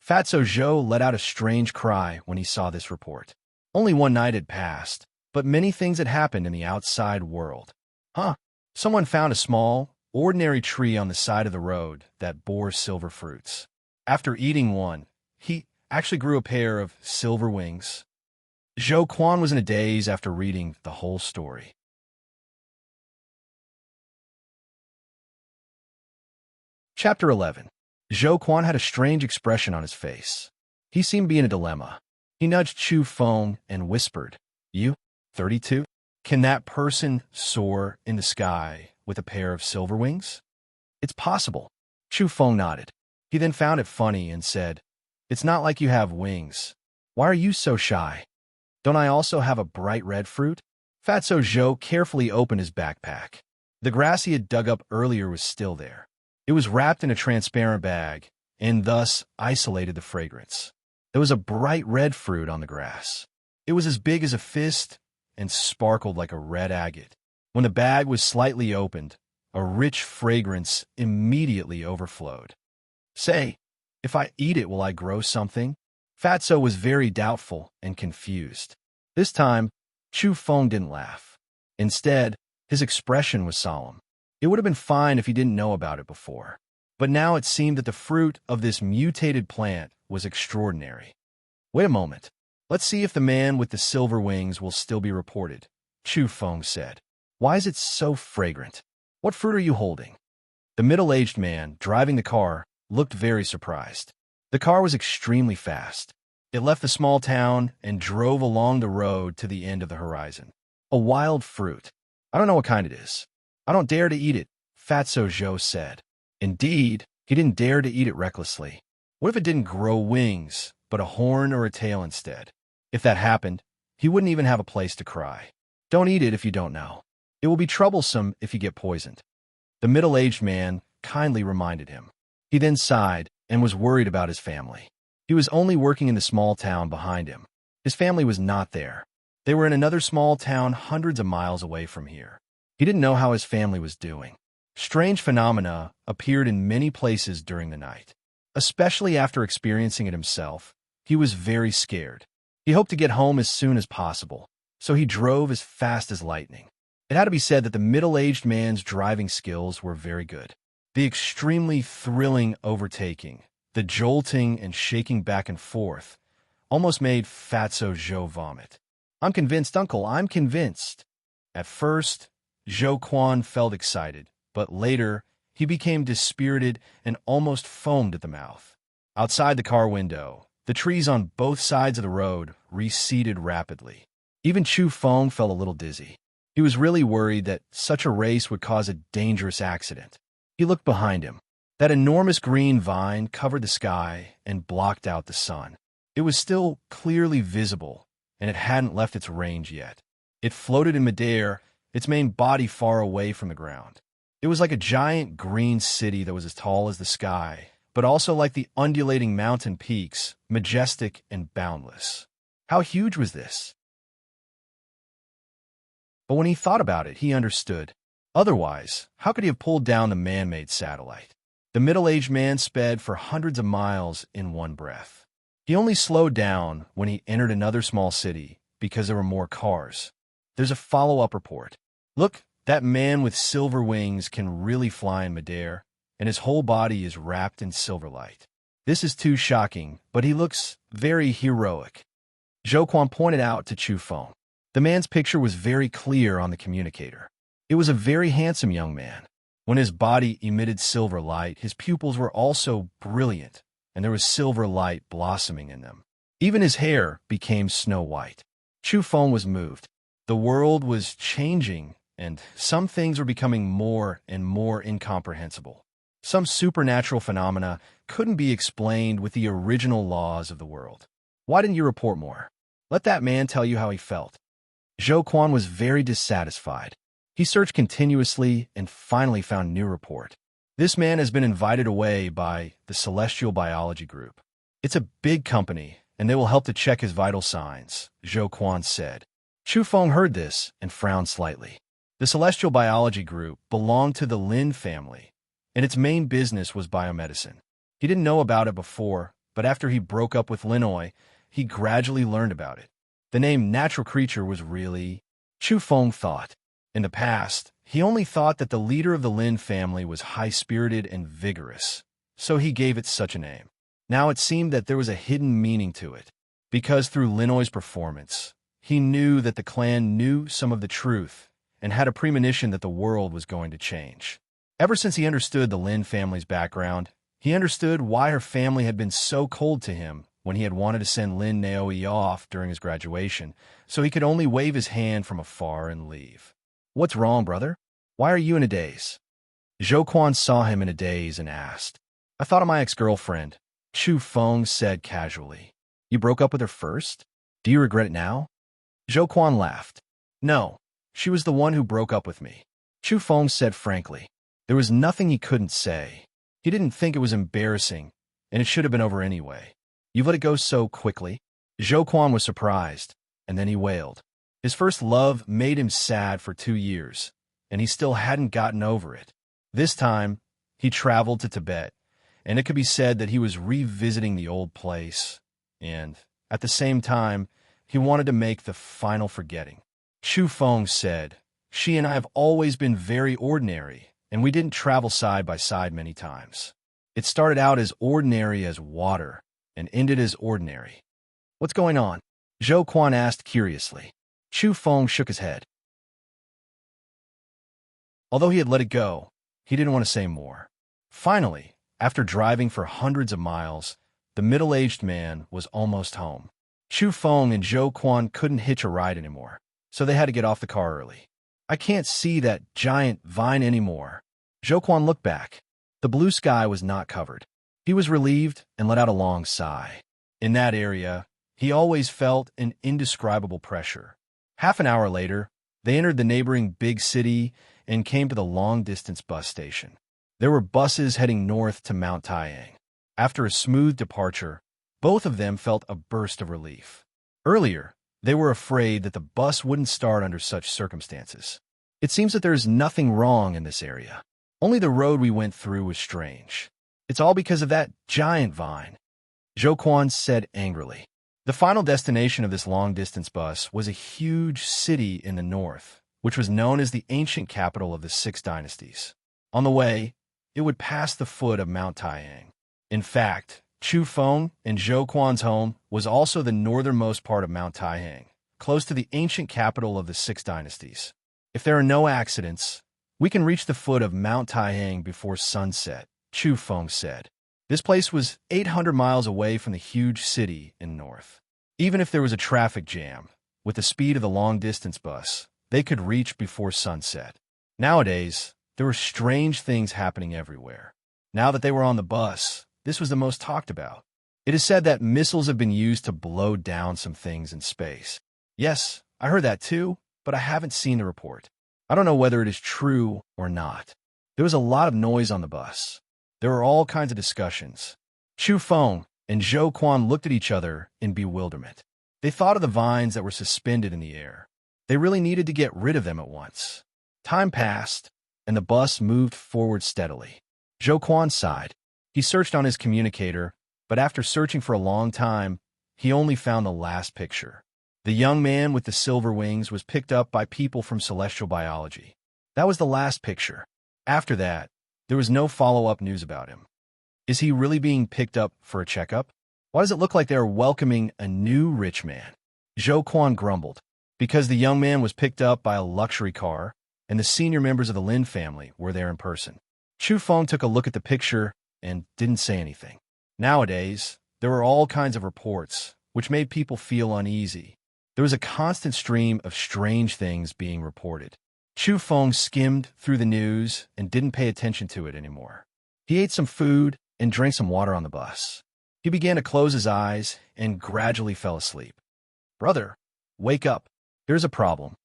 Fatso Zhou let out a strange cry when he saw this report. Only one night had passed, but many things had happened in the outside world. Someone found a small, ordinary tree on the side of the road that bore silver fruits. After eating one, he actually grew a pair of silver wings. Zhou Quan was in a daze after reading the whole story. Chapter 11. Zhou Quan had a strange expression on his face. He seemed to be in a dilemma. He nudged Chu Feng and whispered, "You, 32? Can that person soar in the sky with a pair of silver wings?" "It's possible." Chu Feng nodded. He then found it funny and said, "It's not like you have wings. Why are you so shy? Don't I also have a bright red fruit?" Fatso Zhou carefully opened his backpack. The grass he had dug up earlier was still there. It was wrapped in a transparent bag, and thus isolated the fragrance. There was a bright red fruit on the grass. It was as big as a fist and sparkled like a red agate. When the bag was slightly opened, a rich fragrance immediately overflowed. "Say, if I eat it, will I grow something?" Fatso was very doubtful and confused. This time, Chu Feng didn't laugh. Instead, his expression was solemn. It would have been fine if he didn't know about it before. But now it seemed that the fruit of this mutated plant was extraordinary. "Wait a moment. Let's see if the man with the silver wings will still be reported," Chu Feng said. "Why is it so fragrant? What fruit are you holding?" The middle-aged man, driving the car, looked very surprised. The car was extremely fast. It left the small town and drove along the road to the end of the horizon. "A wild fruit. I don't know what kind it is. I don't dare to eat it," Fatso Zhou said. Indeed, he didn't dare to eat it recklessly. What if it didn't grow wings, but a horn or a tail instead? If that happened, he wouldn't even have a place to cry. "Don't eat it if you don't know. It will be troublesome if you get poisoned," the middle-aged man kindly reminded him. He then sighed and was worried about his family. He was only working in the small town behind him. His family was not there. They were in another small town hundreds of miles away from here. He didn't know how his family was doing. Strange phenomena appeared in many places during the night. Especially after experiencing it himself, he was very scared. He hoped to get home as soon as possible, so he drove as fast as lightning. It had to be said that the middle-aged man's driving skills were very good. The extremely thrilling overtaking, the jolting and shaking back and forth, almost made Fatso Zhou vomit. "I'm convinced, Uncle, I'm convinced." At first, Zhou Quan felt excited, but later he became dispirited and almost foamed at the mouth. Outside the car window, the trees on both sides of the road receded rapidly. Even Chu Feng felt a little dizzy. He was really worried that such a race would cause a dangerous accident. He looked behind him. That enormous green vine covered the sky and blocked out the sun. It was still clearly visible, and it hadn't left its range yet. It floated in midair, its main body far away from the ground. It was like a giant green city that was as tall as the sky, but also like the undulating mountain peaks, majestic and boundless. How huge was this? But when he thought about it, he understood. Otherwise, how could he have pulled down the man-made satellite? The middle-aged man sped for hundreds of miles in one breath. He only slowed down when he entered another small city because there were more cars. There's a follow-up report. Look, that man with silver wings can really fly in midair, and his whole body is wrapped in silver light. This is too shocking, but he looks very heroic. Zhou Quan pointed out to Chu Feng. The man's picture was very clear on the communicator. It was a very handsome young man. When his body emitted silver light, his pupils were also brilliant, and there was silver light blossoming in them. Even his hair became snow white. Chu Feng was moved. The world was changing, and some things were becoming more and more incomprehensible. Some supernatural phenomena couldn't be explained with the original laws of the world. Why didn't you report more? Let that man tell you how he felt. Zhou Quan was very dissatisfied. He searched continuously and finally found a new report. This man has been invited away by the Celestial Biology Group. It's a big company, and they will help to check his vital signs, Zhou Quan said. Chu Feng heard this and frowned slightly. The Celestial Biology Group belonged to the Lin family, and its main business was biomedicine. He didn't know about it before, but after he broke up with Linoi, he gradually learned about it. The name natural creature was really... Chu Feng thought. In the past, he only thought that the leader of the Lin family was high-spirited and vigorous, so he gave it such a name. Now it seemed that there was a hidden meaning to it, because through Linoi's performance, he knew that the clan knew some of the truth and had a premonition that the world was going to change. Ever since he understood the Lin family's background, he understood why her family had been so cold to him when he had wanted to send Lin Naoi off during his graduation, so he could only wave his hand from afar and leave. What's wrong, brother? Why are you in a daze? Zhou Quan saw him in a daze and asked. I thought of my ex-girlfriend, Chu Feng said casually. You broke up with her first? Do you regret it now? Zhou Quan laughed. No, she was the one who broke up with me. Chu Feng said frankly. There was nothing he couldn't say. He didn't think it was embarrassing, and it should have been over anyway. You've let it go so quickly? Zhou Quan was surprised, and then he wailed. His first love made him sad for 2 years, and he still hadn't gotten over it. This time, he traveled to Tibet, and it could be said that he was revisiting the old place, and, at the same time, he wanted to make the final forgetting. Chu Feng said, She and I have always been very ordinary, and we didn't travel side by side many times. It started out as ordinary as water, and ended as ordinary. What's going on? Zhou Quan asked curiously. Chu Feng shook his head. Although he had let it go, he didn't want to say more. Finally, after driving for hundreds of miles, the middle-aged man was almost home. Chu Feng and Zhou Quan couldn't hitch a ride anymore, so they had to get off the car early. I can't see that giant vine anymore. Zhou Quan looked back. The blue sky was not covered. He was relieved and let out a long sigh. In that area, he always felt an indescribable pressure. Half an hour later, they entered the neighboring big city and came to the long-distance bus station. There were buses heading north to Mount Taiyang. After a smooth departure, both of them felt a burst of relief. Earlier, they were afraid that the bus wouldn't start under such circumstances. It seems that there is nothing wrong in this area. Only the road we went through was strange. It's all because of that giant vine, Zhou Quan said angrily. The final destination of this long-distance bus was a huge city in the north, which was known as the ancient capital of the 6 dynasties. On the way, it would pass the foot of Mount Taiyang. In fact, Chu Feng and Zhou Quan's home was also the northernmost part of Mount Taiyang, close to the ancient capital of the 6 dynasties. If there are no accidents, we can reach the foot of Mount Taiyang before sunset, Chu Feng said. This place was 800 miles away from the huge city in the north. Even if there was a traffic jam, with the speed of the long-distance bus, they could reach before sunset. Nowadays, there were strange things happening everywhere. Now that they were on the bus, this was the most talked about. It is said that missiles have been used to blow down some things in space. Yes, I heard that too, but I haven't seen the report. I don't know whether it is true or not. There was a lot of noise on the bus. There were all kinds of discussions. Chu Feng and Zhou Quan looked at each other in bewilderment. They thought of the vines that were suspended in the air. They really needed to get rid of them at once. Time passed, and the bus moved forward steadily. Zhou Quan sighed. He searched on his communicator, but after searching for a long time, he only found the last picture. The young man with the silver wings was picked up by people from celestial biology. That was the last picture. After that, there was no follow-up news about him. Is he really being picked up for a checkup? Why does it look like they are welcoming a new rich man? Zhou Quan grumbled. Because the young man was picked up by a luxury car, and the senior members of the Lin family were there in person. Chu Feng took a look at the picture and didn't say anything. Nowadays, there were all kinds of reports, which made people feel uneasy. There was a constant stream of strange things being reported. Chu Feng skimmed through the news and didn't pay attention to it anymore. He ate some food and drank some water on the bus. He began to close his eyes and gradually fell asleep. "Brother, wake up. There's a problem."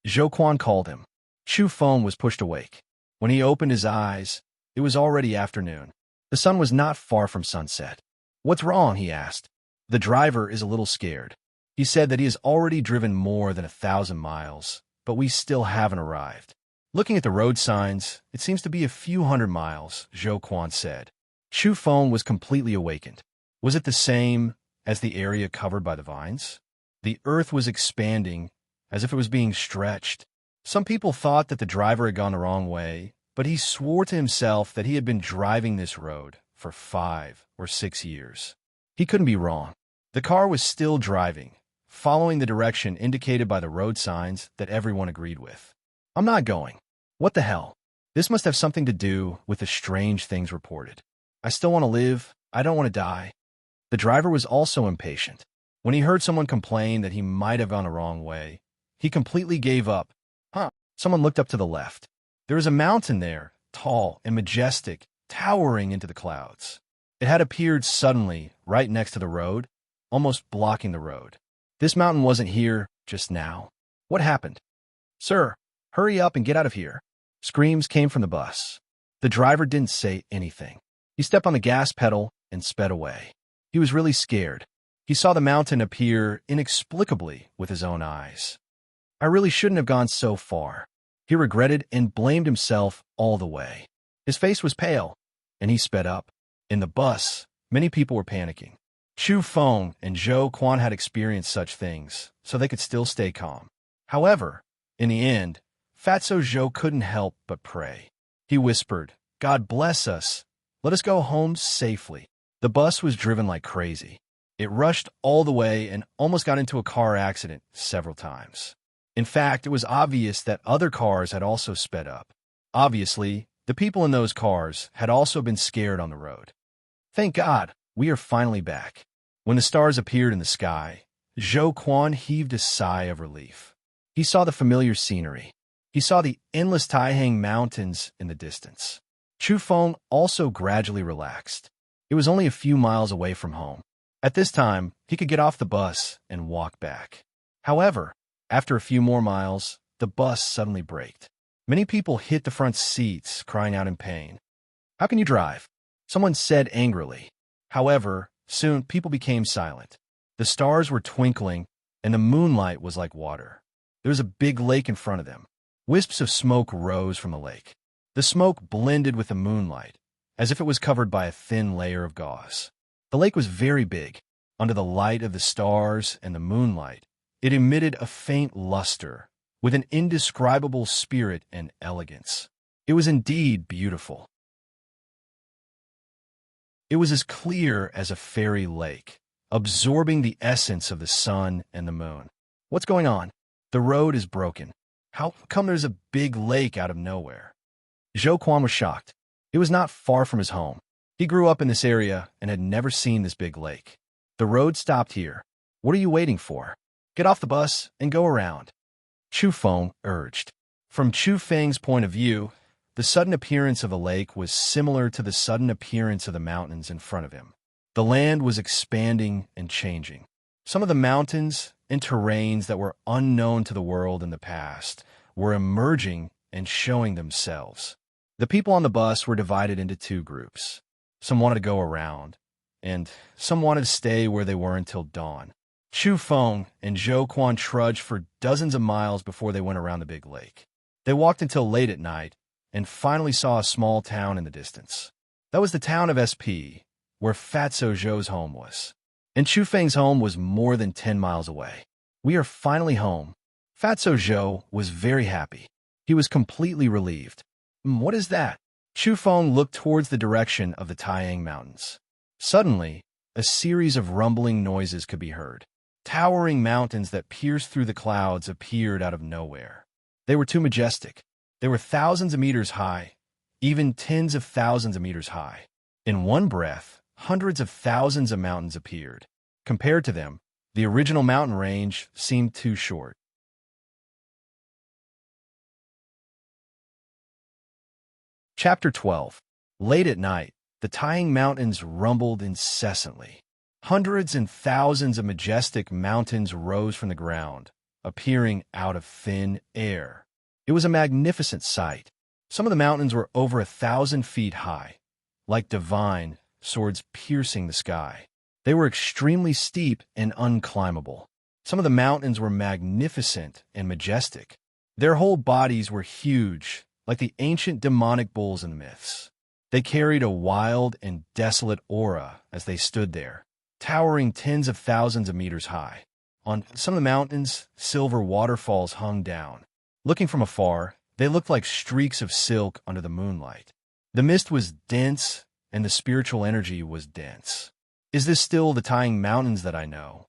Zhou Quan called him. Chu Feng was pushed awake. When he opened his eyes, it was already afternoon. The sun was not far from sunset. "What's wrong?" he asked. "The driver is a little scared. He said that he has already driven more than 1,000 miles, but we still haven't arrived." "Looking at the road signs, it seems to be a few hundred miles," Zhou Quan said. Chu Feng was completely awakened. Was it the same as the area covered by the vines? The earth was expanding, as if it was being stretched. Some people thought that the driver had gone the wrong way, but he swore to himself that he had been driving this road for 5 or 6 years. He couldn't be wrong. The car was still driving, following the direction indicated by the road signs that everyone agreed with. "I'm not going. What the hell? This must have something to do with the strange things reported. I still want to live. I don't want to die." The driver was also impatient. When he heard someone complain that he might have gone the wrong way, he completely gave up. Someone looked up to the left. There was a mountain there, tall and majestic, towering into the clouds. It had appeared suddenly right next to the road, almost blocking the road. This mountain wasn't here just now. What happened? "Sir, hurry up and get out of here." Screams came from the bus. The driver didn't say anything. He stepped on the gas pedal and sped away. He was really scared. He saw the mountain appear inexplicably with his own eyes. "I really shouldn't have gone so far." He regretted and blamed himself all the way. His face was pale, and he sped up. In the bus, many people were panicking. Chu Feng and Zhou Quan had experienced such things, so they could still stay calm. However, in the end, Fatso Zhou couldn't help but pray. He whispered, "God bless us. Let us go home safely." The bus was driven like crazy. It rushed all the way and almost got into a car accident several times. In fact, it was obvious that other cars had also sped up. Obviously, the people in those cars had also been scared on the road. "Thank God, we are finally back." When the stars appeared in the sky, Zhou Quan heaved a sigh of relief. He saw the familiar scenery. He saw the endless Taihang mountains in the distance. Chu Feng also gradually relaxed. It was only a few miles away from home. At this time, he could get off the bus and walk back. However, after a few more miles, the bus suddenly braked. Many people hit the front seats, crying out in pain. "How can you drive?" someone said angrily. However, soon people became silent. The stars were twinkling, and the moonlight was like water. There was a big lake in front of them. Wisps of smoke rose from the lake. The smoke blended with the moonlight, as if it was covered by a thin layer of gauze. The lake was very big. Under the light of the stars and the moonlight, it emitted a faint luster, with an indescribable spirit and elegance. It was indeed beautiful. It was as clear as a fairy lake, absorbing the essence of the sun and the moon. "What's going on? The road is broken. How come there's a big lake out of nowhere?" Zhou Quan was shocked. It was not far from his home. He grew up in this area and had never seen this big lake. The road stopped here. What are you waiting for? Get off the bus and go around. Chu Feng urged. From Chu Feng's point of view, the sudden appearance of the lake was similar to the sudden appearance of the mountains in front of him. The land was expanding and changing. Some of the mountains and terrains that were unknown to the world in the past were emerging and showing themselves. The people on the bus were divided into two groups. Some wanted to go around, and some wanted to stay where they were until dawn. Chu Feng and Zhou Quan trudged for dozens of miles before they went around the big lake. They walked until late at night and finally saw a small town in the distance. That was the town of SP, where Fatso Zhou's home was. And Chu Feng's home was more than 10 miles away. We are finally home. Fatso Zhou was very happy. He was completely relieved. What is that? Chu Feng looked towards the direction of the Taiyang Mountains. Suddenly, a series of rumbling noises could be heard. Towering mountains that pierced through the clouds appeared out of nowhere. They were too majestic. They were thousands of meters high, even tens of thousands of meters high. In one breath, hundreds of thousands of mountains appeared. Compared to them, the original mountain range seemed too short. Chapter 12. Late at night, the Taiyang Mountains rumbled incessantly. Hundreds and thousands of majestic mountains rose from the ground, appearing out of thin air. It was a magnificent sight. Some of the mountains were over 1,000 feet high, like divine swords piercing the sky. They were extremely steep and unclimbable. Some of the mountains were magnificent and majestic. Their whole bodies were huge, like the ancient demonic bulls in the myths. They carried a wild and desolate aura as they stood there, towering tens of thousands of meters high. On some of the mountains, silver waterfalls hung down. Looking from afar, they looked like streaks of silk under the moonlight. The mist was dense, and the spiritual energy was dense. Is this still the Taiyang Mountains that I know?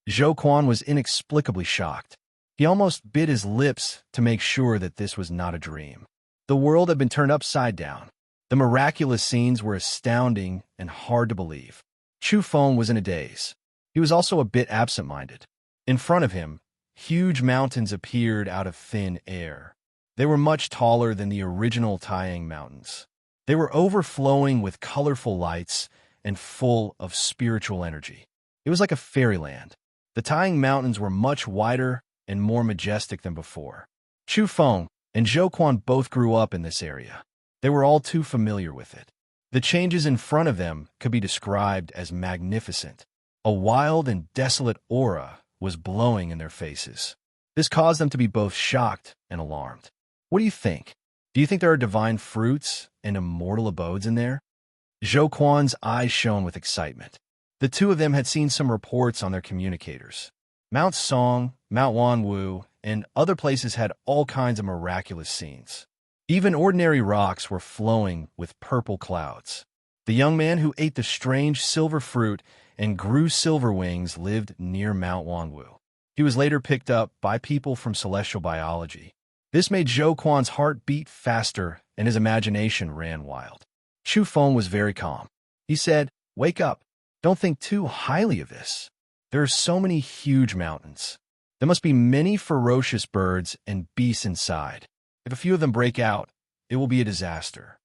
Zhou Quan was inexplicably shocked. He almost bit his lips to make sure that this was not a dream. The world had been turned upside down. The miraculous scenes were astounding and hard to believe. Chu Feng was in a daze. He was also a bit absent-minded. In front of him, huge mountains appeared out of thin air. They were much taller than the original Taiyang Mountains. They were overflowing with colorful lights and full of spiritual energy. It was like a fairyland. The Taiyang Mountains were much wider and more majestic than before. Chu Feng and Zhou Quan both grew up in this area. They were all too familiar with it. The changes in front of them could be described as magnificent. A wild and desolate aura was blowing in their faces. This caused them to be both shocked and alarmed. What do you think? Do you think there are divine fruits and immortal abodes in there? Zhou Quan's eyes shone with excitement. The two of them had seen some reports on their communicators. Mount Song, Mount Wanwu, and other places had all kinds of miraculous scenes. Even ordinary rocks were flowing with purple clouds. The young man who ate the strange silver fruit and grew silver wings lived near Mount Wanwu. He was later picked up by people from celestial biology. This made Zhou Quan's heart beat faster and his imagination ran wild. Chu Feng was very calm. He said, "Wake up. Don't think too highly of this. There are so many huge mountains. There must be many ferocious birds and beasts inside. If a few of them break out, it will be a disaster."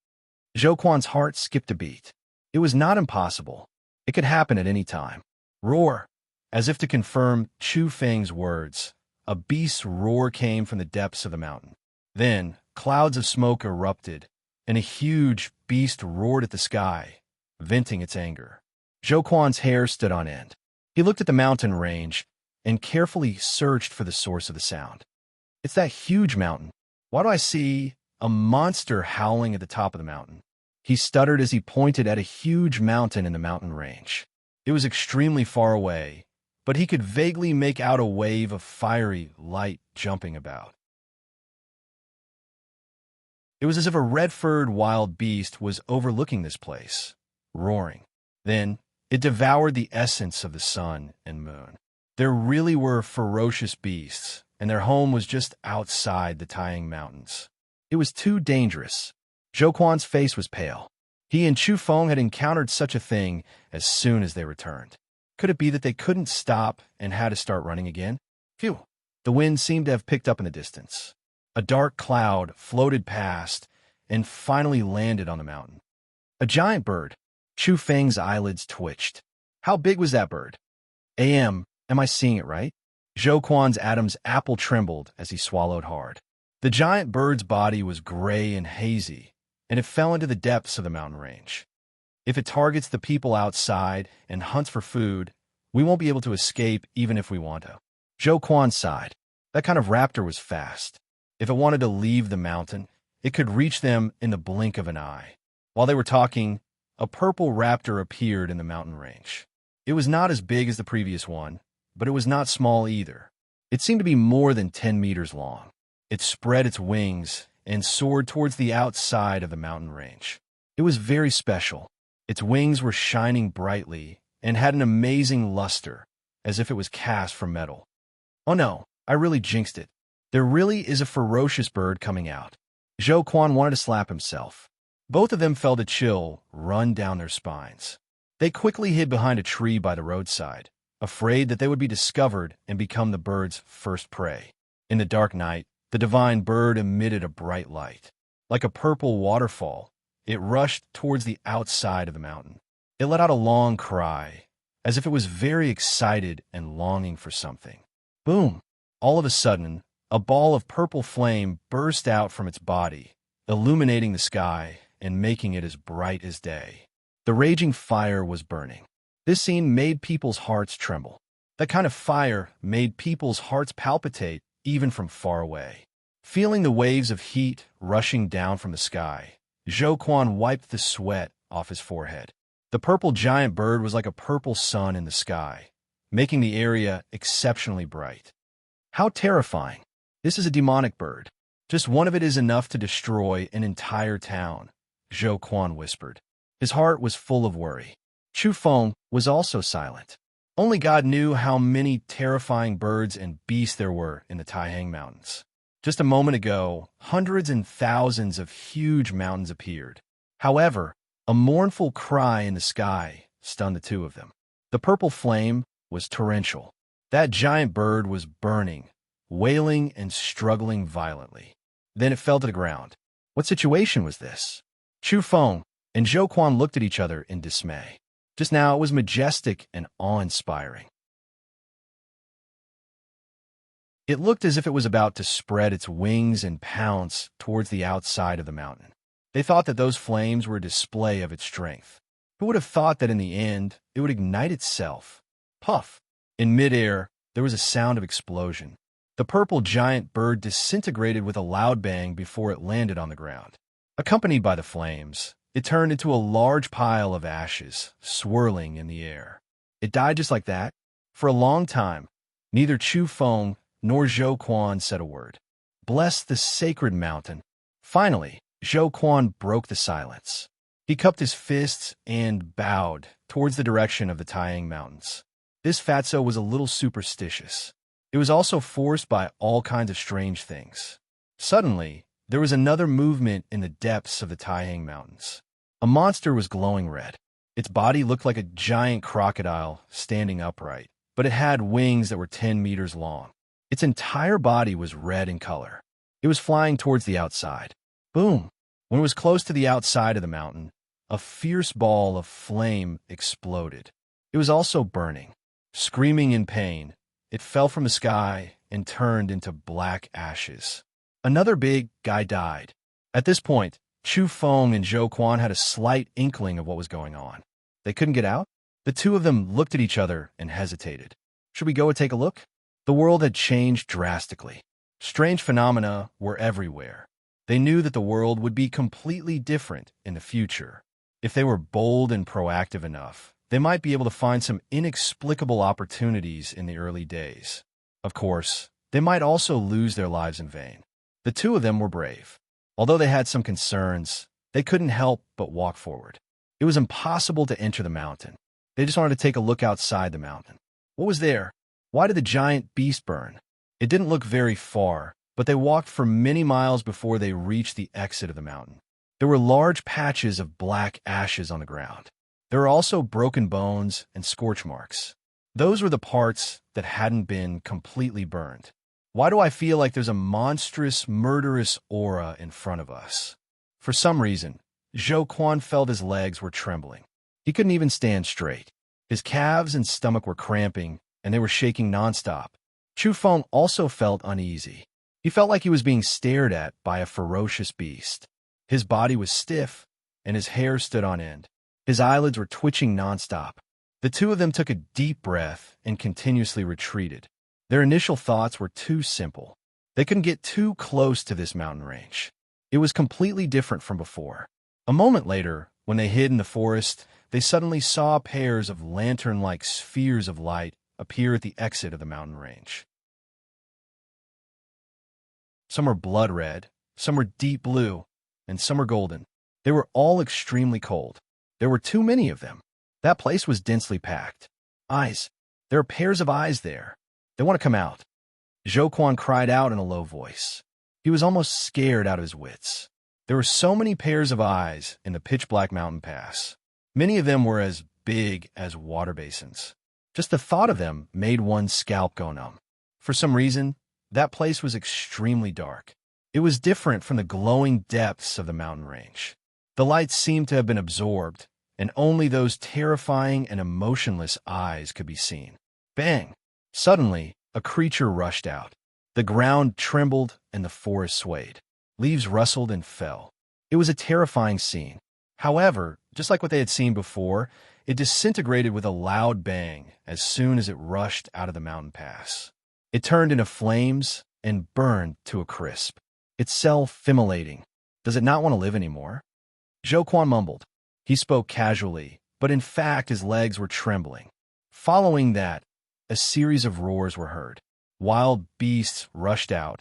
Zhou Quan's heart skipped a beat. It was not impossible. It could happen at any time. Roar! As if to confirm Chu Feng's words, a beast's roar came from the depths of the mountain. Then, clouds of smoke erupted, and a huge beast roared at the sky, venting its anger. Zhou Quan's hair stood on end. He looked at the mountain range and carefully searched for the source of the sound. It's that huge mountain. Why do I see a monster howling at the top of the mountain? He stuttered as he pointed at a huge mountain in the mountain range. It was extremely far away, but he could vaguely make out a wave of fiery light jumping about. It was as if a red-furred wild beast was overlooking this place, roaring. Then, it devoured the essence of the sun and moon. There really were ferocious beasts, and their home was just outside the Taiyang Mountains. It was too dangerous. Zhou Quan's face was pale. He and Chu Feng had encountered such a thing as soon as they returned. Could it be that they couldn't stop and had to start running again? Phew. The wind seemed to have picked up in the distance. A dark cloud floated past and finally landed on the mountain. A giant bird. Chu Feng's eyelids twitched. How big was that bird? Am I seeing it right? Zhou Quan's Adam's apple trembled as he swallowed hard. The giant bird's body was gray and hazy, and it fell into the depths of the mountain range. If it targets the people outside and hunts for food, we won't be able to escape even if we want to. Zhou Quan sighed. That kind of raptor was fast. If it wanted to leave the mountain, it could reach them in the blink of an eye. While they were talking, a purple raptor appeared in the mountain range. It was not as big as the previous one, but it was not small either. It seemed to be more than 10 meters long. It spread its wings and soared towards the outside of the mountain range. It was very special. Its wings were shining brightly and had an amazing luster, as if it was cast from metal. Oh no, I really jinxed it. There really is a ferocious bird coming out. Zhou Quan wanted to slap himself. Both of them felt a chill run down their spines. They quickly hid behind a tree by the roadside, afraid that they would be discovered and become the bird's first prey. In the dark night, the divine bird emitted a bright light. Like a purple waterfall, it rushed towards the outside of the mountain. It let out a long cry, as if it was very excited and longing for something. Boom! All of a sudden, a ball of purple flame burst out from its body, illuminating the sky and making it as bright as day. The raging fire was burning. This scene made people's hearts tremble. That kind of fire made people's hearts palpitate even from far away. Feeling the waves of heat rushing down from the sky, Zhou Quan wiped the sweat off his forehead. The purple giant bird was like a purple sun in the sky, making the area exceptionally bright. How terrifying! This is a demonic bird. Just one of it is enough to destroy an entire town, Zhou Quan whispered. His heart was full of worry. Chu Feng was also silent. Only God knew how many terrifying birds and beasts there were in the Taihang Mountains. Just a moment ago, hundreds and thousands of huge mountains appeared. However, a mournful cry in the sky stunned the two of them. The purple flame was torrential. That giant bird was burning, wailing and struggling violently. Then it fell to the ground. What situation was this? Chu Feng and Zhou Quan looked at each other in dismay. Just now it was majestic and awe-inspiring. It looked as if it was about to spread its wings and pounce towards the outside of the mountain. They thought that those flames were a display of its strength. Who would have thought that in the end, it would ignite itself? Puff! In midair, there was a sound of explosion. The purple giant bird disintegrated with a loud bang before it landed on the ground. Accompanied by the flames, it turned into a large pile of ashes, swirling in the air. It died just like that. For a long time, neither Chu Feng nor Zhou Quan said a word. Bless the sacred mountain. Finally, Zhou Quan broke the silence. He cupped his fists and bowed towards the direction of the Taiyang Mountains. This fatso was a little superstitious. It was also forced by all kinds of strange things. Suddenly, there was another movement in the depths of the Taihang Mountains. A monster was glowing red. Its body looked like a giant crocodile standing upright, but it had wings that were 10 meters long. Its entire body was red in color. It was flying towards the outside. Boom! When it was close to the outside of the mountain, a fierce ball of flame exploded. It was also burning. Screaming in pain, it fell from the sky and turned into black ashes. Another big guy died. At this point, Chu Feng and Zhou Quan had a slight inkling of what was going on. They couldn't get out? The two of them looked at each other and hesitated. Should we go and take a look? The world had changed drastically. Strange phenomena were everywhere. They knew that the world would be completely different in the future. If they were bold and proactive enough, they might be able to find some inexplicable opportunities in the early days. Of course, they might also lose their lives in vain. The two of them were brave. Although they had some concerns, they couldn't help but walk forward. It was impossible to enter the mountain. They just wanted to take a look outside the mountain. What was there? Why did the giant beast burn? It didn't look very far, but they walked for many miles before they reached the exit of the mountain. There were large patches of black ashes on the ground. There were also broken bones and scorch marks. Those were the parts that hadn't been completely burned. Why do I feel like there's a monstrous, murderous aura in front of us? For some reason, Zhou Quan felt his legs were trembling. He couldn't even stand straight. His calves and stomach were cramping, and they were shaking nonstop. Chu Feng also felt uneasy. He felt like he was being stared at by a ferocious beast. His body was stiff, and his hair stood on end. His eyelids were twitching nonstop. The two of them took a deep breath and continuously retreated. Their initial thoughts were too simple. They couldn't get too close to this mountain range. It was completely different from before. A moment later, when they hid in the forest, they suddenly saw pairs of lantern-like spheres of light appear at the exit of the mountain range. Some were blood red, some were deep blue, and some were golden. They were all extremely cold. There were too many of them. That place was densely packed. Eyes. There are pairs of eyes there. They want to come out. Zhou Quan cried out in a low voice. He was almost scared out of his wits. There were so many pairs of eyes in the pitch-black mountain pass. Many of them were as big as water basins. Just the thought of them made one's scalp go numb. For some reason, that place was extremely dark. It was different from the glowing depths of the mountain range. The light seemed to have been absorbed, and only those terrifying and emotionless eyes could be seen. Bang! Suddenly, a creature rushed out. The ground trembled and the forest swayed. Leaves rustled and fell. It was a terrifying scene. However, just like what they had seen before, it disintegrated with a loud bang as soon as it rushed out of the mountain pass. It turned into flames and burned to a crisp. Its self-immolating. Does it not want to live anymore? Zhou Quan mumbled. He spoke casually, but in fact his legs were trembling. Following that, a series of roars were heard. Wild beasts rushed out,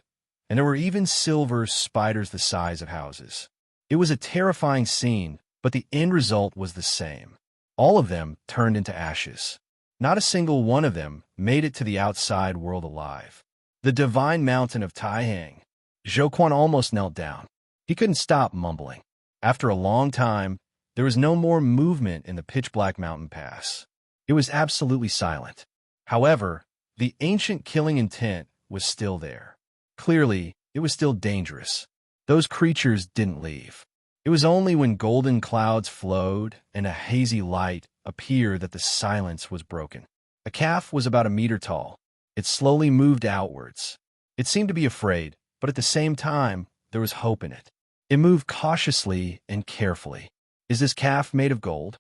and there were even silver spiders the size of houses. It was a terrifying scene, but the end result was the same. All of them turned into ashes. Not a single one of them made it to the outside world alive. The divine mountain of Taihang. Zhou Quan almost knelt down. He couldn't stop mumbling. After a long time, there was no more movement in the pitch-black mountain pass. It was absolutely silent. However, the ancient killing intent was still there. Clearly, it was still dangerous. Those creatures didn't leave. It was only when golden clouds flowed and a hazy light appeared that the silence was broken. A calf was about a meter tall. It slowly moved outwards. It seemed to be afraid, but at the same time, there was hope in it. It moved cautiously and carefully. Is this calf made of gold?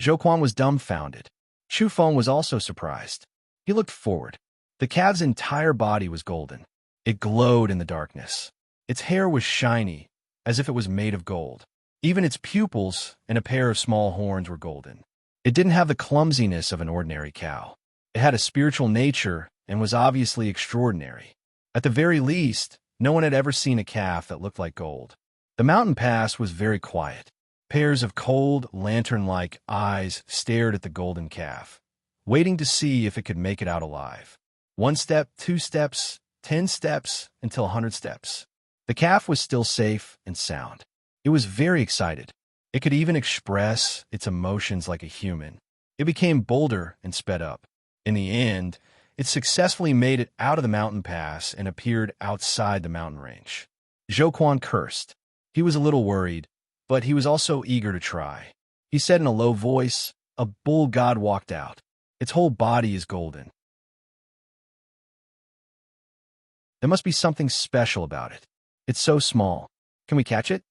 Zhou Quan was dumbfounded. Chu Feng was also surprised. He looked forward. The calf's entire body was golden. It glowed in the darkness. Its hair was shiny, as if it was made of gold. Even its pupils and a pair of small horns were golden. It didn't have the clumsiness of an ordinary cow. It had a spiritual nature and was obviously extraordinary. At the very least, no one had ever seen a calf that looked like gold. The mountain pass was very quiet. Pairs of cold, lantern-like eyes stared at the golden calf, waiting to see if it could make it out alive. 1 step, 2 steps, 10 steps, until 100 steps. The calf was still safe and sound. It was very excited. It could even express its emotions like a human. It became bolder and sped up. In the end, it successfully made it out of the mountain pass and appeared outside the mountain range. Zhou Quan cursed. He was a little worried, but he was also eager to try. He said in a low voice, "A bull god walked out. Its whole body is golden. There must be something special about it. It's so small. Can we catch it?"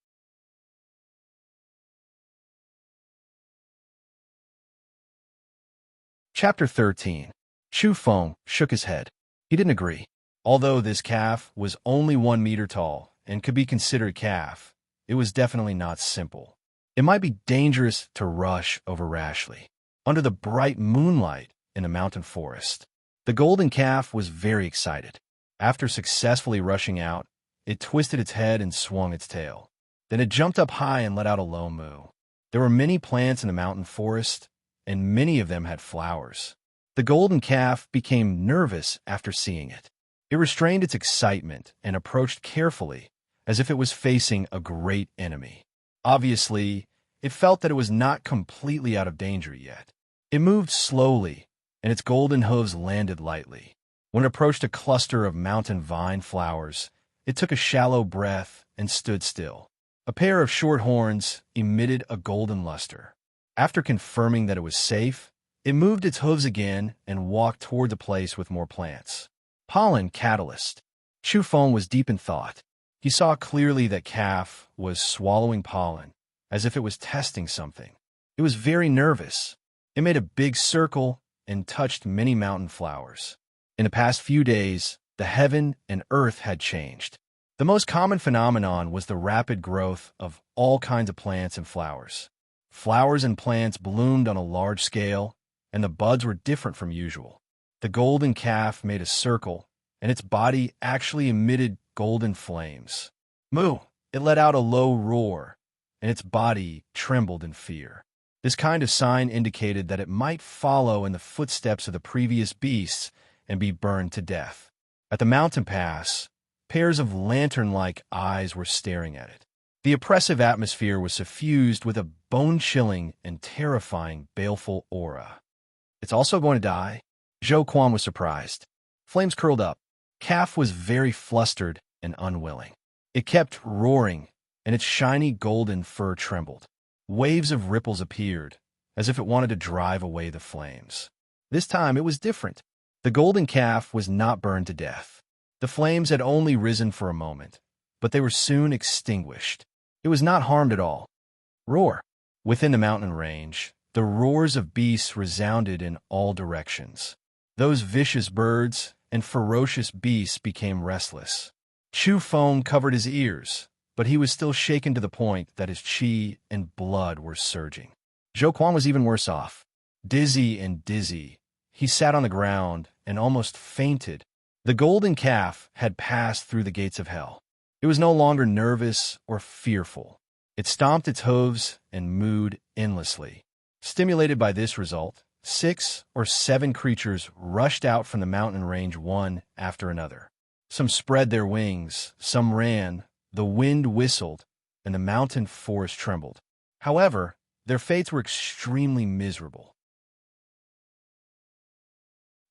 Chapter 13. Chu Feng shook his head. He didn't agree. Although this calf was only 1 meter tall and could be considered calf, it was definitely not simple. It might be dangerous to rush over rashly. Under the bright moonlight in the mountain forest, the golden calf was very excited. After successfully rushing out, it twisted its head and swung its tail. Then it jumped up high and let out a low moo. There were many plants in the mountain forest, and many of them had flowers. The golden calf became nervous after seeing it. It restrained its excitement and approached carefully, as if it was facing a great enemy. Obviously, it felt that it was not completely out of danger yet. It moved slowly, and its golden hooves landed lightly. When it approached a cluster of mountain vine flowers, it took a shallow breath and stood still. A pair of short horns emitted a golden luster. After confirming that it was safe, it moved its hooves again and walked toward the place with more plants. Pollen catalyst. Chu Feng was deep in thought. He saw clearly that Calf was swallowing pollen, as if it was testing something. It was very nervous. It made a big circle and touched many mountain flowers. In the past few days, the heaven and earth had changed. The most common phenomenon was the rapid growth of all kinds of plants and flowers. Flowers and plants bloomed on a large scale, and the buds were different from usual. The golden calf made a circle, and its body actually emitted golden flames. Moo! It let out a low roar, and its body trembled in fear. This kind of sign indicated that it might follow in the footsteps of the previous beasts and be burned to death. At the mountain pass, pairs of lantern-like eyes were staring at it. The oppressive atmosphere was suffused with a bone-chilling and terrifying baleful aura. It's also going to die? Zhou Quan was surprised. Flames curled up. Calf was very flustered and unwilling. It kept roaring, and its shiny golden fur trembled. Waves of ripples appeared, as if it wanted to drive away the flames. This time it was different. The golden calf was not burned to death. The flames had only risen for a moment, but they were soon extinguished. It was not harmed at all. Roar! Within the mountain range, the roars of beasts resounded in all directions. Those vicious birds and ferocious beasts became restless. Chu Feng covered his ears, but he was still shaken to the point that his qi and blood were surging. Zhou Quan was even worse off. Dizzy and dizzy, he sat on the ground and almost fainted. The golden calf had passed through the gates of hell. It was no longer nervous or fearful. It stomped its hooves and mooed endlessly. Stimulated by this result, 6 or 7 creatures rushed out from the mountain range one after another. Some spread their wings, some ran, the wind whistled, and the mountain forest trembled. However, their fates were extremely miserable.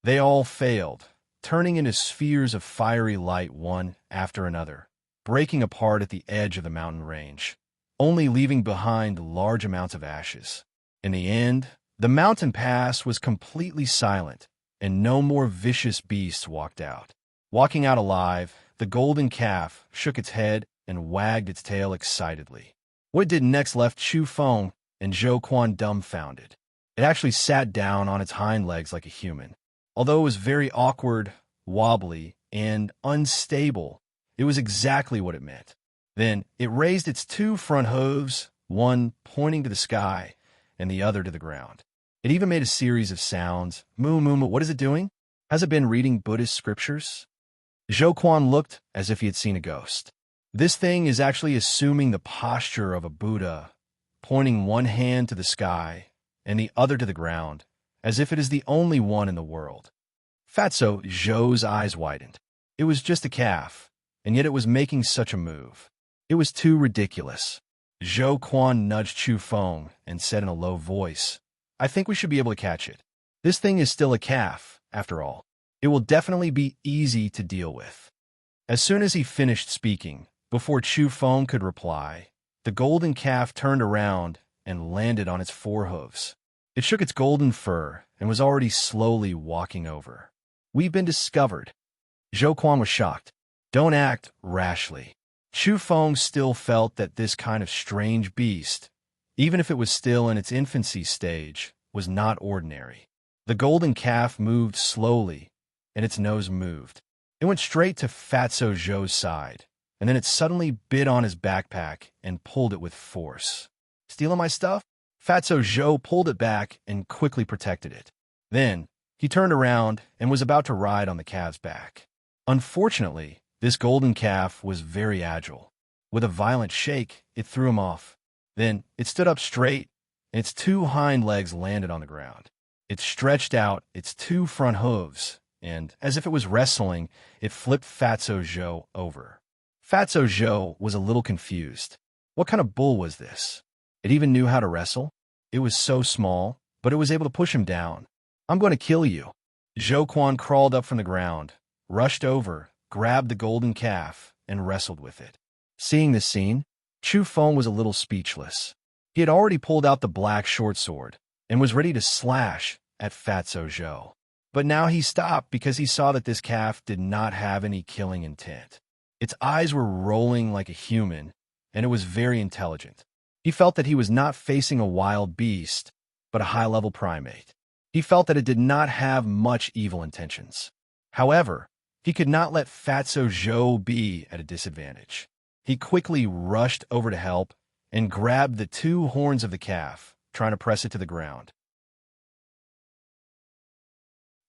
They all failed, turning into spheres of fiery light one after another, breaking apart at the edge of the mountain range, only leaving behind large amounts of ashes. In the end, the mountain pass was completely silent, and no more vicious beasts walked out. Walking out alive, the golden calf shook its head and wagged its tail excitedly. What it did next left Chu Feng and Zhou Quan dumbfounded. It actually sat down on its hind legs like a human. Although it was very awkward, wobbly, and unstable, it was exactly what it meant. Then it raised its 2 front hooves, one pointing to the sky and the other to the ground. It even made a series of sounds. Moo, moo, moo. What is it doing? Has it been reading Buddhist scriptures? Zhou Quan looked as if he had seen a ghost. This thing is actually assuming the posture of a Buddha, pointing one hand to the sky and the other to the ground, as if it is the only one in the world. Fatso Zhou's eyes widened. It was just a calf, and yet it was making such a move. It was too ridiculous. Zhou Quan nudged Chu Feng and said in a low voice, "I think we should be able to catch it. This thing is still a calf, after all. It will definitely be easy to deal with." As soon as he finished speaking, before Chu Feng could reply, the golden calf turned around and landed on its 4 hooves. It shook its golden fur and was already slowly walking over. "We've been discovered." Zhou Quan was shocked. Don't act rashly. Chu Feng still felt that this kind of strange beast, even if it was still in its infancy stage, was not ordinary. The golden calf moved slowly, and its nose moved. It went straight to Fatso Zhou's side, and then it suddenly bit on his backpack and pulled it with force. "Stealing my stuff?" Fatso Zhou pulled it back and quickly protected it. Then, he turned around and was about to ride on the calf's back. Unfortunately, this golden calf was very agile. With a violent shake, it threw him off. Then, it stood up straight, and its 2 hind legs landed on the ground. It stretched out its 2 front hooves, and, as if it was wrestling, it flipped Fatso Zhou over. Fatso Zhou was a little confused. What kind of bull was this? It even knew how to wrestle? It was so small, but it was able to push him down. I'm going to kill you. Zhou Quan crawled up from the ground, rushed over, grabbed the golden calf, and wrestled with it. Seeing this scene, Chu Feng was a little speechless. He had already pulled out the black short sword and was ready to slash at Fatso Zhou. But now he stopped because he saw that this calf did not have any killing intent. Its eyes were rolling like a human, and it was very intelligent. He felt that he was not facing a wild beast, but a high-level primate. He felt that it did not have much evil intentions. However, he could not let Fatso Zhou be at a disadvantage. He quickly rushed over to help and grabbed the two horns of the calf, trying to press it to the ground.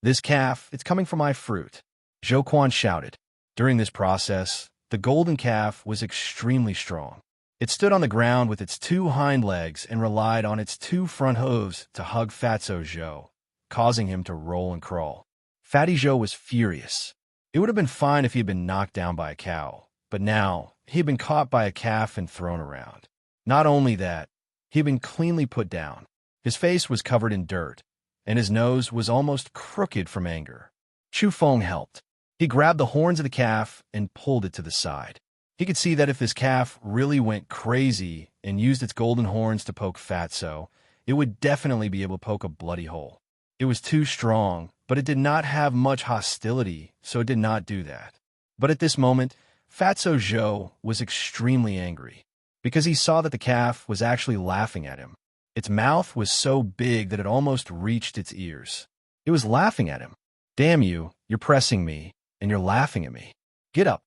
This calf, it's coming from my fruit, Zhou Quan shouted. During this process, the golden calf was extremely strong. It stood on the ground with its two hind legs and relied on its two front hooves to hug Fatso Zhou, causing him to roll and crawl. Fatty Zhou was furious. It would have been fine if he had been knocked down by a cow, but now he had been caught by a calf and thrown around. Not only that, he had been cleanly put down. His face was covered in dirt, and his nose was almost crooked from anger. Chu Feng helped. He grabbed the horns of the calf and pulled it to the side. He could see that if this calf really went crazy and used its golden horns to poke Fatso, it would definitely be able to poke a bloody hole. It was too strong, but it did not have much hostility, so it did not do that. But at this moment, Fatso Zhou was extremely angry, because he saw that the calf was actually laughing at him. Its mouth was so big that it almost reached its ears. It was laughing at him. Damn you, you're pressing me, and you're laughing at me. Get up.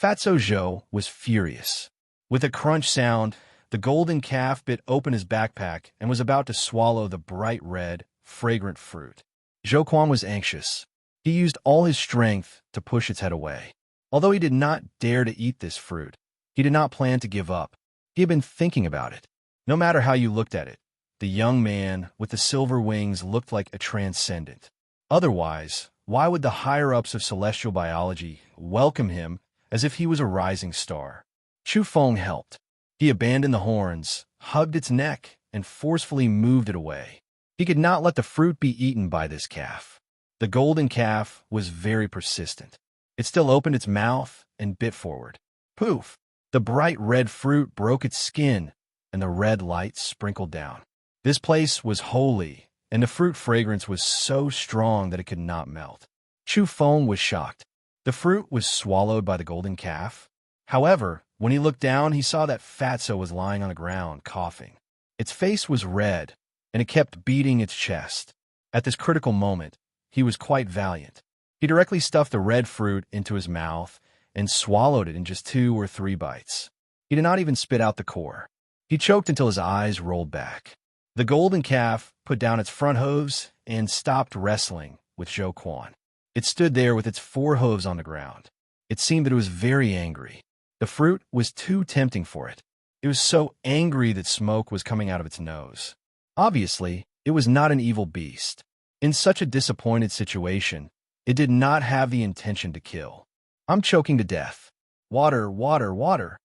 Fatso Zhou was furious. With a crunch sound, the golden calf bit open his backpack and was about to swallow the bright red, fragrant fruit. Zhou Quan was anxious. He used all his strength to push its head away. Although he did not dare to eat this fruit, he did not plan to give up. He had been thinking about it. No matter how you looked at it, the young man with the silver wings looked like a transcendent. Otherwise, why would the higher-ups of celestial biology welcome him as if he was a rising star? Chu Feng helped. He abandoned the horns, hugged its neck, and forcefully moved it away. He could not let the fruit be eaten by this calf. The golden calf was very persistent. It still opened its mouth and bit forward. Poof! The bright red fruit broke its skin, and the red light sprinkled down. This place was holy, and the fruit fragrance was so strong that it could not melt. Chu Feng was shocked. The fruit was swallowed by the golden calf. However, when he looked down, he saw that Fatso was lying on the ground, coughing. Its face was red, and it kept beating its chest. At this critical moment, he was quite valiant. He directly stuffed the red fruit into his mouth and swallowed it in just 2 or 3 bites. He did not even spit out the core. He choked until his eyes rolled back. The golden calf put down its front hooves and stopped wrestling with Zhou Quan. It stood there with its 4 hooves on the ground. It seemed that it was very angry. The fruit was too tempting for it. It was so angry that smoke was coming out of its nose. Obviously, it was not an evil beast. In such a disappointed situation, it did not have the intention to kill. I'm choking to death. Water, water, water,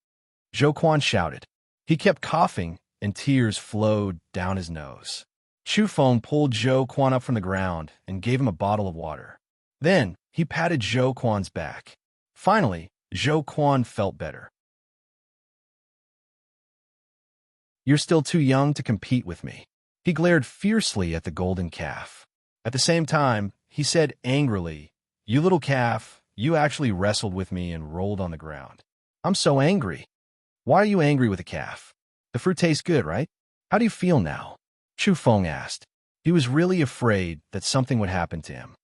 Zhou Quan shouted. He kept coughing, and tears flowed down his nose. Chu Feng pulled Zhou Quan up from the ground and gave him a bottle of water. Then, he patted Zhou Quan's back. Finally, Zhou Quan felt better. You're still too young to compete with me. He glared fiercely at the golden calf. At the same time, he said angrily, You little calf, you actually wrestled with me and rolled on the ground. I'm so angry. Why are you angry with a calf? The fruit tastes good, right? How do you feel now? Chu Feng asked. He was really afraid that something would happen to him.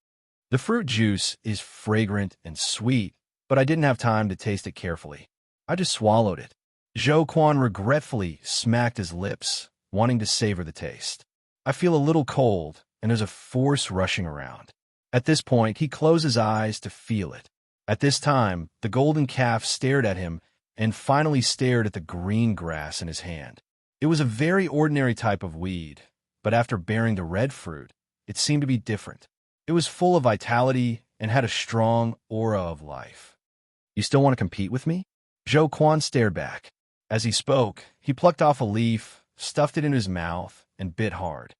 The fruit juice is fragrant and sweet, but I didn't have time to taste it carefully. I just swallowed it. Zhou Quan regretfully smacked his lips, wanting to savor the taste. I feel a little cold, and there's a force rushing around. At this point, he closed his eyes to feel it. At this time, the golden calf stared at him and finally stared at the green grass in his hand. It was a very ordinary type of weed, but after bearing the red fruit, it seemed to be different. It was full of vitality and had a strong aura of life. You still want to compete with me? Zhou Quan stared back. As he spoke, he plucked off a leaf, stuffed it in his mouth, and bit hard.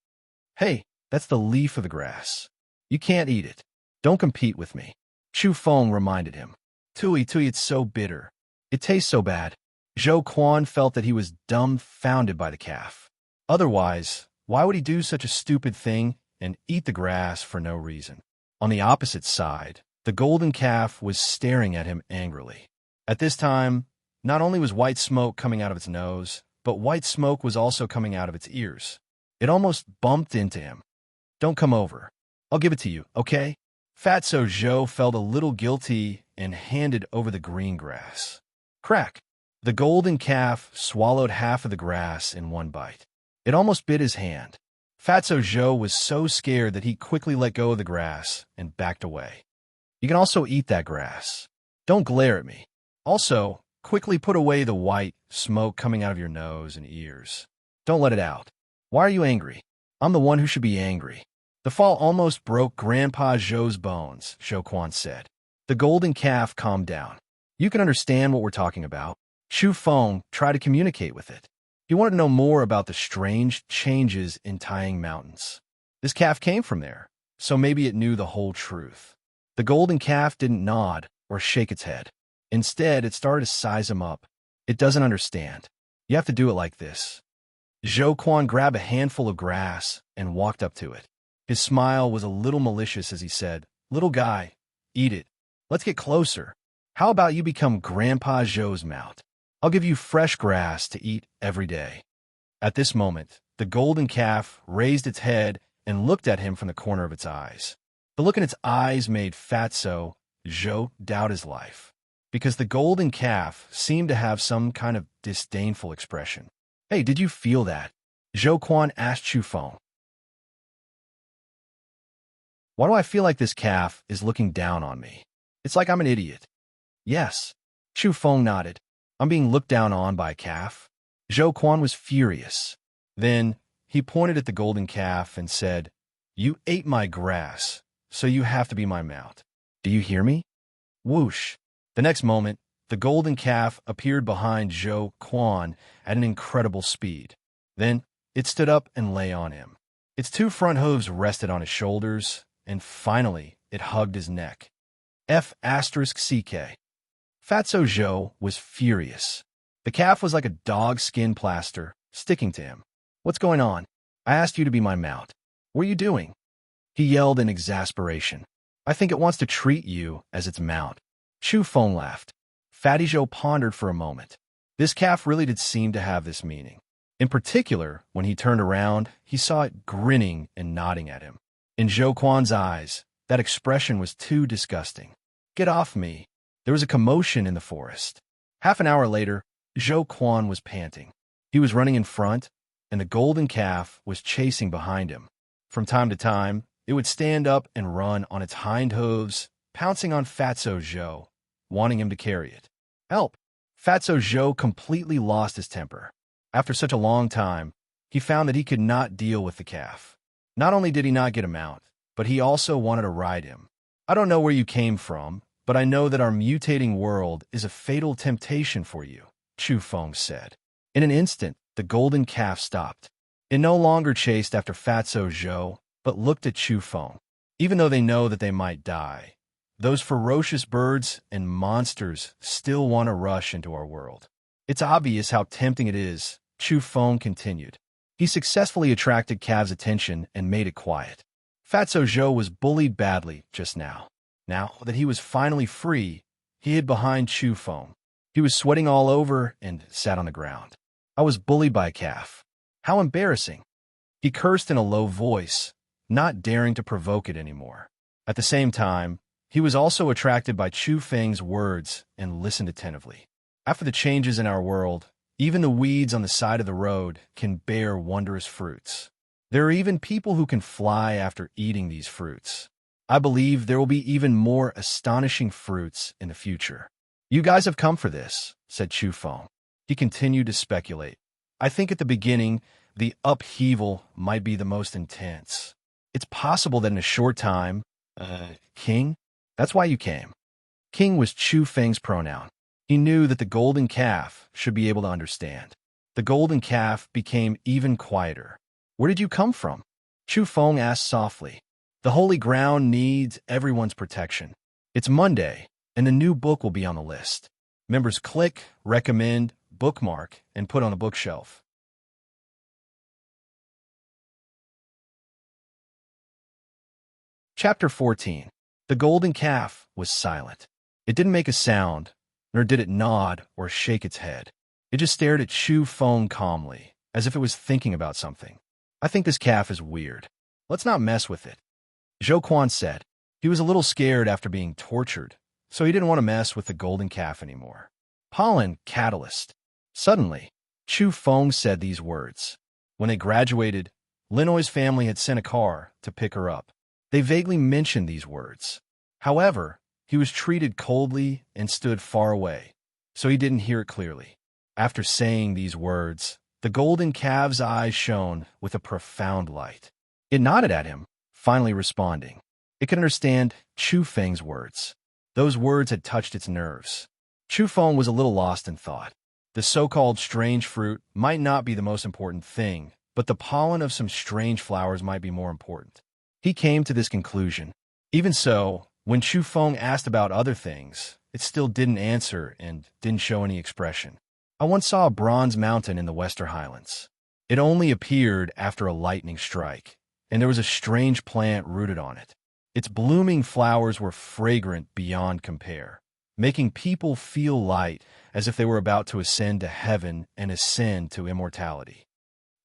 Hey, That's the leaf of the grass. You can't eat it. Don't compete with me. Chu Feng reminded him. Tui, it's so bitter. It tastes so bad. Zhou Quan felt that he was dumbfounded by the calf. Otherwise, why would he do such a stupid thing and eat the grass for no reason? On the opposite side, the golden calf was staring at him angrily. At this time, not only was white smoke coming out of its nose, but white smoke was also coming out of its ears. It almost bumped into him. Don't come over. I'll give it to you, okay? Fatso Zhou felt a little guilty and handed over the green grass. Crack! The golden calf swallowed half of the grass in one bite. It almost bit his hand. Fatso Zhou was so scared that he quickly let go of the grass and backed away. You can also eat that grass. Don't glare at me. Also, quickly put away the white smoke coming out of your nose and ears. Don't let it out. Why are you angry? I'm the one who should be angry. The fall almost broke Grandpa Zhou's bones, Zhou Quan said. The golden calf calmed down. You can understand what we're talking about. Chu Feng tried to communicate with it. He wanted to know more about the strange changes in Taiyang Mountains. This calf came from there, so maybe it knew the whole truth. The golden calf didn't nod or shake its head. Instead, it started to size him up. It doesn't understand. You have to do it like this. Zhou Quan grabbed a handful of grass and walked up to it. His smile was a little malicious as he said, Little guy, eat it. Let's get closer. How about you become Grandpa Zhou's mount? I'll give you fresh grass to eat every day. At this moment, the golden calf raised its head and looked at him from the corner of its eyes. The look in its eyes made Fatso Zhou doubt his life, because the golden calf seemed to have some kind of disdainful expression. Hey, did you feel that? Zhou Quan asked Chu Feng. Why do I feel like this calf is looking down on me? It's like I'm an idiot. Yes. Chu Feng nodded. I'm being looked down on by a calf. Zhou Quan was furious. Then he pointed at the golden calf and said, You ate my grass, so you have to be my mount. Do you hear me? Whoosh. The next moment, the golden calf appeared behind Zhou Quan at an incredible speed. Then it stood up and lay on him. Its two front hooves rested on his shoulders, and finally it hugged his neck. F***CK. Fatso Zhou was furious. The calf was like a dog skin plaster, sticking to him. What's going on? I asked you to be my mount. What are you doing? He yelled in exasperation. I think it wants to treat you as its mount. Chu Feng laughed. Fatty Zhou pondered for a moment. This calf really did seem to have this meaning. In particular, when he turned around, he saw it grinning and nodding at him. In Zhou Quan's eyes, that expression was too disgusting. Get off me. There was a commotion in the forest. Half an hour later, Zhou Quan was panting. He was running in front, and the golden calf was chasing behind him. From time to time, it would stand up and run on its hind hooves, pouncing on Fatso Zhou, wanting him to carry it. Help! Fatso Zhou completely lost his temper. After such a long time, he found that he could not deal with the calf. Not only did he not get him out, but he also wanted to ride him. I don't know where you came from, but I know that our mutating world is a fatal temptation for you, Chu Feng said. In an instant, the golden calf stopped. It no longer chased after Fatso Zhou, but looked at Chu Feng. Even though they know that they might die, those ferocious birds and monsters still want to rush into our world. It's obvious how tempting it is, Chu Feng continued. He successfully attracted Calf's attention and made it quiet. Fatso Zhou was bullied badly just now. Now that he was finally free, he hid behind Chu Feng. He was sweating all over and sat on the ground. I was bullied by a calf. How embarrassing. He cursed in a low voice, not daring to provoke it anymore. At the same time, he was also attracted by Chu Feng's words and listened attentively. After the changes in our world, even the weeds on the side of the road can bear wondrous fruits. There are even people who can fly after eating these fruits. I believe there will be even more astonishing fruits in the future. You guys have come for this, said Chu Feng. He continued to speculate. I think at the beginning, the upheaval might be the most intense. It's possible that in a short time, King? That's why you came. King was Chu Feng's pronoun. He knew that the golden calf should be able to understand. The golden calf became even quieter. Where did you come from? Chu Feng asked softly. The holy ground needs everyone's protection. It's Monday, and the new book will be on the list. Members click, recommend, bookmark, and put on a bookshelf. Chapter 14. The golden calf was silent. It didn't make a sound, nor did it nod or shake its head. It just stared at Chu Feng calmly, as if it was thinking about something. I think this calf is weird. Let's not mess with it, Zhou Quan said. He was a little scared after being tortured, so he didn't want to mess with the golden calf anymore. Pollen catalyst. Suddenly, Chu Feng said these words. When they graduated, Linoy's family had sent a car to pick her up. They vaguely mentioned these words. However, he was treated coldly and stood far away, so he didn't hear it clearly. After saying these words, the golden calf's eyes shone with a profound light. It nodded at him, finally responding. It could understand Chu Feng's words. Those words had touched its nerves. Chu Feng was a little lost in thought. The so-called strange fruit might not be the most important thing, but the pollen of some strange flowers might be more important. He came to this conclusion. Even so, when Chu Feng asked about other things, it still didn't answer and didn't show any expression. I once saw a bronze mountain in the Western Highlands. It only appeared after a lightning strike, and there was a strange plant rooted on it. Its blooming flowers were fragrant beyond compare, making people feel light as if they were about to ascend to heaven and ascend to immortality.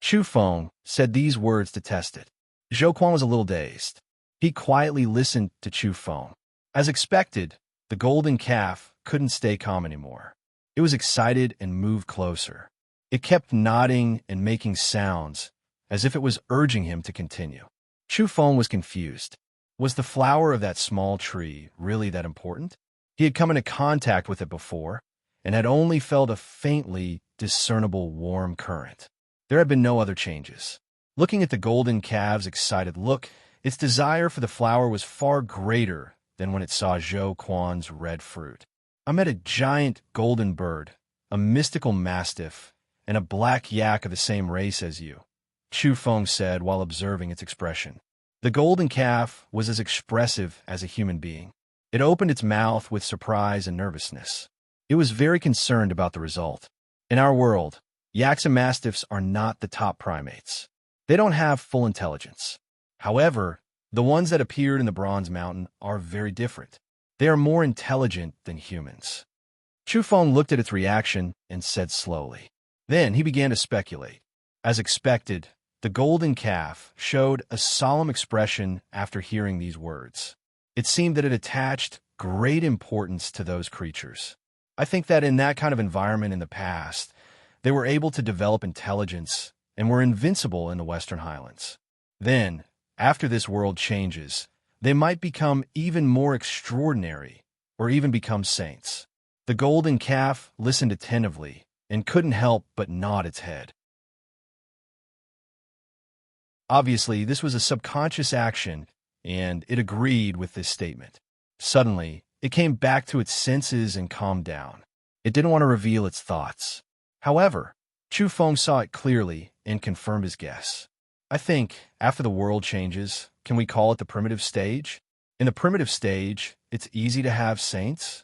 Chu Feng said these words to test it. Zhou Quan was a little dazed. He quietly listened to Chu Feng. As expected, the golden calf couldn't stay calm anymore. It was excited and moved closer. It kept nodding and making sounds, as if it was urging him to continue. Chu Feng was confused. Was the flower of that small tree really that important? He had come into contact with it before, and had only felt a faintly discernible warm current. There had been no other changes. Looking at the golden calf's excited look, its desire for the flower was far greater than when it saw Zhou Quan's red fruit. I met a giant golden bird, a mystical mastiff, and a black yak of the same race as you, Chu Feng said while observing its expression. The golden calf was as expressive as a human being. It opened its mouth with surprise and nervousness. It was very concerned about the result. In our world, yaks and mastiffs are not the top primates. They don't have full intelligence. However, the ones that appeared in the Bronze Mountain are very different. They are more intelligent than humans. Chu Feng looked at its reaction and said slowly. Then he began to speculate. As expected, the golden calf showed a solemn expression after hearing these words. It seemed that it attached great importance to those creatures. I think that in that kind of environment in the past, they were able to develop intelligence and were invincible in the Western Highlands. Then, after this world changes, they might become even more extraordinary or even become saints. The golden calf listened attentively and couldn't help but nod its head. Obviously, this was a subconscious action, and it agreed with this statement. Suddenly, it came back to its senses and calmed down. It didn't want to reveal its thoughts. However, Chu Feng saw it clearly and confirmed his guess. I think, after the world changes, can we call it the primitive stage? In the primitive stage, it's easy to have saints.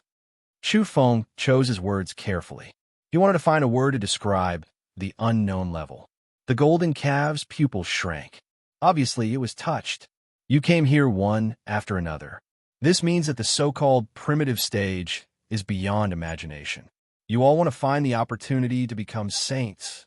Chu Feng chose his words carefully. He wanted to find a word to describe the unknown level. The golden calf's pupils shrank. Obviously, it was touched. You came here one after another. This means that the so-called primitive stage is beyond imagination. You all want to find the opportunity to become saints.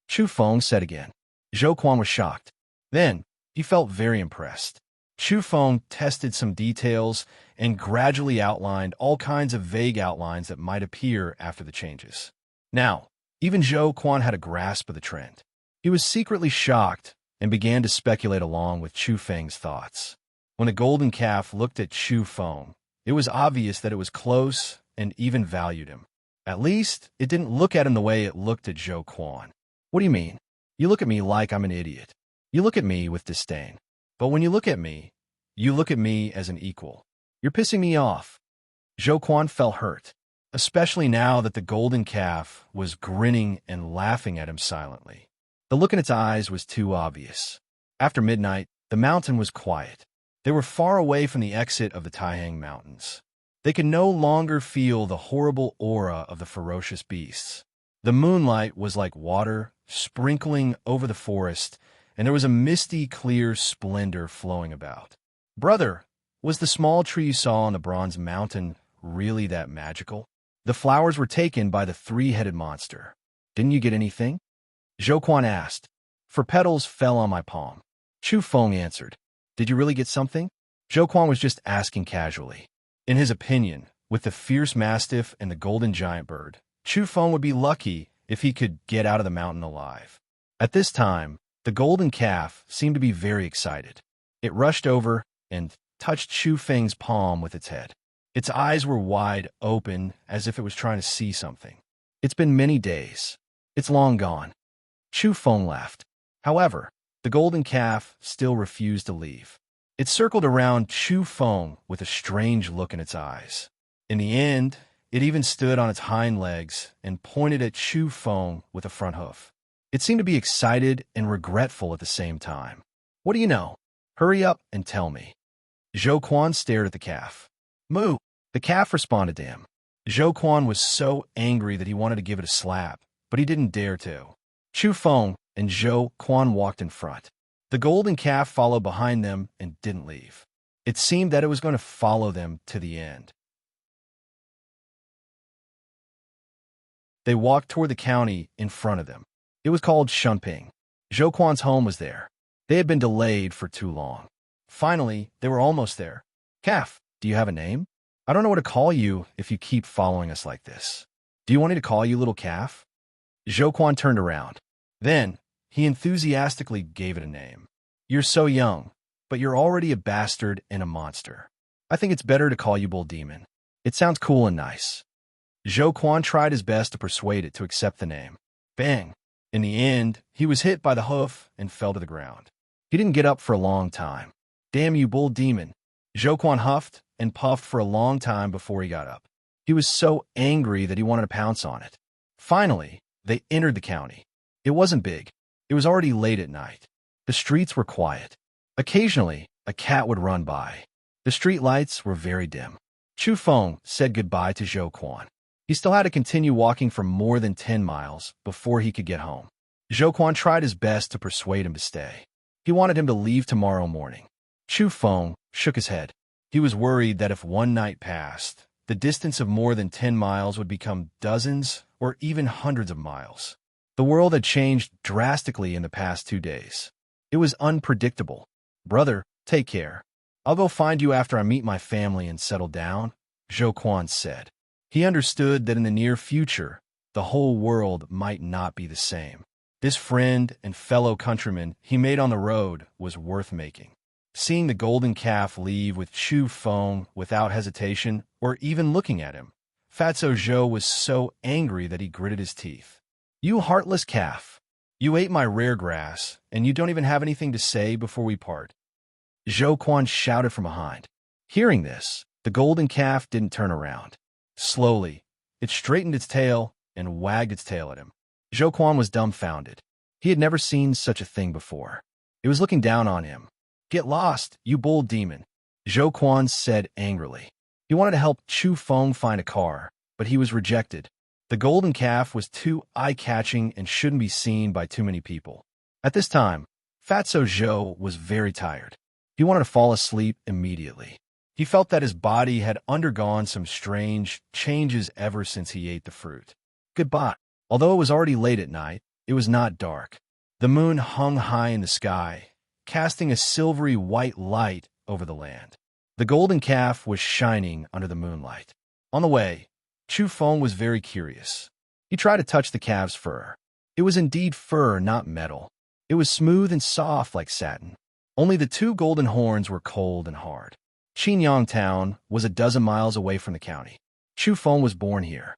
Chu Feng said again. Zhou Quan was shocked. Then, he felt very impressed. Chu Feng tested some details and gradually outlined all kinds of vague outlines that might appear after the changes. Now, even Zhou Quan had a grasp of the trend. He was secretly shocked and began to speculate along with Chu Feng's thoughts. When the golden calf looked at Chu Feng, it was obvious that it was close and even valued him. At least, it didn't look at him the way it looked at Zhou Quan. What do you mean? You look at me like I'm an idiot. You look at me with disdain. But when you look at me as an equal. You're pissing me off. Zhou Quan felt hurt, especially now that the golden calf was grinning and laughing at him silently. The look in its eyes was too obvious. After midnight, the mountain was quiet. They were far away from the exit of the Taihang Mountains. They could no longer feel the horrible aura of the ferocious beasts. The moonlight was like water sprinkling over the forest, and there was a misty, clear splendor flowing about. Brother, was the small tree you saw on the bronze mountain really that magical? The flowers were taken by the three-headed monster. Didn't you get anything? Zhou Quan asked. For petals fell on my palm. Chu Feng answered. Did you really get something? Zhou Quan was just asking casually. In his opinion, with the fierce mastiff and the golden giant bird, Chu Feng would be lucky if he could get out of the mountain alive. At this time, the golden calf seemed to be very excited. It rushed over and touched Chu Feng's palm with its head. Its eyes were wide open as if it was trying to see something. It's been many days. It's long gone. Chu Feng laughed. However, the golden calf still refused to leave. It circled around Chu Feng with a strange look in its eyes. In the end, it even stood on its hind legs and pointed at Chu Feng with a front hoof. It seemed to be excited and regretful at the same time. What do you know? Hurry up and tell me. Zhou Quan stared at the calf. Moo! The calf responded to him. Zhou Quan was so angry that he wanted to give it a slap, but he didn't dare to. Chu Feng and Zhou Quan walked in front. The golden calf followed behind them and didn't leave. It seemed that it was going to follow them to the end. They walked toward the county in front of them. It was called Shunping. Zhou Quan's home was there. They had been delayed for too long. Finally, they were almost there. Calf, do you have a name? I don't know what to call you if you keep following us like this. Do you want me to call you little calf? Zhou Quan turned around. Then, he enthusiastically gave it a name. You're so young, but you're already a bastard and a monster. I think it's better to call you Bull Demon. It sounds cool and nice. Zhou Quan tried his best to persuade it to accept the name. Bang! In the end, he was hit by the hoof and fell to the ground. He didn't get up for a long time. Damn you, Bull Demon. Zhou Quan huffed and puffed for a long time before he got up. He was so angry that he wanted to pounce on it. Finally, they entered the county. It wasn't big. It was already late at night. The streets were quiet. Occasionally, a cat would run by. The street lights were very dim. Chu Feng said goodbye to Zhou Quan. He still had to continue walking for more than 10 miles before he could get home. Zhou Quan tried his best to persuade him to stay. He wanted him to leave tomorrow morning. Chu Feng shook his head. He was worried that if one night passed, the distance of more than 10 miles would become dozens or even hundreds of miles. The world had changed drastically in the past 2 days. It was unpredictable. Brother, take care. I'll go find you after I meet my family and settle down, Zhou Quan said. He understood that in the near future, the whole world might not be the same. This friend and fellow countryman he made on the road was worth making. Seeing the golden calf leave with Chu Feng without hesitation or even looking at him, Fatso Zhou was so angry that he gritted his teeth. You heartless calf! You ate my rare grass, and you don't even have anything to say before we part. Zhou Quan shouted from behind. Hearing this, the golden calf didn't turn around. Slowly, it straightened its tail and wagged its tail at him. Zhou Quan was dumbfounded. He had never seen such a thing before. It was looking down on him. Get lost, you bull demon, Zhou Quan said angrily. He wanted to help Chu Feng find a car, but he was rejected. The golden calf was too eye-catching and shouldn't be seen by too many people. At this time, Fatso Zhou was very tired. He wanted to fall asleep immediately. He felt that his body had undergone some strange changes ever since he ate the fruit. Goodbye. Although it was already late at night, it was not dark. The moon hung high in the sky, casting a silvery white light over the land. The golden calf was shining under the moonlight. On the way, Chu Feng was very curious. He tried to touch the calf's fur. It was indeed fur, not metal. It was smooth and soft like satin. Only the 2 golden horns were cold and hard. Qinyang town was a dozen miles away from the county. Chu Feng was born here.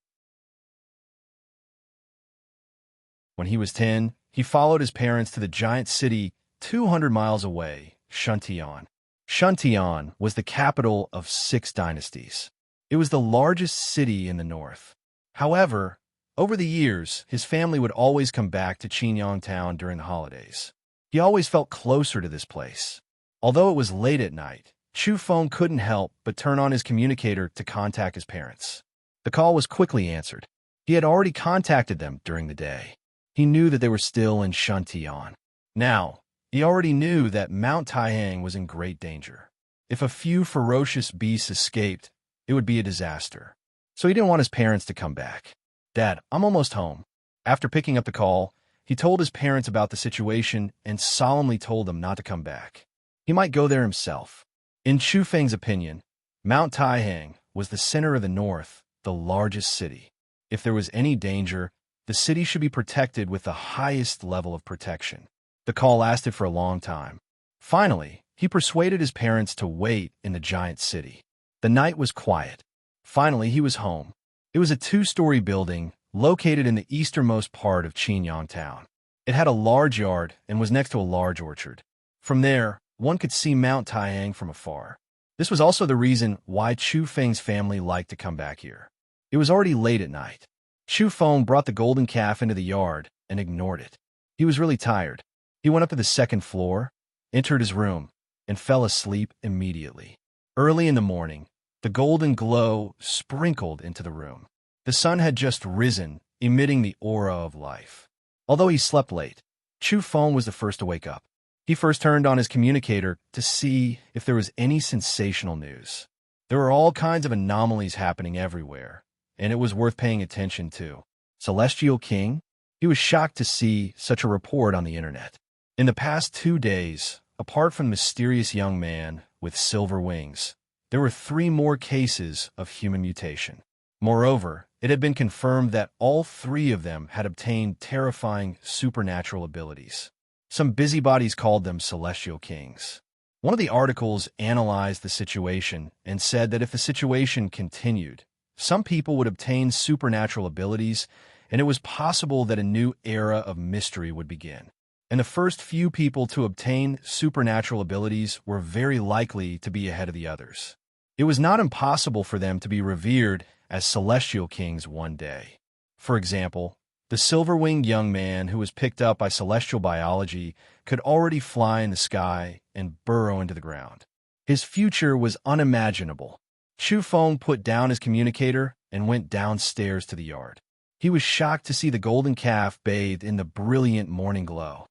When he was 10, he followed his parents to the giant city 200 miles away, Shuntian. Shuntian was the capital of 6 dynasties. It was the largest city in the north. However, over the years, his family would always come back to Qinyang town during the holidays. He always felt closer to this place. Although it was late at night, Chu Feng couldn't help but turn on his communicator to contact his parents. The call was quickly answered. He had already contacted them during the day. He knew that they were still in Shantian. Now, he already knew that Mount Taihang was in great danger. If a few ferocious beasts escaped, it would be a disaster. So he didn't want his parents to come back. "Dad, I'm almost home." After picking up the call, he told his parents about the situation and solemnly told them not to come back. He might go there himself. In Chu Feng's opinion, Mount Taihang was the center of the north, the largest city. If there was any danger, the city should be protected with the highest level of protection. The call lasted for a long time. Finally, he persuaded his parents to wait in the giant city. The night was quiet. Finally, he was home. It was a two-story building located in the easternmost part of Qinyang town. It had a large yard and was next to a large orchard. From there, one could see Mount Taihang from afar. This was also the reason why Chu Feng's family liked to come back here. It was already late at night. Chu Feng brought the golden calf into the yard and ignored it. He was really tired. He went up to the second floor, entered his room, and fell asleep immediately. Early in the morning, the golden glow sprinkled into the room. The sun had just risen, emitting the aura of life. Although he slept late, Chu Feng was the first to wake up. He first turned on his communicator to see if there was any sensational news. There were all kinds of anomalies happening everywhere, and it was worth paying attention to. Celestial King? He was shocked to see such a report on the internet. In the past 2 days, apart from the mysterious young man with silver wings, there were 3 more cases of human mutation. Moreover, it had been confirmed that all 3 of them had obtained terrifying supernatural abilities. Some busybodies called them Celestial Kings. One of the articles analyzed the situation and said that if the situation continued, some people would obtain supernatural abilities, and it was possible that a new era of mystery would begin. And the first few people to obtain supernatural abilities were very likely to be ahead of the others. It was not impossible for them to be revered as Celestial Kings one day. For example, the silver-winged young man who was picked up by celestial biology could already fly in the sky and burrow into the ground. His future was unimaginable. Chu Feng put down his communicator and went downstairs to the yard. He was shocked to see the golden calf bathed in the brilliant morning glow.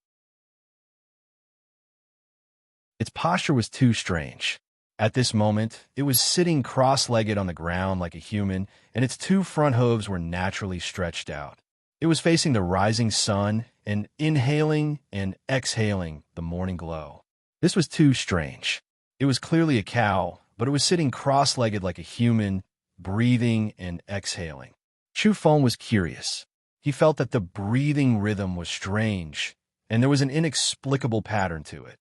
Its posture was too strange. At this moment, it was sitting cross-legged on the ground like a human, and its 2 front hooves were naturally stretched out. It was facing the rising sun and inhaling and exhaling the morning glow. This was too strange. It was clearly a cow, but it was sitting cross-legged like a human, breathing and exhaling. Chu Feng was curious. He felt that the breathing rhythm was strange, and there was an inexplicable pattern to it.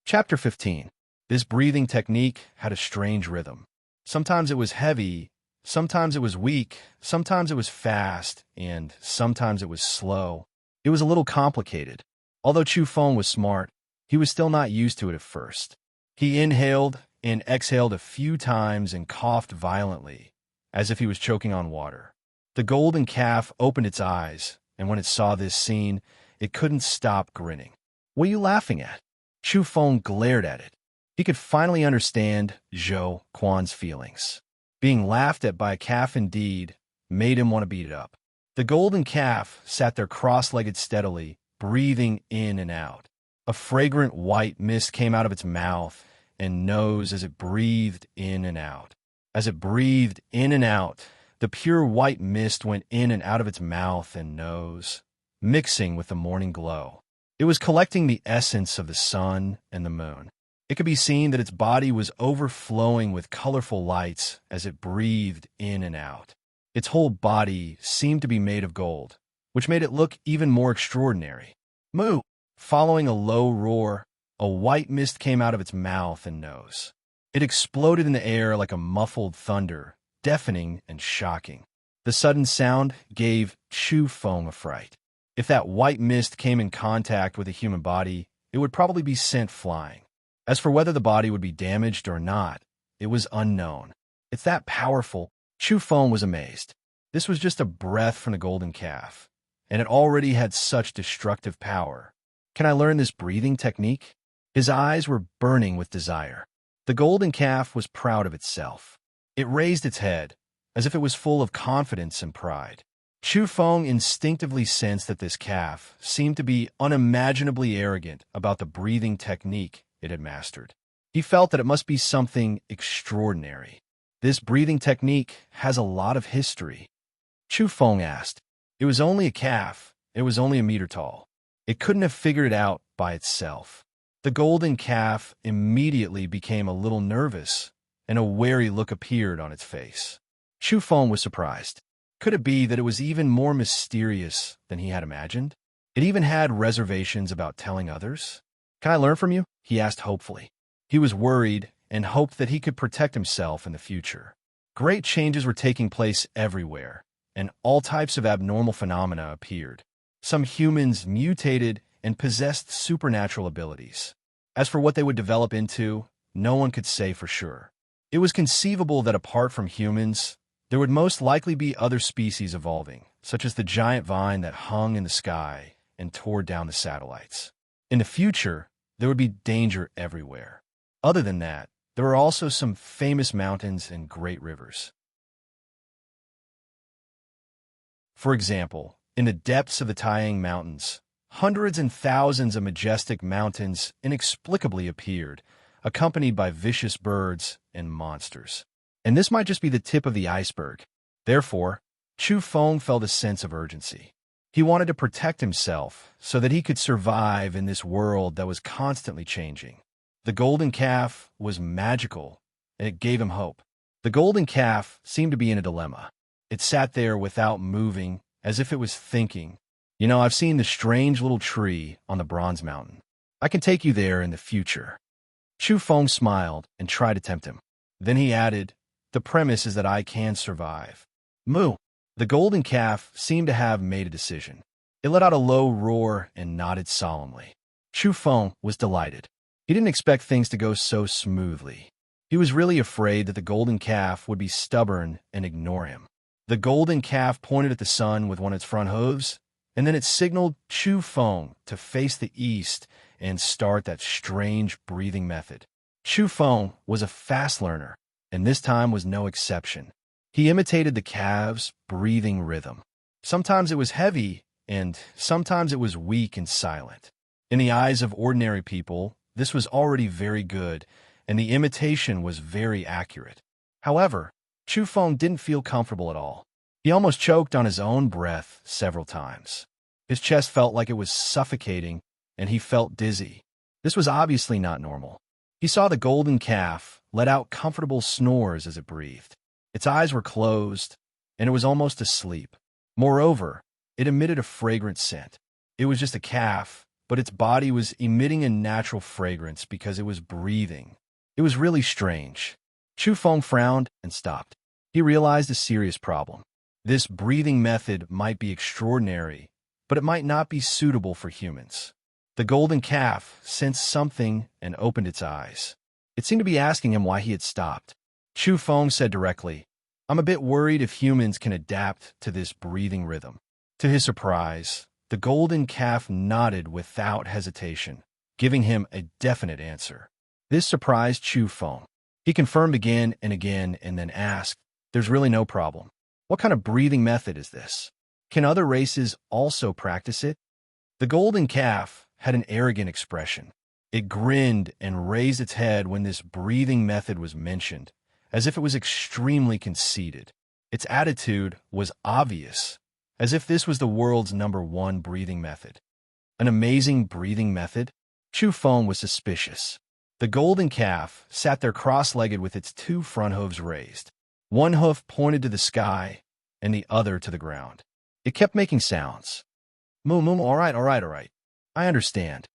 Chapter 15. This breathing technique had a strange rhythm. Sometimes it was heavy, sometimes it was weak, sometimes it was fast, and sometimes it was slow. It was a little complicated. Although Chu Feng was smart, he was still not used to it at first. He inhaled and exhaled a few times and coughed violently, as if he was choking on water. The golden calf opened its eyes, and when it saw this scene, it couldn't stop grinning. "What are you laughing at?" Chu Feng glared at it. He could finally understand Zhou Quan's feelings. Being laughed at by a calf indeed made him want to beat it up. The golden calf sat there cross-legged steadily, breathing in and out. A fragrant white mist came out of its mouth and nose as it breathed in and out. As it breathed in and out, the pure white mist went in and out of its mouth and nose, mixing with the morning glow. It was collecting the essence of the sun and the moon. It could be seen that its body was overflowing with colorful lights as it breathed in and out. Its whole body seemed to be made of gold, which made it look even more extraordinary. "Moo!" Following a low roar, a white mist came out of its mouth and nose. It exploded in the air like a muffled thunder, deafening and shocking. The sudden sound gave Chu Feng a fright. If that white mist came in contact with a human body, it would probably be sent flying. As for whether the body would be damaged or not, it was unknown. "It's that powerful." Chu Feng was amazed. This was just a breath from the golden calf, and it already had such destructive power. Can I learn this breathing technique? His eyes were burning with desire. The golden calf was proud of itself. It raised its head, as if it was full of confidence and pride. Chu Feng instinctively sensed that this calf seemed to be unimaginably arrogant about the breathing technique it had mastered. He felt that it must be something extraordinary. This breathing technique has a lot of history. Chu Feng asked. It was only a calf. It was only a meter tall. It couldn't have figured it out by itself. The golden calf immediately became a little nervous, and a wary look appeared on its face. Chu Feng was surprised. Could it be that it was even more mysterious than he had imagined? It even had reservations about telling others? Can I learn from you? He asked hopefully. He was worried and hoped that he could protect himself in the future. Great changes were taking place everywhere, and all types of abnormal phenomena appeared. Some humans mutated and possessed supernatural abilities. As for what they would develop into, no one could say for sure. It was conceivable that apart from humans, there would most likely be other species evolving, such as the giant vine that hung in the sky and tore down the satellites. In the future, there would be danger everywhere. Other than that, there were also some famous mountains and great rivers. For example, in the depths of the Taiyang Mountains, hundreds and thousands of majestic mountains inexplicably appeared, accompanied by vicious birds and monsters. And this might just be the tip of the iceberg. Therefore, Chu Feng felt a sense of urgency. He wanted to protect himself so that he could survive in this world that was constantly changing. The golden calf was magical, and it gave him hope. The golden calf seemed to be in a dilemma. It sat there without moving, as if it was thinking, I've seen the strange little tree on the Bronze Mountain. I can take you there in the future. Chu Feng smiled and tried to tempt him. Then he added, the premise is that I can survive. Moo! The golden calf seemed to have made a decision. It let out a low roar and nodded solemnly. Chu Feng was delighted. He didn't expect things to go so smoothly. He was really afraid that the golden calf would be stubborn and ignore him. The golden calf pointed at the sun with one of its front hooves, and then it signaled Chu Feng to face the east and start that strange breathing method. Chu Feng was a fast learner, and this time was no exception. He imitated the calf's breathing rhythm. Sometimes it was heavy, and sometimes it was weak and silent. In the eyes of ordinary people, this was already very good, and the imitation was very accurate. However, Chu Feng didn't feel comfortable at all. He almost choked on his own breath several times. His chest felt like it was suffocating, and he felt dizzy. This was obviously not normal. He saw the golden calf let out comfortable snores as it breathed. Its eyes were closed, and it was almost asleep. Moreover, it emitted a fragrant scent. It was just a calf, but its body was emitting a natural fragrance because it was breathing. It was really strange. Chu Feng frowned and stopped. He realized a serious problem. This breathing method might be extraordinary, but it might not be suitable for humans. The golden calf sensed something and opened its eyes. It seemed to be asking him why he had stopped. Chu Feng said directly, I'm a bit worried if humans can adapt to this breathing rhythm. To his surprise, the golden calf nodded without hesitation, giving him a definite answer. This surprised Chu Feng. He confirmed again and then asked, There's really no problem. What kind of breathing method is this? Can other races also practice it? The golden calf had an arrogant expression. It grinned and raised its head when this breathing method was mentioned, as if it was extremely conceited. Its attitude was obvious, as if this was the world's #1 breathing method. An amazing breathing method? Chu Feng was suspicious. The golden calf sat there cross-legged with its 2 front hooves raised. One hoof pointed to the sky, and the other to the ground. It kept making sounds. Moo, moo, all right. I understand.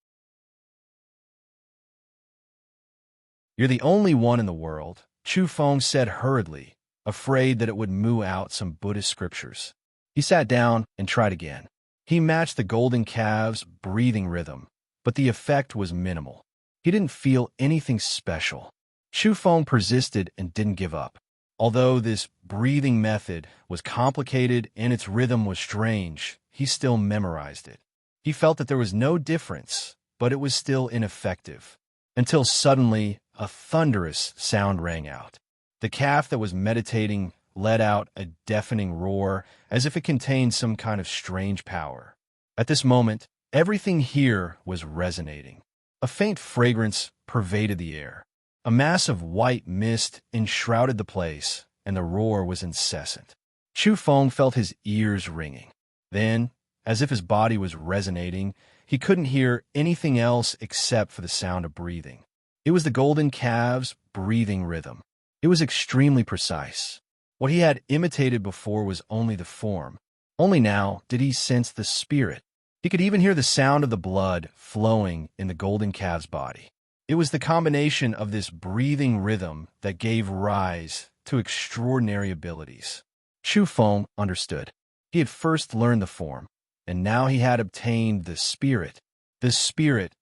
You're the only one in the world, Chu Feng said hurriedly, afraid that it would moo out some Buddhist scriptures. He sat down and tried again. He matched the golden calf's breathing rhythm, but the effect was minimal. He didn't feel anything special. Chu Feng persisted and didn't give up. Although this breathing method was complicated and its rhythm was strange, he still memorized it. He felt that there was no difference, but it was still ineffective. Until suddenly, a thunderous sound rang out. The calf that was meditating let out a deafening roar, as if it contained some kind of strange power. At this moment, everything here was resonating. A faint fragrance pervaded the air. A mass of white mist enshrouded the place, and the roar was incessant. Chu Feng felt his ears ringing. Then, as if his body was resonating, he couldn't hear anything else except for the sound of breathing. It was the golden calf's breathing rhythm. It was extremely precise. What he had imitated before was only the form. Only now did he sense the spirit. He could even hear the sound of the blood flowing in the golden calf's body. It was the combination of this breathing rhythm that gave rise to extraordinary abilities. Chu Feng understood. He had first learned the form, and now he had obtained the spirit. The spirit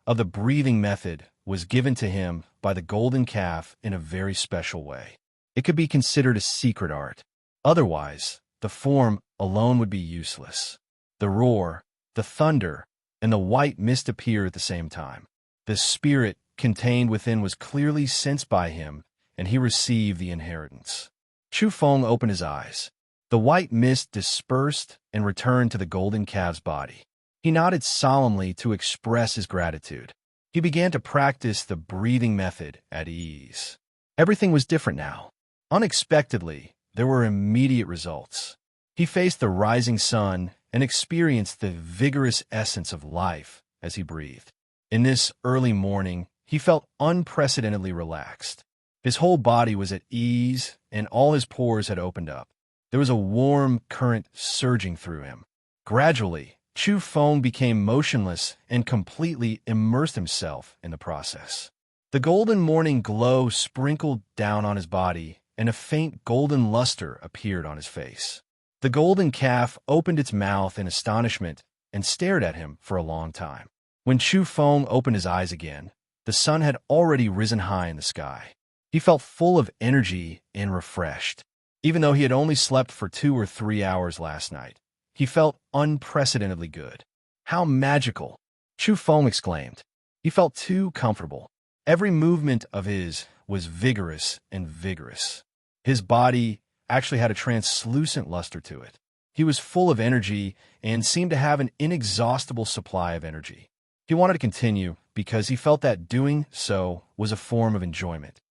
of the breathing method was given to him by the golden calf in a very special way. It could be considered a secret art. Otherwise, the form alone would be useless. The roar, the thunder, and the white mist appear at the same time. The spirit contained within was clearly sensed by him, and he received the inheritance. Chu Feng opened his eyes. The white mist dispersed and returned to the golden calf's body. He nodded solemnly to express his gratitude. He began to practice the breathing method at ease. Everything was different now. Unexpectedly, there were immediate results. He faced the rising sun and experienced the vigorous essence of life as he breathed. In this early morning, he felt unprecedentedly relaxed. His whole body was at ease, and all his pores had opened up. There was a warm current surging through him. Gradually, Chu Feng became motionless and completely immersed himself in the process. The golden morning glow sprinkled down on his body, and a faint golden luster appeared on his face. The golden calf opened its mouth in astonishment and stared at him for a long time. When Chu Feng opened his eyes again, the sun had already risen high in the sky. He felt full of energy and refreshed. Even though he had only slept for 2 or 3 hours last night, he felt unprecedentedly good. How magical! Chu Feng exclaimed. He felt too comfortable. Every movement of his was vigorous and vigorous. His body actually had a translucent luster to it. He was full of energy and seemed to have an inexhaustible supply of energy. He wanted to continue because he felt that doing so was a form of enjoyment.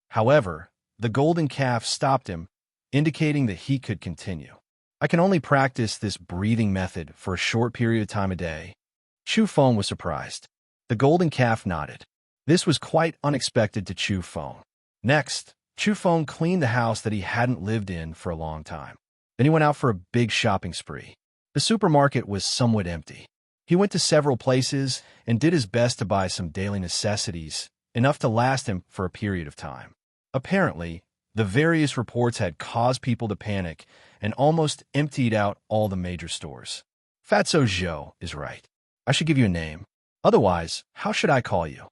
However, the golden calf stopped him, indicating that he could continue. I can only practice this breathing method for a short period of time a day. Chu Feng was surprised. The golden calf nodded. This was quite unexpected to Chu Feng. Next, Chu Feng cleaned the house that he hadn't lived in for a long time. Then he went out for a big shopping spree. The supermarket was somewhat empty. He went to several places and did his best to buy some daily necessities, enough to last him for a period of time. Apparently, the various reports had caused people to panic and almost emptied out all the major stores. Fatso Zhou is right. I should give you a name. Otherwise, how should I call you?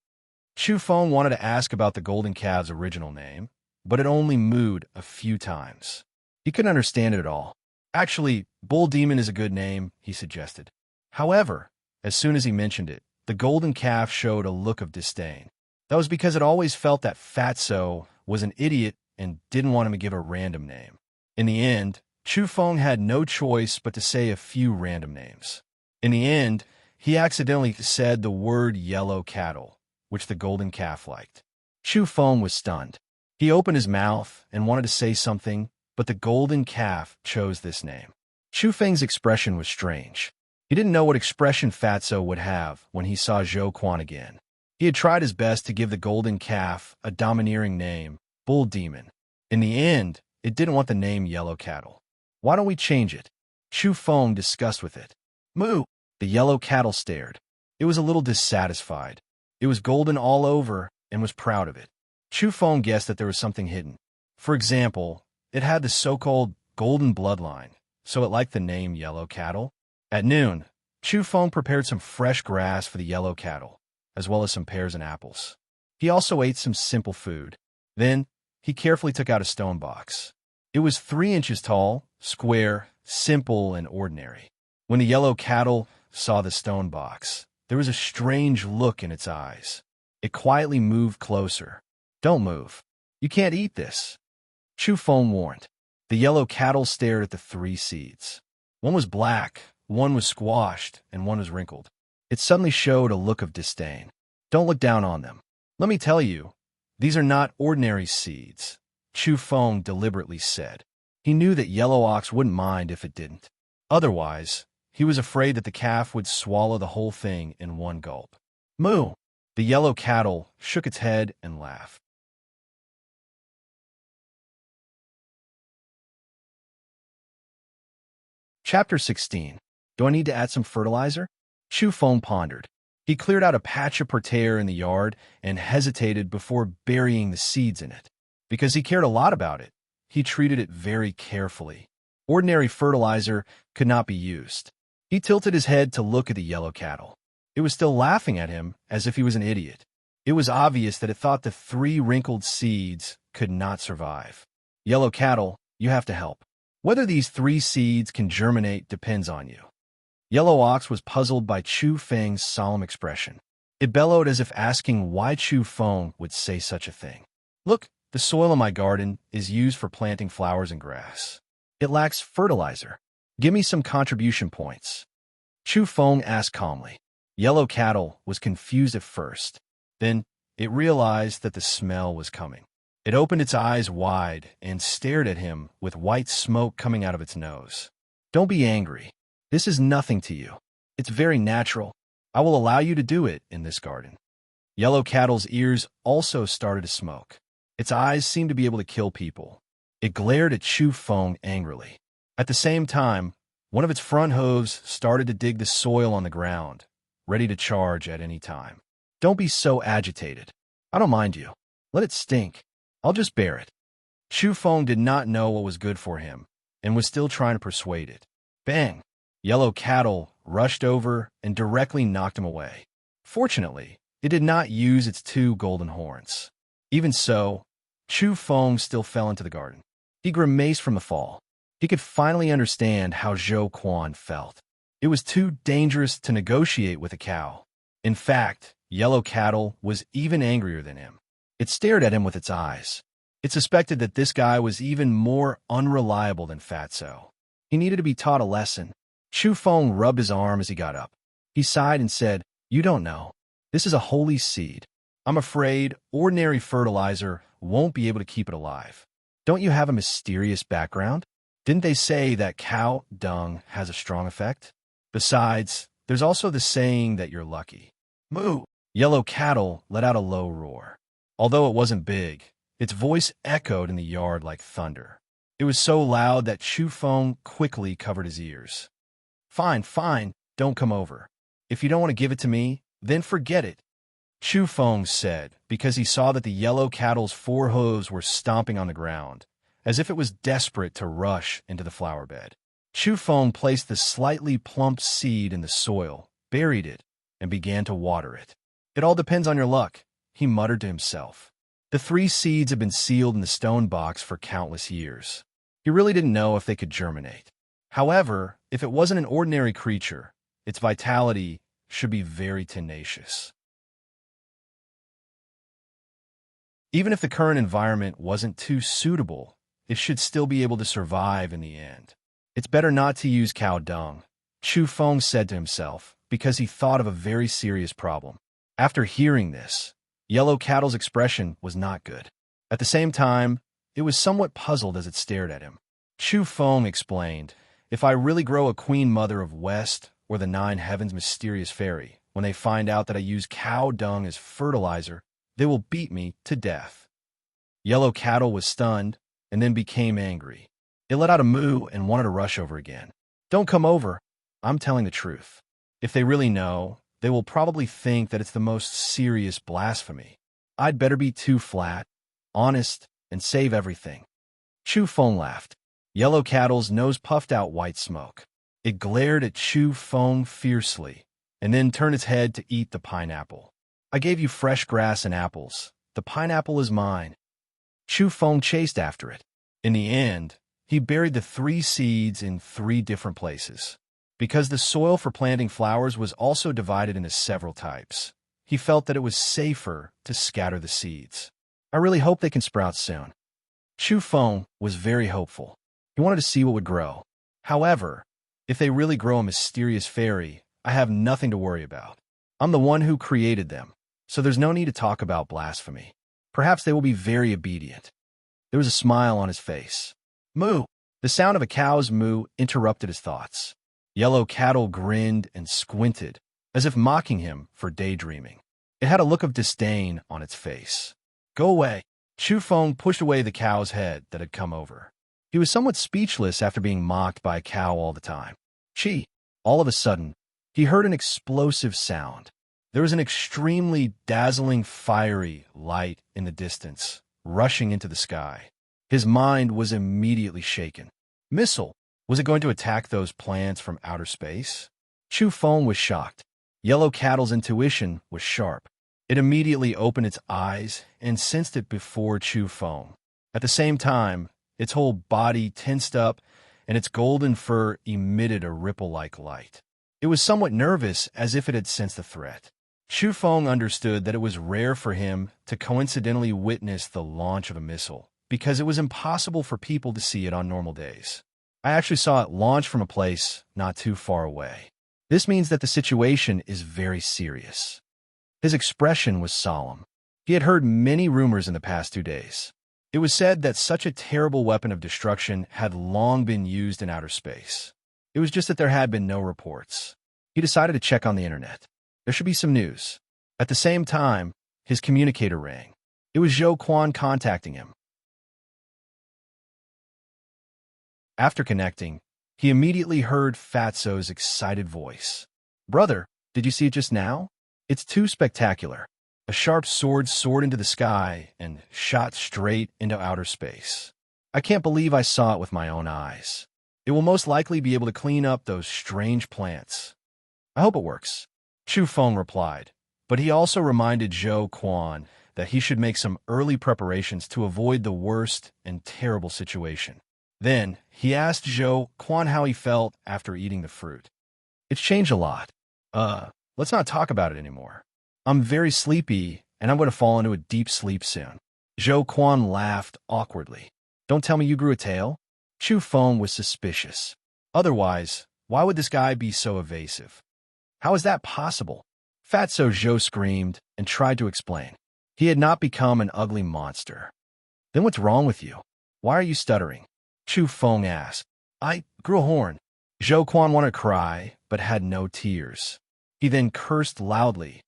Chu Feng wanted to ask about the golden calf's original name, but it only mooed a few times. He couldn't understand it at all. Actually, Bull Demon is a good name, he suggested. However, as soon as he mentioned it, the golden calf showed a look of disdain. That was because it always felt that Fatso was an idiot and didn't want him to give a random name. In the end, Chu Feng had no choice but to say a few random names. In the end, he accidentally said the word yellow cattle, which the golden calf liked. Chu Feng was stunned. He opened his mouth and wanted to say something, but the golden calf chose this name. Chu Feng's expression was strange. He didn't know what expression Fatso would have when he saw Zhou Quan again. He had tried his best to give the golden calf a domineering name, Bull Demon. In the end, it didn't want the name Yellow Cattle. Why don't we change it? Chu Feng discussed with it. Moo! The yellow cattle stared. It was a little dissatisfied. It was golden all over and was proud of it. Chu Feng guessed that there was something hidden. For example, it had the so-called golden bloodline, so it liked the name Yellow Cattle. At noon, Chu Feng prepared some fresh grass for the yellow cattle, as well as some pears and apples. He also ate some simple food. Then, he carefully took out a stone box. It was 3 inches tall, square, simple, and ordinary. When the yellow cattle saw the stone box, there was a strange look in its eyes. It quietly moved closer. "Don't move. You can't eat this," Chu Feng warned. The yellow cattle stared at the 3 seeds. One was black, one was squashed, and one was wrinkled. It suddenly showed a look of disdain. "Don't look down on them. Let me tell you, these are not ordinary seeds," Chu Feng deliberately said. He knew that Yellow Ox wouldn't mind if it didn't. Otherwise, he was afraid that the calf would swallow the whole thing in one gulp. "Moo!" The yellow cattle shook its head and laughed. Chapter 16. Do I need to add some fertilizer? Chu Feng pondered. He cleared out a patch of parterre in the yard and hesitated before burying the seeds in it. Because he cared a lot about it, he treated it very carefully. Ordinary fertilizer could not be used. He tilted his head to look at the yellow cattle. It was still laughing at him as if he was an idiot. It was obvious that it thought the 3 wrinkled seeds could not survive. "Yellow cattle, you have to help. Whether these 3 seeds can germinate depends on you." Yellow Ox was puzzled by Chu Feng's solemn expression. It bellowed as if asking why Chu Feng would say such a thing. "Look, the soil in my garden is used for planting flowers and grass. It lacks fertilizer. Give me some contribution points," Chu Feng asked calmly. Yellow cattle was confused at first. Then it realized that the smell was coming. It opened its eyes wide and stared at him with white smoke coming out of its nose. "Don't be angry. This is nothing to you. It's very natural. I will allow you to do it in this garden." Yellow cattle's ears also started to smoke. Its eyes seemed to be able to kill people. It glared at Chu Feng angrily. At the same time, one of its front hooves started to dig the soil on the ground, ready to charge at any time. "Don't be so agitated. I don't mind you. Let it stink. I'll just bear it." Chu Feng did not know what was good for him and was still trying to persuade it. Bang! Yellow cattle rushed over and directly knocked him away. Fortunately, it did not use its 2 golden horns. Even so, Chu Feng still fell into the garden. He grimaced from the fall. He could finally understand how Zhou Quan felt. It was too dangerous to negotiate with a cow. In fact, yellow cattle was even angrier than him. It stared at him with its eyes. It suspected that this guy was even more unreliable than Fatso. He needed to be taught a lesson. Chu Feng rubbed his arm as he got up. He sighed and said, "You don't know. This is a holy seed. I'm afraid ordinary fertilizer won't be able to keep it alive. Don't you have a mysterious background? Didn't they say that cow dung has a strong effect? Besides, there's also the saying that you're lucky." "Moo!" Yellow cattle let out a low roar. Although it wasn't big, its voice echoed in the yard like thunder. It was so loud that Chu Feng quickly covered his ears. Fine, don't come over. If you don't want to give it to me, then forget it," Chu Feng said, because he saw that the yellow cattle's 4 hooves were stomping on the ground, as if it was desperate to rush into the flower bed. Chu Feng placed the slightly plump seed in the soil, buried it, and began to water it. "It all depends on your luck," he muttered to himself. The 3 seeds had been sealed in the stone box for countless years. He really didn't know if they could germinate. However, if it wasn't an ordinary creature, its vitality should be very tenacious. Even if the current environment wasn't too suitable, it should still be able to survive in the end. "It's better not to use cow dung," Chu Feng said to himself, because he thought of a very serious problem. After hearing this, Yellow Cattle's expression was not good. At the same time, it was somewhat puzzled as it stared at him. Chu Feng explained, "If I really grow a Queen Mother of West or the 9 Heavens mysterious fairy, when they find out that I use cow dung as fertilizer, they will beat me to death." Yellow Cattle was stunned and then became angry. It let out a moo and wanted to rush over again. "Don't come over. I'm telling the truth. If they really know, they will probably think that it's the most serious blasphemy. I'd better be too flat, honest, and save everything." Chu Feng laughed. Yellow Cattle's nose puffed out white smoke. It glared at Chu Feng fiercely, and then turned its head to eat the pineapple. I gave you fresh grass and apples. The pineapple is mine. Chu Feng chased after it. In the end, he buried the 3 seeds in 3 different places. Because the soil for planting flowers was also divided into several types, he felt that it was safer to scatter the seeds. I really hope they can sprout soon. Chu Feng was very hopeful. He wanted to see what would grow. However, if they really grow a mysterious fairy, I have nothing to worry about. I'm the one who created them, so there's no need to talk about blasphemy. Perhaps they will be very obedient. There was a smile on his face. Moo! The sound of a cow's moo interrupted his thoughts. Yellow cattle grinned and squinted, as if mocking him for daydreaming. It had a look of disdain on its face. Go away. Chu Feng pushed away the cow's head that had come over. He was somewhat speechless after being mocked by a cow all the time. Chi! All of a sudden, he heard an explosive sound. There was an extremely dazzling, fiery light in the distance, rushing into the sky. His mind was immediately shaken. Missile! Was it going to attack those plants from outer space? Chu Feng was shocked. Yellow Cattle's intuition was sharp. It immediately opened its eyes and sensed it before Chu Feng. At the same time, its whole body tensed up and its golden fur emitted a ripple-like light. It was somewhat nervous, as if it had sensed a threat. Chu Feng understood that it was rare for him to coincidentally witness the launch of a missile, because it was impossible for people to see it on normal days. I actually saw it launch from a place not too far away. This means that the situation is very serious. His expression was solemn. He had heard many rumors in the past 2 days. It was said that such a terrible weapon of destruction had long been used in outer space. It was just that there had been no reports. He decided to check on the internet. There should be some news. At the same time, his communicator rang. It was Zhou Quan contacting him. After connecting, he immediately heard Fatso's excited voice. Brother, did you see it just now? It's too spectacular. A sharp sword soared into the sky and shot straight into outer space. I can't believe I saw it with my own eyes. It will most likely be able to clean up those strange plants. I hope it works. Chu Feng replied, but he also reminded Zhou Quan that he should make some early preparations to avoid the worst and terrible situation. Then, he asked Zhou Quan how he felt after eating the fruit. It's changed a lot. Let's not talk about it anymore. I'm very sleepy, and I'm going to fall into a deep sleep soon. Zhou Quan laughed awkwardly. Don't tell me you grew a tail? Chu Feng was suspicious. Otherwise, why would this guy be so evasive? How is that possible? Fatso Zhou screamed and tried to explain. He had not become an ugly monster. Then what's wrong with you? Why are you stuttering? Chu Feng asked. I grew a horn. Zhou Quan wanted to cry, but had no tears. He then cursed loudly.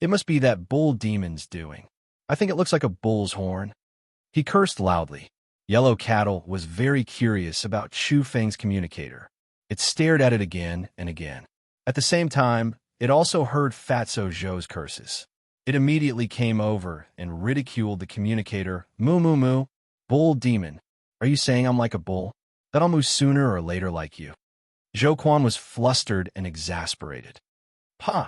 It must be that bull demon's doing. I think it looks like a bull's horn. He cursed loudly. Yellow Cattle was very curious about Chu Feng's communicator. It stared at it again and again. At the same time, it also heard Fatso Zhou's curses. It immediately came over and ridiculed the communicator. Moo moo moo. Bull demon. Are you saying I'm like a bull? That I'll move sooner or later like you? Zhou Quan was flustered and exasperated. Pa!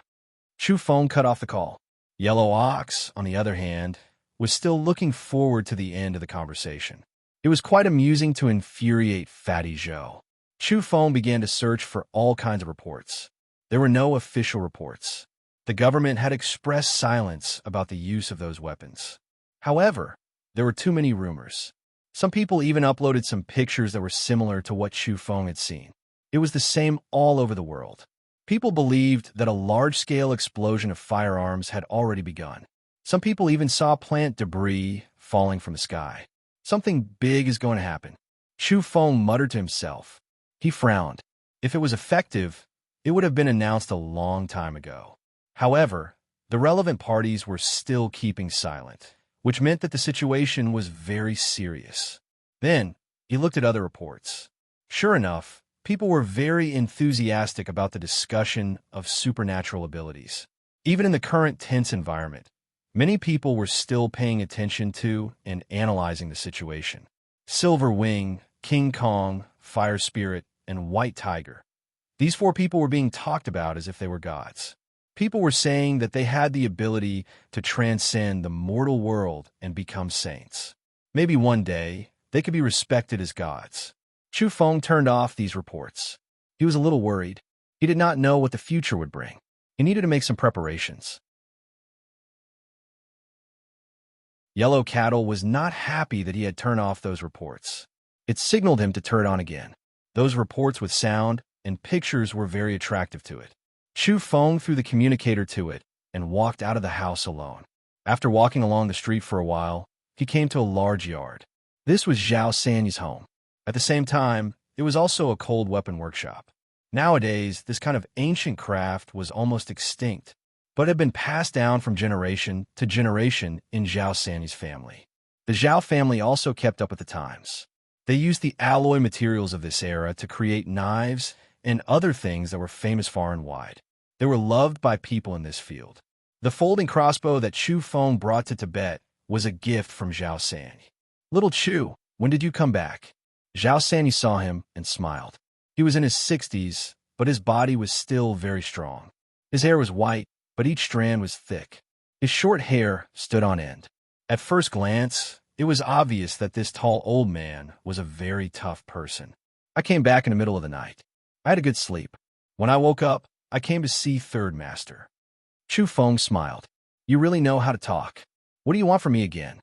Chu Feng cut off the call. Yellow Ox, on the other hand, was still looking forward to the end of the conversation. It was quite amusing to infuriate Fatty Zhou. Chu Feng began to search for all kinds of reports. There were no official reports. The government had expressed silence about the use of those weapons. However, there were too many rumors. Some people even uploaded some pictures that were similar to what Chu Feng had seen. It was the same all over the world. People believed that a large-scale explosion of firearms had already begun. Some people even saw plant debris falling from the sky. Something big is going to happen. Chu Feng muttered to himself. He frowned. If it was effective, it would have been announced a long time ago. However, the relevant parties were still keeping silent, which meant that the situation was very serious. Then, he looked at other reports. Sure enough, people were very enthusiastic about the discussion of supernatural abilities. Even in the current tense environment, many people were still paying attention to and analyzing the situation. Silver Wing, King Kong, Fire Spirit, and White Tiger. These 4 people were being talked about as if they were gods. People were saying that they had the ability to transcend the mortal world and become saints. Maybe one day, they could be respected as gods. Chu Feng turned off these reports. He was a little worried. He did not know what the future would bring. He needed to make some preparations. Yellow Cattle was not happy that he had turned off those reports. It signaled him to turn it on again. Those reports with sound and pictures were very attractive to it. Chu Feng threw the communicator to it and walked out of the house alone. After walking along the street for a while, he came to a large yard. This was Zhao Sanyi's home. At the same time, it was also a cold weapon workshop. Nowadays, this kind of ancient craft was almost extinct, but had been passed down from generation to generation in Zhao Sanyi's family. The Zhao family also kept up with the times. They used the alloy materials of this era to create knives and other things that were famous far and wide. They were loved by people in this field. The folding crossbow that Chu Feng brought to Tibet was a gift from Zhao Sanyi. "Little Chu, when did you come back?" Zhao Sanyi saw him and smiled. He was in his 60s, but his body was still very strong. His hair was white, but each strand was thick. His short hair stood on end. At first glance, it was obvious that this tall old man was a very tough person. "I came back in the middle of the night. I had a good sleep. When I woke up, I came to see Third Master." Chu Feng smiled. "You really know how to talk. What do you want from me again?"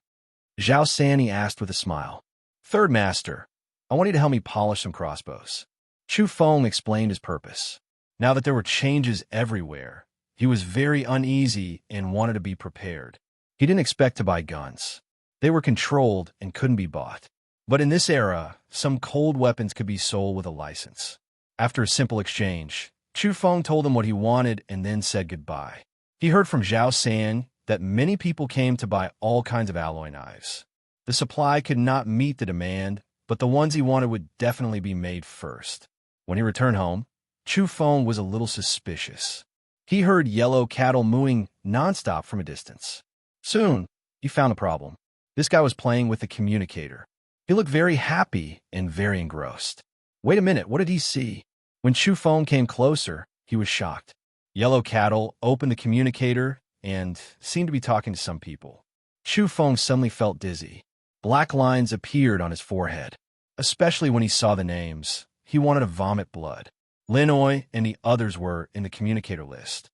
Zhao Sanyi asked with a smile. "Third Master, I want you to help me polish some crossbows." Chu Feng explained his purpose. Now that there were changes everywhere, he was very uneasy and wanted to be prepared. He didn't expect to buy guns. They were controlled and couldn't be bought. But in this era, some cold weapons could be sold with a license. After a simple exchange, Chu Feng told him what he wanted and then said goodbye. He heard from Zhao Sanyi that many people came to buy all kinds of alloy knives. The supply could not meet the demand, but the ones he wanted would definitely be made first. When he returned home, Chu Feng was a little suspicious. He heard Yellow Cattle mooing nonstop from a distance. Soon, he found a problem. This guy was playing with the communicator. He looked very happy and very engrossed. Wait a minute, what did he see? When Chu Feng came closer, he was shocked. Yellow Cattle opened the communicator and seemed to be talking to some people. Chu Feng suddenly felt dizzy. Black lines appeared on his forehead. Especially when he saw the names, he wanted to vomit blood. Linoy and the others were in the communicator list.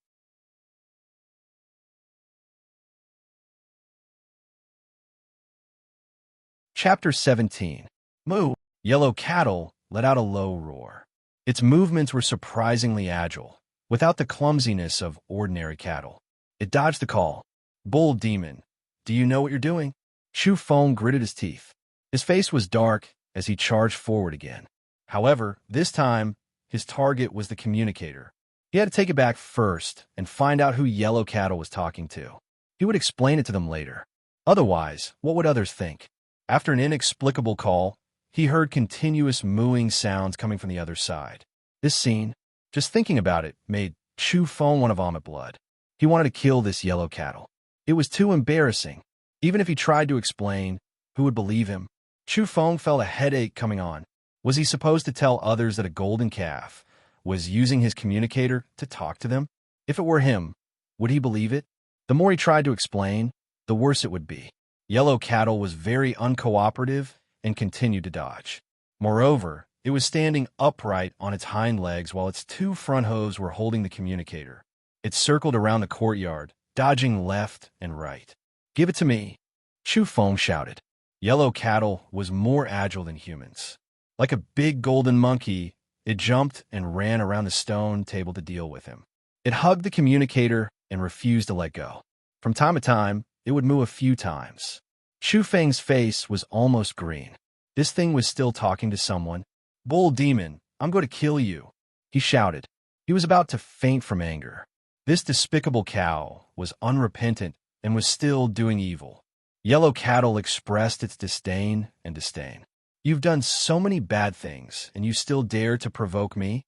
Chapter 17. Moo! Yellow Cattle let out a low roar. Its movements were surprisingly agile, without the clumsiness of ordinary cattle. It dodged the call. "Bull Demon, do you know what you're doing?" Chu Feng gritted his teeth. His face was dark as he charged forward again. However, this time, his target was the communicator. He had to take it back first and find out who Yellow Cattle was talking to. He would explain it to them later. Otherwise, what would others think? After an inexplicable call, he heard continuous mooing sounds coming from the other side. This scene, just thinking about it, made Chu Feng want to vomit blood. He wanted to kill this Yellow Cattle. It was too embarrassing. Even if he tried to explain, who would believe him? Chu Feng felt a headache coming on. Was he supposed to tell others that a golden calf was using his communicator to talk to them? If it were him, would he believe it? The more he tried to explain, the worse it would be. Yellow Cattle was very uncooperative and continued to dodge. Moreover, it was standing upright on its hind legs while its two front hooves were holding the communicator. It circled around the courtyard, dodging left and right. "Give it to me," Chu Feng shouted. Yellow Cattle was more agile than humans. Like a big golden monkey, it jumped and ran around the stone table to deal with him. It hugged the communicator and refused to let go. From time to time, it would move a few times. Chu Feng's face was almost green. This thing was still talking to someone. "Bull Demon, I'm going to kill you," he shouted. He was about to faint from anger. This despicable cow was unrepentant and was still doing evil. Yellow Cattle expressed its disdain and disdain. "You've done so many bad things, and you still dare to provoke me?"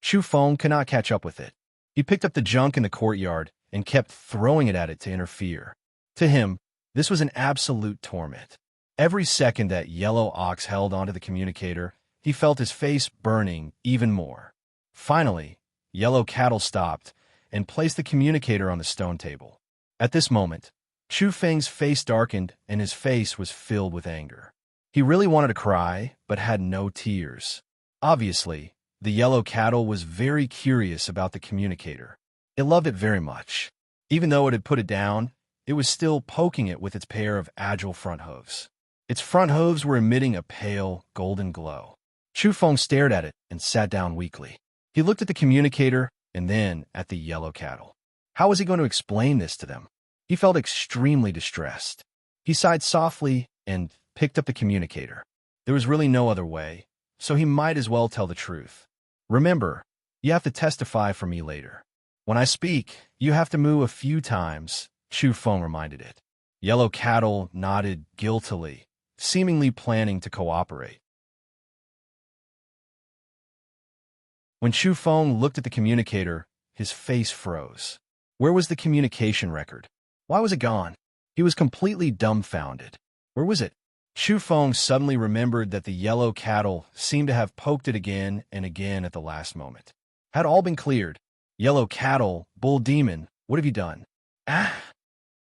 Chu Feng could not catch up with it. He picked up the junk in the courtyard and kept throwing it at it to interfere. To him, this was an absolute torment. Every second that Yellow Ox held onto the communicator, he felt his face burning even more. Finally, Yellow Cattle stopped and placed the communicator on the stone table. At this moment, Chu Feng's face darkened and his face was filled with anger. He really wanted to cry, but had no tears. Obviously, the yellow cattle was very curious about the communicator. It loved it very much. Even though it had put it down, it was still poking it with its pair of agile front hooves. Its front hooves were emitting a pale, golden glow. Chu Feng stared at it and sat down weakly. He looked at the communicator and then at the yellow cattle. How was he going to explain this to them? He felt extremely distressed. He sighed softly and picked up the communicator. There was really no other way, so he might as well tell the truth. Remember, you have to testify for me later. When I speak, you have to moo a few times, Chu Feng reminded it. Yellow cattle nodded guiltily, seemingly planning to cooperate. When Chu Feng looked at the communicator, his face froze. Where was the communication record? Why was it gone? He was completely dumbfounded. Where was it? Chu Feng suddenly remembered that the yellow cattle seemed to have poked it again and again at the last moment. Had all been cleared. Yellow cattle, bull demon, what have you done? Ah!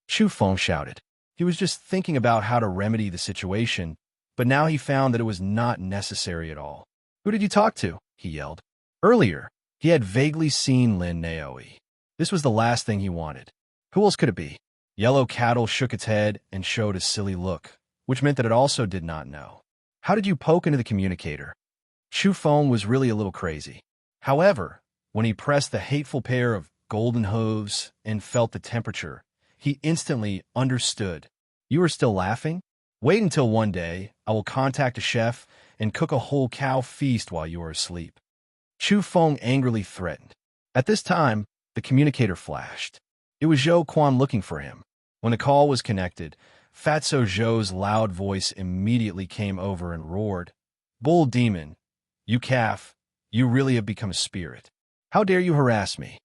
Chu Feng shouted. He was just thinking about how to remedy the situation, but now he found that it was not necessary at all. Who did you talk to? He yelled. Earlier, he had vaguely seen Lin Naoi. This was the last thing he wanted. Who else could it be? Yellow cattle shook its head and showed a silly look, which meant that it also did not know. How did you poke into the communicator? Chu Feng was really a little crazy. However, when he pressed the hateful pair of golden hooves and felt the temperature, he instantly understood. You are still laughing? Wait until one day I will contact a chef and cook a whole cow feast while you are asleep. Chu Feng angrily threatened. At this time, the communicator flashed. It was Zhou Quan looking for him. When the call was connected, Fatso Zhou's loud voice immediately came over and roared, Bull demon, you calf, you really have become a spirit. How dare you harass me?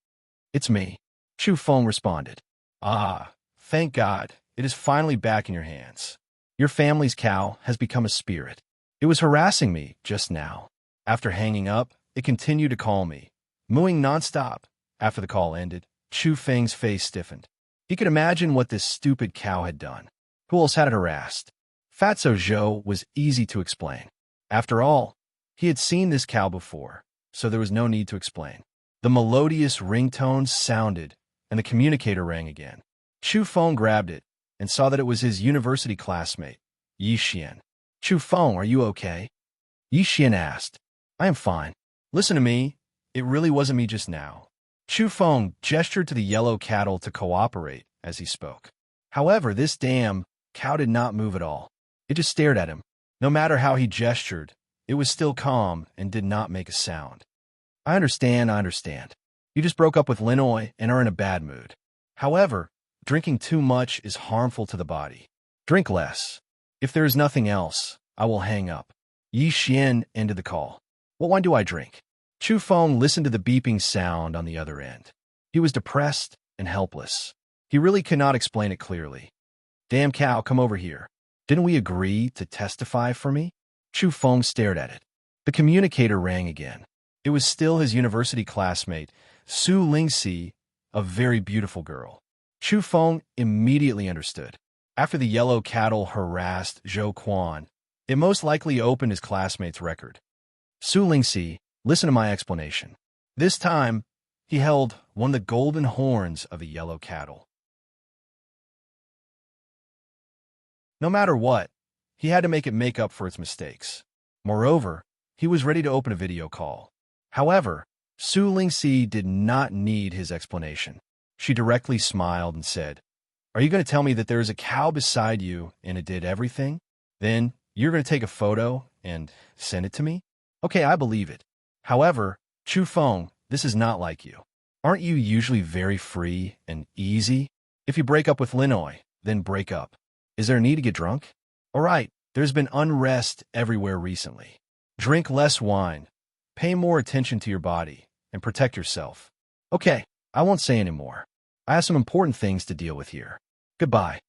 It's me, Chu Feng responded. Ah, thank God, it is finally back in your hands. Your family's cow has become a spirit. It was harassing me just now. After hanging up, it continued to call me, mooing nonstop. After the call ended, Chu Feng's face stiffened. He could imagine what this stupid cow had done. Who else had it harassed? Fatso Zhou was easy to explain. After all, he had seen this cow before, so there was no need to explain. The melodious ringtones sounded, and the communicator rang again. Chu Feng grabbed it and saw that it was his university classmate, Yi Xian. Chu Feng, are you okay? Yi Xian asked. I am fine. Listen to me. It really wasn't me just now. Chu Feng gestured to the yellow cattle to cooperate as he spoke. However, this damn cow did not move at all. It just stared at him. No matter how he gestured, it was still calm and did not make a sound. I understand. You just broke up with Linoi and are in a bad mood. However, drinking too much is harmful to the body. Drink less. If there is nothing else, I will hang up. Yi Xian ended the call. What wine do I drink? Chu Feng listened to the beeping sound on the other end. He was depressed and helpless. He really could not explain it clearly. Damn cow, come over here. Didn't we agree to testify for me? Chu Feng stared at it. The communicator rang again. It was still his university classmate, Su Lingxi, a very beautiful girl. Chu Feng immediately understood. After the yellow cattle harassed Zhou Quan, it most likely opened his classmate's record. Su Lingxi, listen to my explanation. This time, he held one of the golden horns of a yellow cattle. No matter what, he had to make up for its mistakes. Moreover, he was ready to open a video call. However, Su Lingxi did not need his explanation. She directly smiled and said, Are you going to tell me that there is a cow beside you and it did everything? Then you're going to take a photo and send it to me? Okay, I believe it. However, Chu Feng, this is not like you. Aren't you usually very free and easy? If you break up with Linoi, then break up. Is there a need to get drunk? All right, there's been unrest everywhere recently. Drink less wine. Pay more attention to your body and protect yourself. Okay, I won't say any more. I have some important things to deal with here. Goodbye.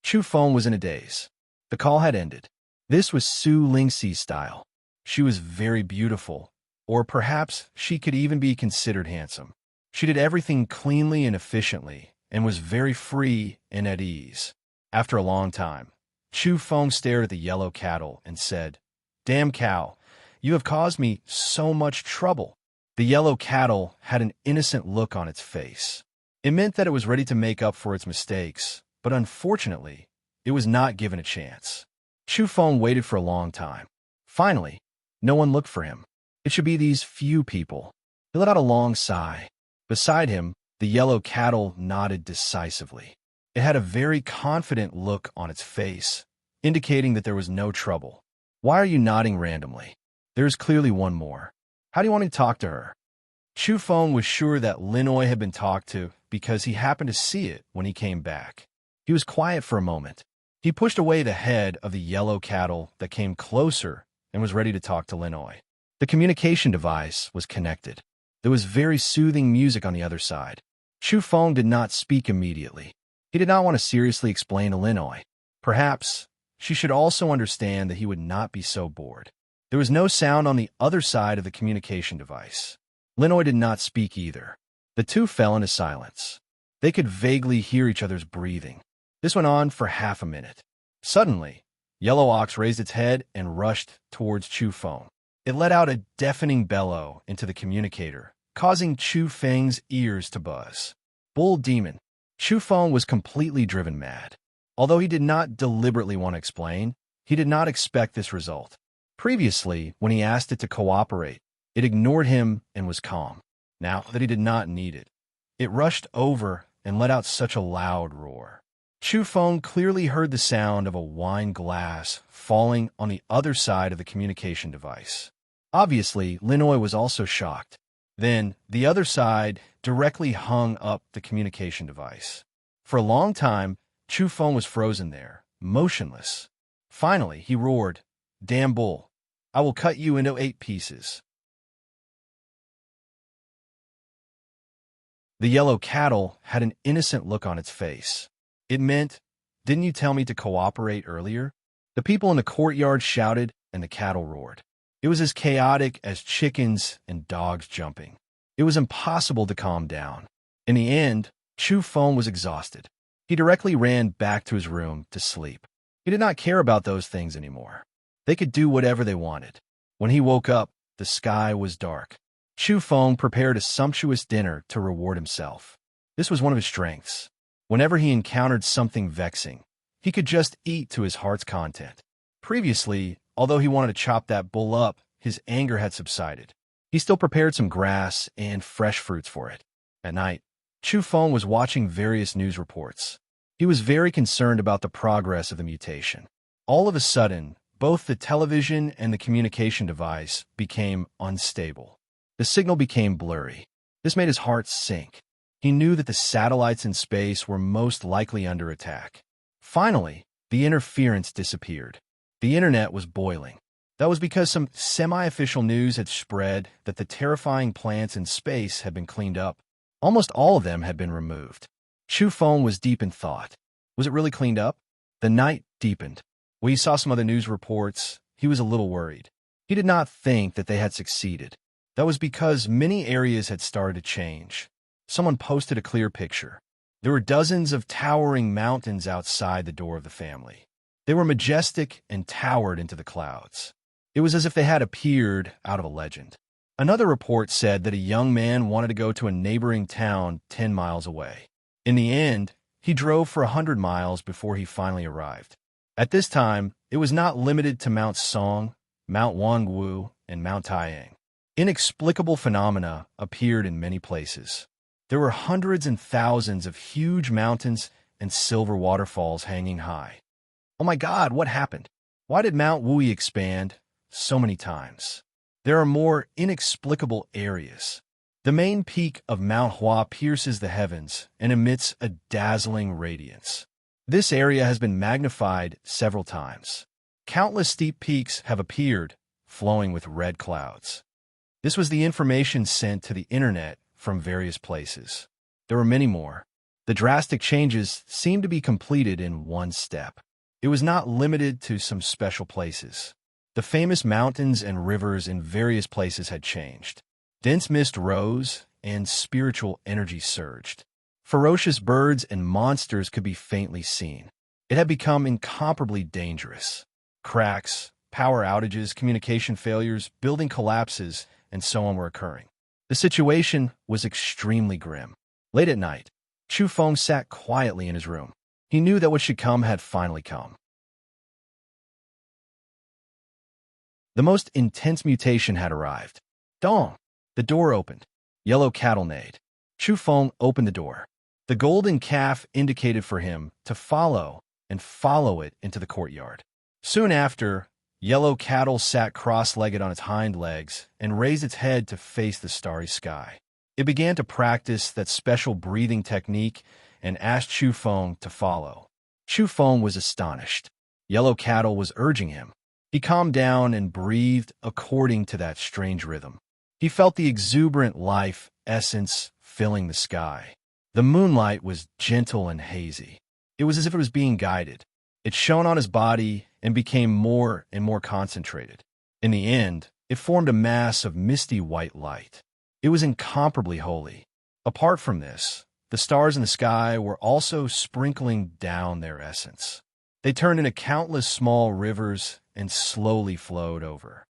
Chu Feng was in a daze. The call had ended. This was Su Lingxi's style. She was very beautiful, or perhaps she could even be considered handsome. She did everything cleanly and efficiently, and was very free and at ease. After a long time, Chu Feng stared at the yellow cattle and said, "Damn cow, you have caused me so much trouble." The yellow cattle had an innocent look on its face. It meant that it was ready to make up for its mistakes, but unfortunately, it was not given a chance. Chu Feng waited for a long time. Finally, no one looked for him. It should be these few people. He let out a long sigh. Beside him, the yellow cattle nodded decisively. It had a very confident look on its face, indicating that there was no trouble. "Why are you nodding randomly? There is clearly one more. How do you want me to talk to her?" Chu Feng was sure that Linoy had been talked to because he happened to see it when he came back. He was quiet for a moment. He pushed away the head of the yellow cattle that came closer and was ready to talk to Linoy. The communication device was connected. There was very soothing music on the other side. Chu Feng did not speak immediately. He did not want to seriously explain to Linoy. Perhaps she should also understand that he would not be so bored. There was no sound on the other side of the communication device. Linoy did not speak either. The two fell into silence. They could vaguely hear each other's breathing. This went on for half a minute. Suddenly, Yellow Ox raised its head and rushed towards Chu Feng. It let out a deafening bellow into the communicator, causing Chu Feng's ears to buzz. Bull Demon. Chu Feng was completely driven mad. Although he did not deliberately want to explain, he did not expect this result. Previously, when he asked it to cooperate, it ignored him and was calm. Now that he did not need it, it rushed over and let out such a loud roar. Chu Feng clearly heard the sound of a wine glass falling on the other side of the communication device. Obviously, Linoy was also shocked. Then, the other side directly hung up the communication device. For a long time, Chu Feng was frozen there, motionless. Finally, he roared, "Damn bull! I will cut you into 8 pieces." The yellow cattle had an innocent look on its face. It meant, "Didn't you tell me to cooperate earlier?" The people in the courtyard shouted and the cattle roared. It was as chaotic as chickens and dogs jumping. It was impossible to calm down. In the end, Chu Feng was exhausted. He directly ran back to his room to sleep. He did not care about those things anymore. They could do whatever they wanted. When he woke up, the sky was dark. Chu Feng prepared a sumptuous dinner to reward himself. This was one of his strengths. Whenever he encountered something vexing, he could just eat to his heart's content. Previously, although he wanted to chop that bull up, his anger had subsided. He still prepared some grass and fresh fruits for it. At night, Chu Feng was watching various news reports. He was very concerned about the progress of the mutation. All of a sudden, both the television and the communication device became unstable. The signal became blurry. This made his heart sink. He knew that the satellites in space were most likely under attack. Finally, the interference disappeared. The internet was boiling. That was because some semi-official news had spread that the terrifying plants in space had been cleaned up. Almost all of them had been removed. Chu Feng was deep in thought. Was it really cleaned up? The night deepened. When he saw some other news reports, he was a little worried. He did not think that they had succeeded. That was because many areas had started to change. Someone posted a clear picture. There were dozens of towering mountains outside the door of the family. They were majestic and towered into the clouds. It was as if they had appeared out of a legend. Another report said that a young man wanted to go to a neighboring town 10 miles away. In the end, he drove for 100 miles before he finally arrived. At this time, it was not limited to Mount Song, Mount Wangwu, and Mount Taiyang. Inexplicable phenomena appeared in many places. There were hundreds and thousands of huge mountains and silver waterfalls hanging high. Oh my God, what happened? Why did Mount Wui expand so many times? There are more inexplicable areas. The main peak of Mount Hua pierces the heavens and emits a dazzling radiance. This area has been magnified several times. Countless steep peaks have appeared, flowing with red clouds. This was the information sent to the internet from various places. There were many more. The drastic changes seemed to be completed in one step. It was not limited to some special places. The famous mountains and rivers in various places had changed. Dense mist rose, and spiritual energy surged. Ferocious birds and monsters could be faintly seen. It had become incomparably dangerous. Cracks, power outages, communication failures, building collapses, and so on were occurring. The situation was extremely grim. Late at night, Chu Feng sat quietly in his room. He knew that what should come had finally come. The most intense mutation had arrived. Dong! The door opened. Yellow cattle neighed. Chu Feng opened the door. The golden calf indicated for him to follow and follow it into the courtyard. Soon after, yellow cattle sat cross-legged on its hind legs and raised its head to face the starry sky. It began to practice that special breathing technique and asked Chu Feng to follow. Chu Feng was astonished. Yellow cattle was urging him. He calmed down and breathed according to that strange rhythm. He felt the exuberant life essence filling the sky. The moonlight was gentle and hazy. It was as if it was being guided. It shone on his body and became more and more concentrated. In the end, it formed a mass of misty white light. It was incomparably holy. Apart from this, the stars in the sky were also sprinkling down their essence. They turned into countless small rivers and slowly flowed over.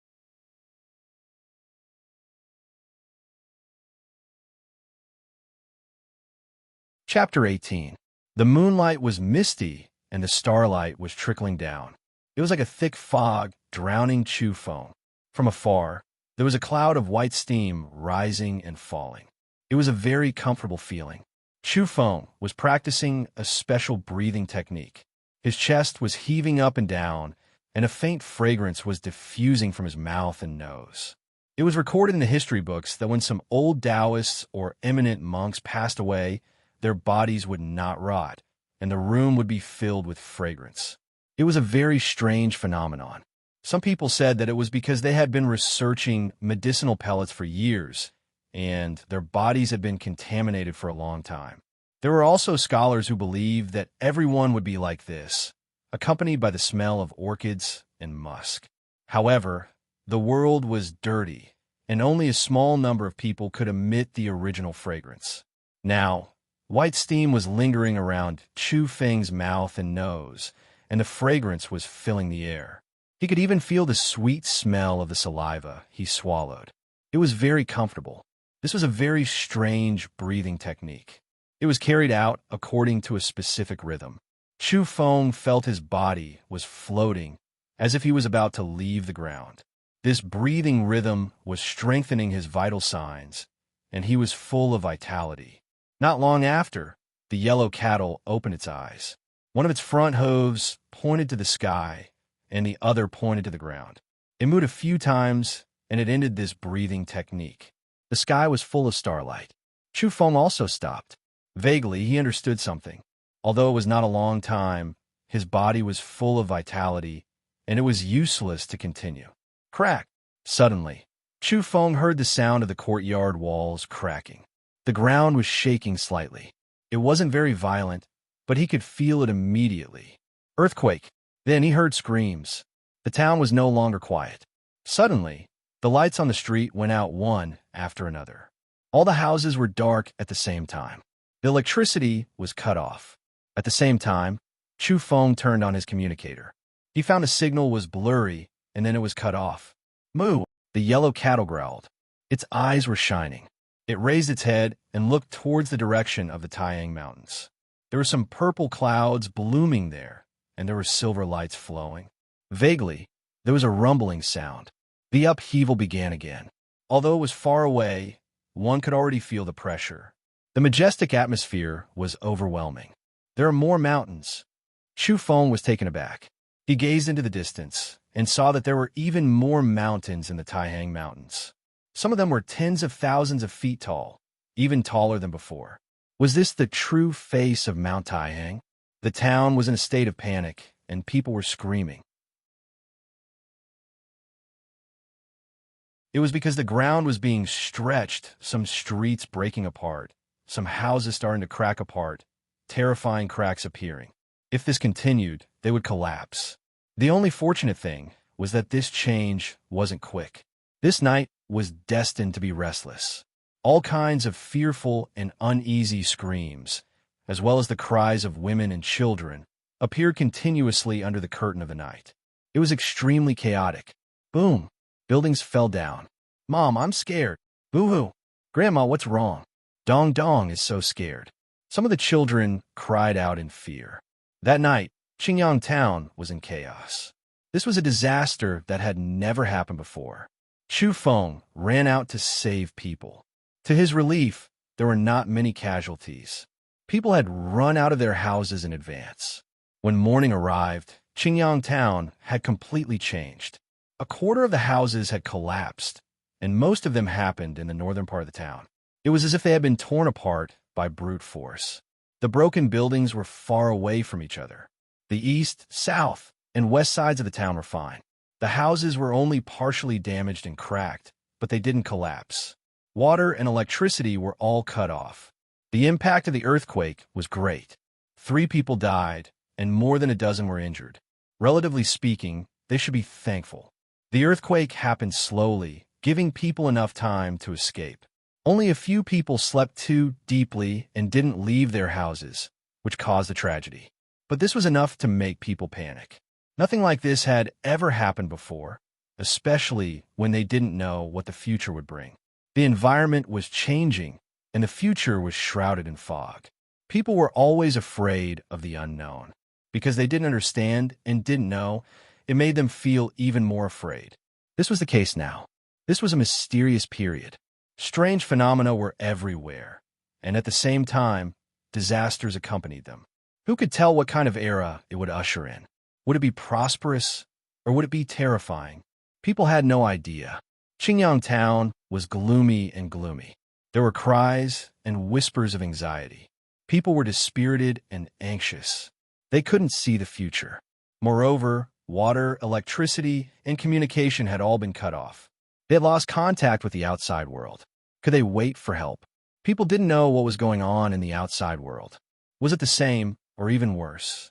Chapter 18. The moonlight was misty and the starlight was trickling down. It was like a thick fog drowning Chu Feng. From afar, there was a cloud of white steam rising and falling. It was a very comfortable feeling. Chu Feng was practicing a special breathing technique. His chest was heaving up and down, and a faint fragrance was diffusing from his mouth and nose. It was recorded in the history books that when some old Taoists or eminent monks passed away, their bodies would not rot, and the room would be filled with fragrance. It was a very strange phenomenon. Some people said that it was because they had been researching medicinal pellets for years, and their bodies had been contaminated for a long time. There were also scholars who believed that everyone would be like this, accompanied by the smell of orchids and musk. However, the world was dirty, and only a small number of people could emit the original fragrance. Now, white steam was lingering around Chu Feng's mouth and nose, and the fragrance was filling the air. He could even feel the sweet smell of the saliva he swallowed. It was very comfortable. This was a very strange breathing technique. It was carried out according to a specific rhythm. Chu Feng felt his body was floating as if he was about to leave the ground. This breathing rhythm was strengthening his vital signs, and he was full of vitality. Not long after, the yellow cattle opened its eyes. One of its front hooves pointed to the sky, and the other pointed to the ground. It moved a few times, and it ended this breathing technique. The sky was full of starlight. Chu Feng also stopped. Vaguely, he understood something. Although it was not a long time, his body was full of vitality, and it was useless to continue. Crack! Suddenly, Chu Feng heard the sound of the courtyard walls cracking. The ground was shaking slightly. It wasn't very violent, but he could feel it immediately. Earthquake! Then he heard screams. The town was no longer quiet. Suddenly, the lights on the street went out one after another. All the houses were dark at the same time. The electricity was cut off. At the same time, Chu Feng turned on his communicator. He found a signal was blurry, and then it was cut off. Moo! The yellow cattle growled. Its eyes were shining. It raised its head and looked towards the direction of the Taiyang Mountains. There were some purple clouds blooming there, and there were silver lights flowing. Vaguely, there was a rumbling sound. The upheaval began again. Although it was far away, one could already feel the pressure. The majestic atmosphere was overwhelming. There are more mountains. Chu Feng was taken aback. He gazed into the distance and saw that there were even more mountains in the Taiyang Mountains. Some of them were tens of thousands of feet tall, even taller than before. Was this the true face of Mount Taiyang? The town was in a state of panic, and people were screaming. It was because the ground was being stretched, some streets breaking apart, some houses starting to crack apart, terrifying cracks appearing. If this continued, they would collapse. The only fortunate thing was that this change wasn't quick. This night was destined to be restless. All kinds of fearful and uneasy screams, as well as the cries of women and children, appeared continuously under the curtain of the night. It was extremely chaotic. Boom! Buildings fell down. Mom, I'm scared. Boo-hoo! Grandma, what's wrong? Dong Dong is so scared. Some of the children cried out in fear. That night, Qingyang town was in chaos. This was a disaster that had never happened before. Chu Feng ran out to save people. To his relief, there were not many casualties. People had run out of their houses in advance. When morning arrived, Qingyang town had completely changed. A quarter of the houses had collapsed, and most of them happened in the northern part of the town. It was as if they had been torn apart by brute force. The broken buildings were far away from each other. The east, south, and west sides of the town were fine. The houses were only partially damaged and cracked, but they didn't collapse. Water and electricity were all cut off. The impact of the earthquake was great. 3 people died, and more than a dozen were injured. Relatively speaking, they should be thankful. The earthquake happened slowly, giving people enough time to escape. Only a few people slept too deeply and didn't leave their houses, which caused the tragedy. But this was enough to make people panic. Nothing like this had ever happened before, especially when they didn't know what the future would bring. The environment was changing, and the future was shrouded in fog. People were always afraid of the unknown. Because they didn't understand and didn't know, it made them feel even more afraid. This was the case now. This was a mysterious period. Strange phenomena were everywhere, and at the same time, disasters accompanied them. Who could tell what kind of era it would usher in? Would it be prosperous, or would it be terrifying? People had no idea. Qingyang town was gloomy and gloomy. There were cries and whispers of anxiety. People were dispirited and anxious. They couldn't see the future. Moreover, water, electricity, and communication had all been cut off. They had lost contact with the outside world. Could they wait for help? People didn't know what was going on in the outside world. Was it the same, or even worse?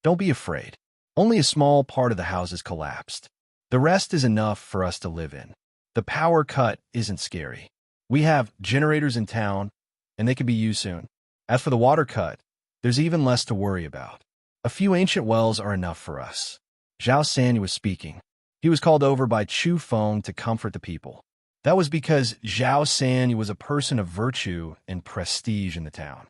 Don't be afraid. Only a small part of the houses collapsed. The rest is enough for us to live in. The power cut isn't scary. We have generators in town, and they can be used soon. As for the water cut, there's even less to worry about. A few ancient wells are enough for us. Zhao Sanyu was speaking. He was called over by Chu Feng to comfort the people. That was because Zhao Sanyu was a person of virtue and prestige in the town.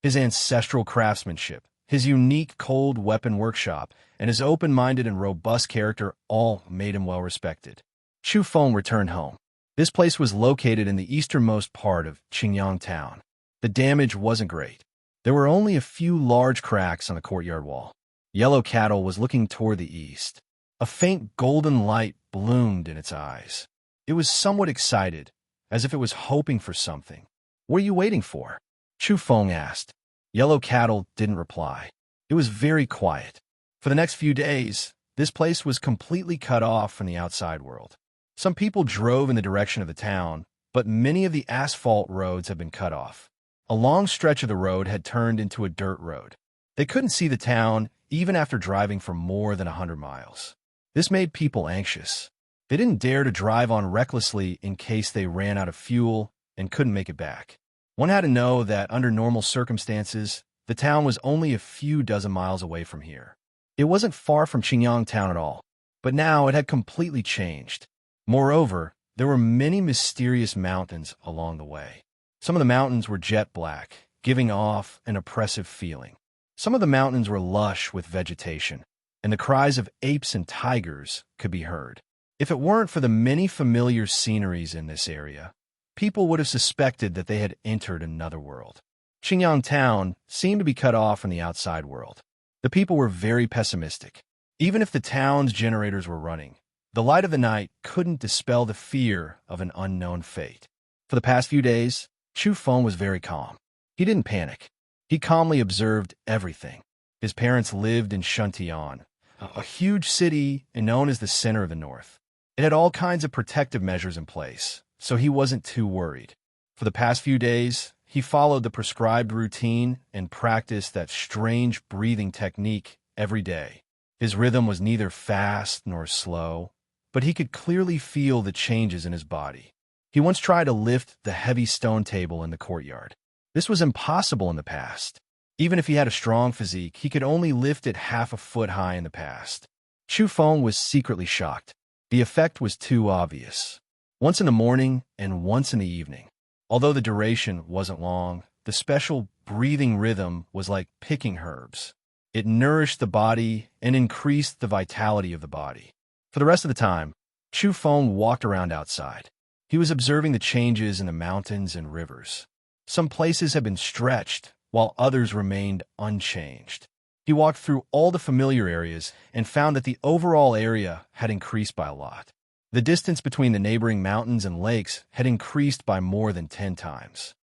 His ancestral craftsmanship, his unique cold weapon workshop, and his open-minded and robust character all made him well respected. Chu Feng returned home. This place was located in the easternmost part of Qingyang town. The damage wasn't great. There were only a few large cracks on the courtyard wall. Yellow Cattle was looking toward the east. A faint golden light bloomed in its eyes. It was somewhat excited, as if it was hoping for something. "What are you waiting for?" Chu Feng asked. Yellow Cattle didn't reply. It was very quiet. For the next few days, this place was completely cut off from the outside world. Some people drove in the direction of the town, but many of the asphalt roads had been cut off. A long stretch of the road had turned into a dirt road. They couldn't see the town even after driving for more than 100 miles. This made people anxious. They didn't dare to drive on recklessly in case they ran out of fuel and couldn't make it back. One had to know that under normal circumstances, the town was only a few dozen miles away from here. It wasn't far from Qingyang town at all, but now it had completely changed. Moreover, there were many mysterious mountains along the way. Some of the mountains were jet black, giving off an oppressive feeling. Some of the mountains were lush with vegetation, and the cries of apes and tigers could be heard. If it weren't for the many familiar sceneries in this area, people would have suspected that they had entered another world. Qingyang town seemed to be cut off from the outside world. The people were very pessimistic. Even if the town's generators were running, the light of the night couldn't dispel the fear of an unknown fate. For the past few days, Chu Feng was very calm. He didn't panic. He calmly observed everything. His parents lived in Shuntian, a huge city known as the center of the north. It had all kinds of protective measures in place, so he wasn't too worried. For the past few days, he followed the prescribed routine and practiced that strange breathing technique every day. His rhythm was neither fast nor slow, but he could clearly feel the changes in his body. He once tried to lift the heavy stone table in the courtyard. This was impossible in the past. Even if he had a strong physique, he could only lift it half a foot high in the past. Chu Feng was secretly shocked. The effect was too obvious. Once in the morning and once in the evening. Although the duration wasn't long, the special breathing rhythm was like picking herbs. It nourished the body and increased the vitality of the body. For the rest of the time, Chu Feng walked around outside. He was observing the changes in the mountains and rivers. Some places had been stretched, while others remained unchanged. He walked through all the familiar areas and found that the overall area had increased by a lot. The distance between the neighboring mountains and lakes had increased by more than 10 times.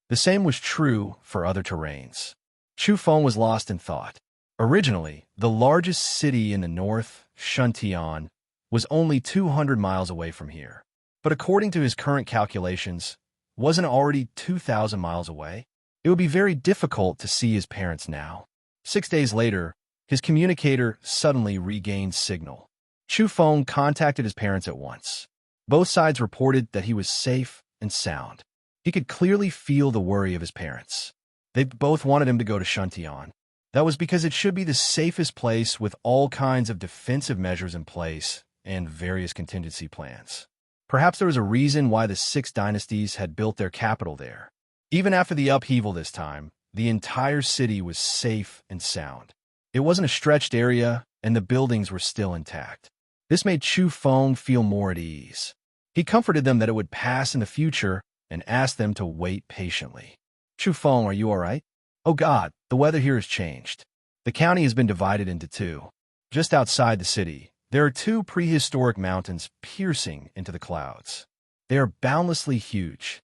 The same was true for other terrains. Chu Feng was lost in thought. Originally, the largest city in the north, Shuntian, was only 200 miles away from here. But according to his current calculations, wasn't it already 2,000 miles away? It would be very difficult to see his parents now. 6 days later, his communicator suddenly regained signal. Chu Feng contacted his parents at once. Both sides reported that he was safe and sound. He could clearly feel the worry of his parents. They both wanted him to go to Shuntian. That was because it should be the safest place with all kinds of defensive measures in place and various contingency plans. Perhaps there was a reason why the 6 dynasties had built their capital there. Even after the upheaval this time, the entire city was safe and sound. It wasn't a stretched area, and the buildings were still intact. This made Chu Feng feel more at ease. He comforted them that it would pass in the future and asked them to wait patiently. Chu Feng, are you all right? Oh God, the weather here has changed. The county has been divided into 2. Just outside the city, there are 2 prehistoric mountains piercing into the clouds. They are boundlessly huge.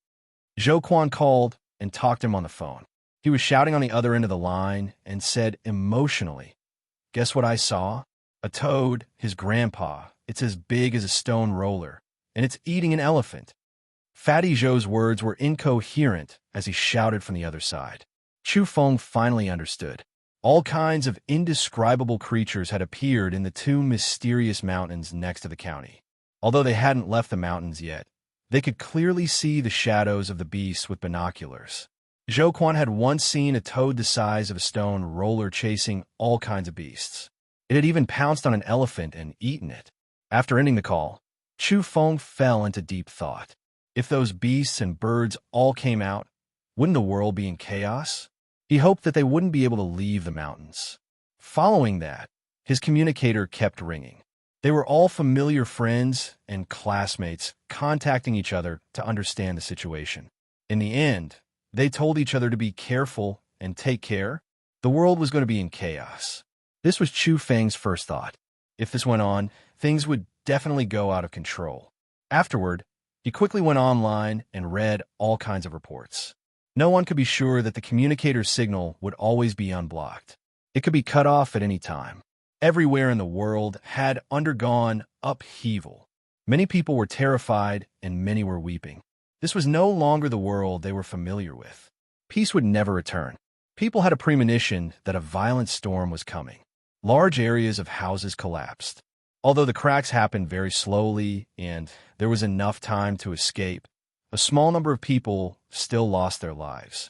Zhou Quan called and talked to him on the phone. He was shouting on the other end of the line and said emotionally, "Guess what I saw? A toad, his grandpa. It's as big as a stone roller, and it's eating an elephant." Fatty Zhou's words were incoherent as he shouted from the other side. Chu Feng finally understood. All kinds of indescribable creatures had appeared in the 2 mysterious mountains next to the county. Although they hadn't left the mountains yet, they could clearly see the shadows of the beasts with binoculars. Zhou Quan had once seen a toad the size of a stone roller chasing all kinds of beasts. It had even pounced on an elephant and eaten it. After ending the call, Chu Feng fell into deep thought. If those beasts and birds all came out, wouldn't the world be in chaos? He hoped that they wouldn't be able to leave the mountains. Following that, his communicator kept ringing. They were all familiar friends and classmates contacting each other to understand the situation. In the end, they told each other to be careful and take care. The world was going to be in chaos. This was Chu Feng's first thought. If this went on, things would definitely go out of control. Afterward, he quickly went online and read all kinds of reports. No one could be sure that the communicator's signal would always be unblocked. It could be cut off at any time. Everywhere in the world had undergone upheaval. Many people were terrified and many were weeping. This was no longer the world they were familiar with. Peace would never return. People had a premonition that a violent storm was coming. Large areas of houses collapsed. Although the cracks happened very slowly and there was enough time to escape, a small number of people still lost their lives.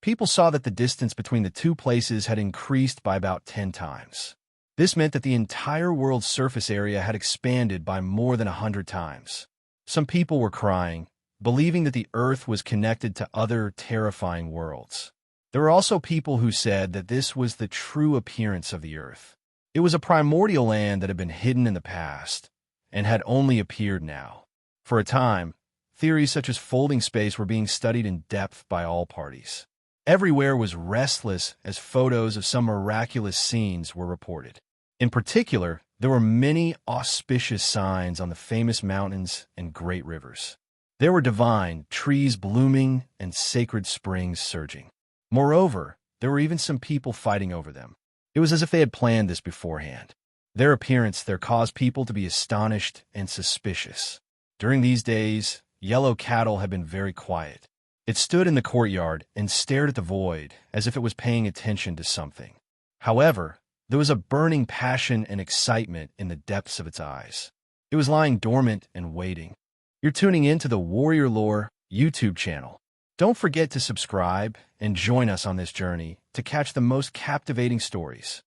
People saw that the distance between the 2 places had increased by about 10 times. This meant that the entire world's surface area had expanded by more than 100 times. Some people were crying, believing that the Earth was connected to other terrifying worlds. There were also people who said that this was the true appearance of the Earth. It was a primordial land that had been hidden in the past and had only appeared now. For a time, theories such as folding space were being studied in depth by all parties. Everywhere was restless as photos of some miraculous scenes were reported. In particular, there were many auspicious signs on the famous mountains and great rivers. There were divine trees blooming and sacred springs surging. Moreover, there were even some people fighting over them. It was as if they had planned this beforehand. Their appearance there caused people to be astonished and suspicious. During these days, yellow cattle had been very quiet. It stood in the courtyard and stared at the void as if it was paying attention to something. However, there was a burning passion and excitement in the depths of its eyes. It was lying dormant and waiting. You're tuning in to the Warrior Lore YouTube channel. Don't forget to subscribe and join us on this journey to catch the most captivating stories.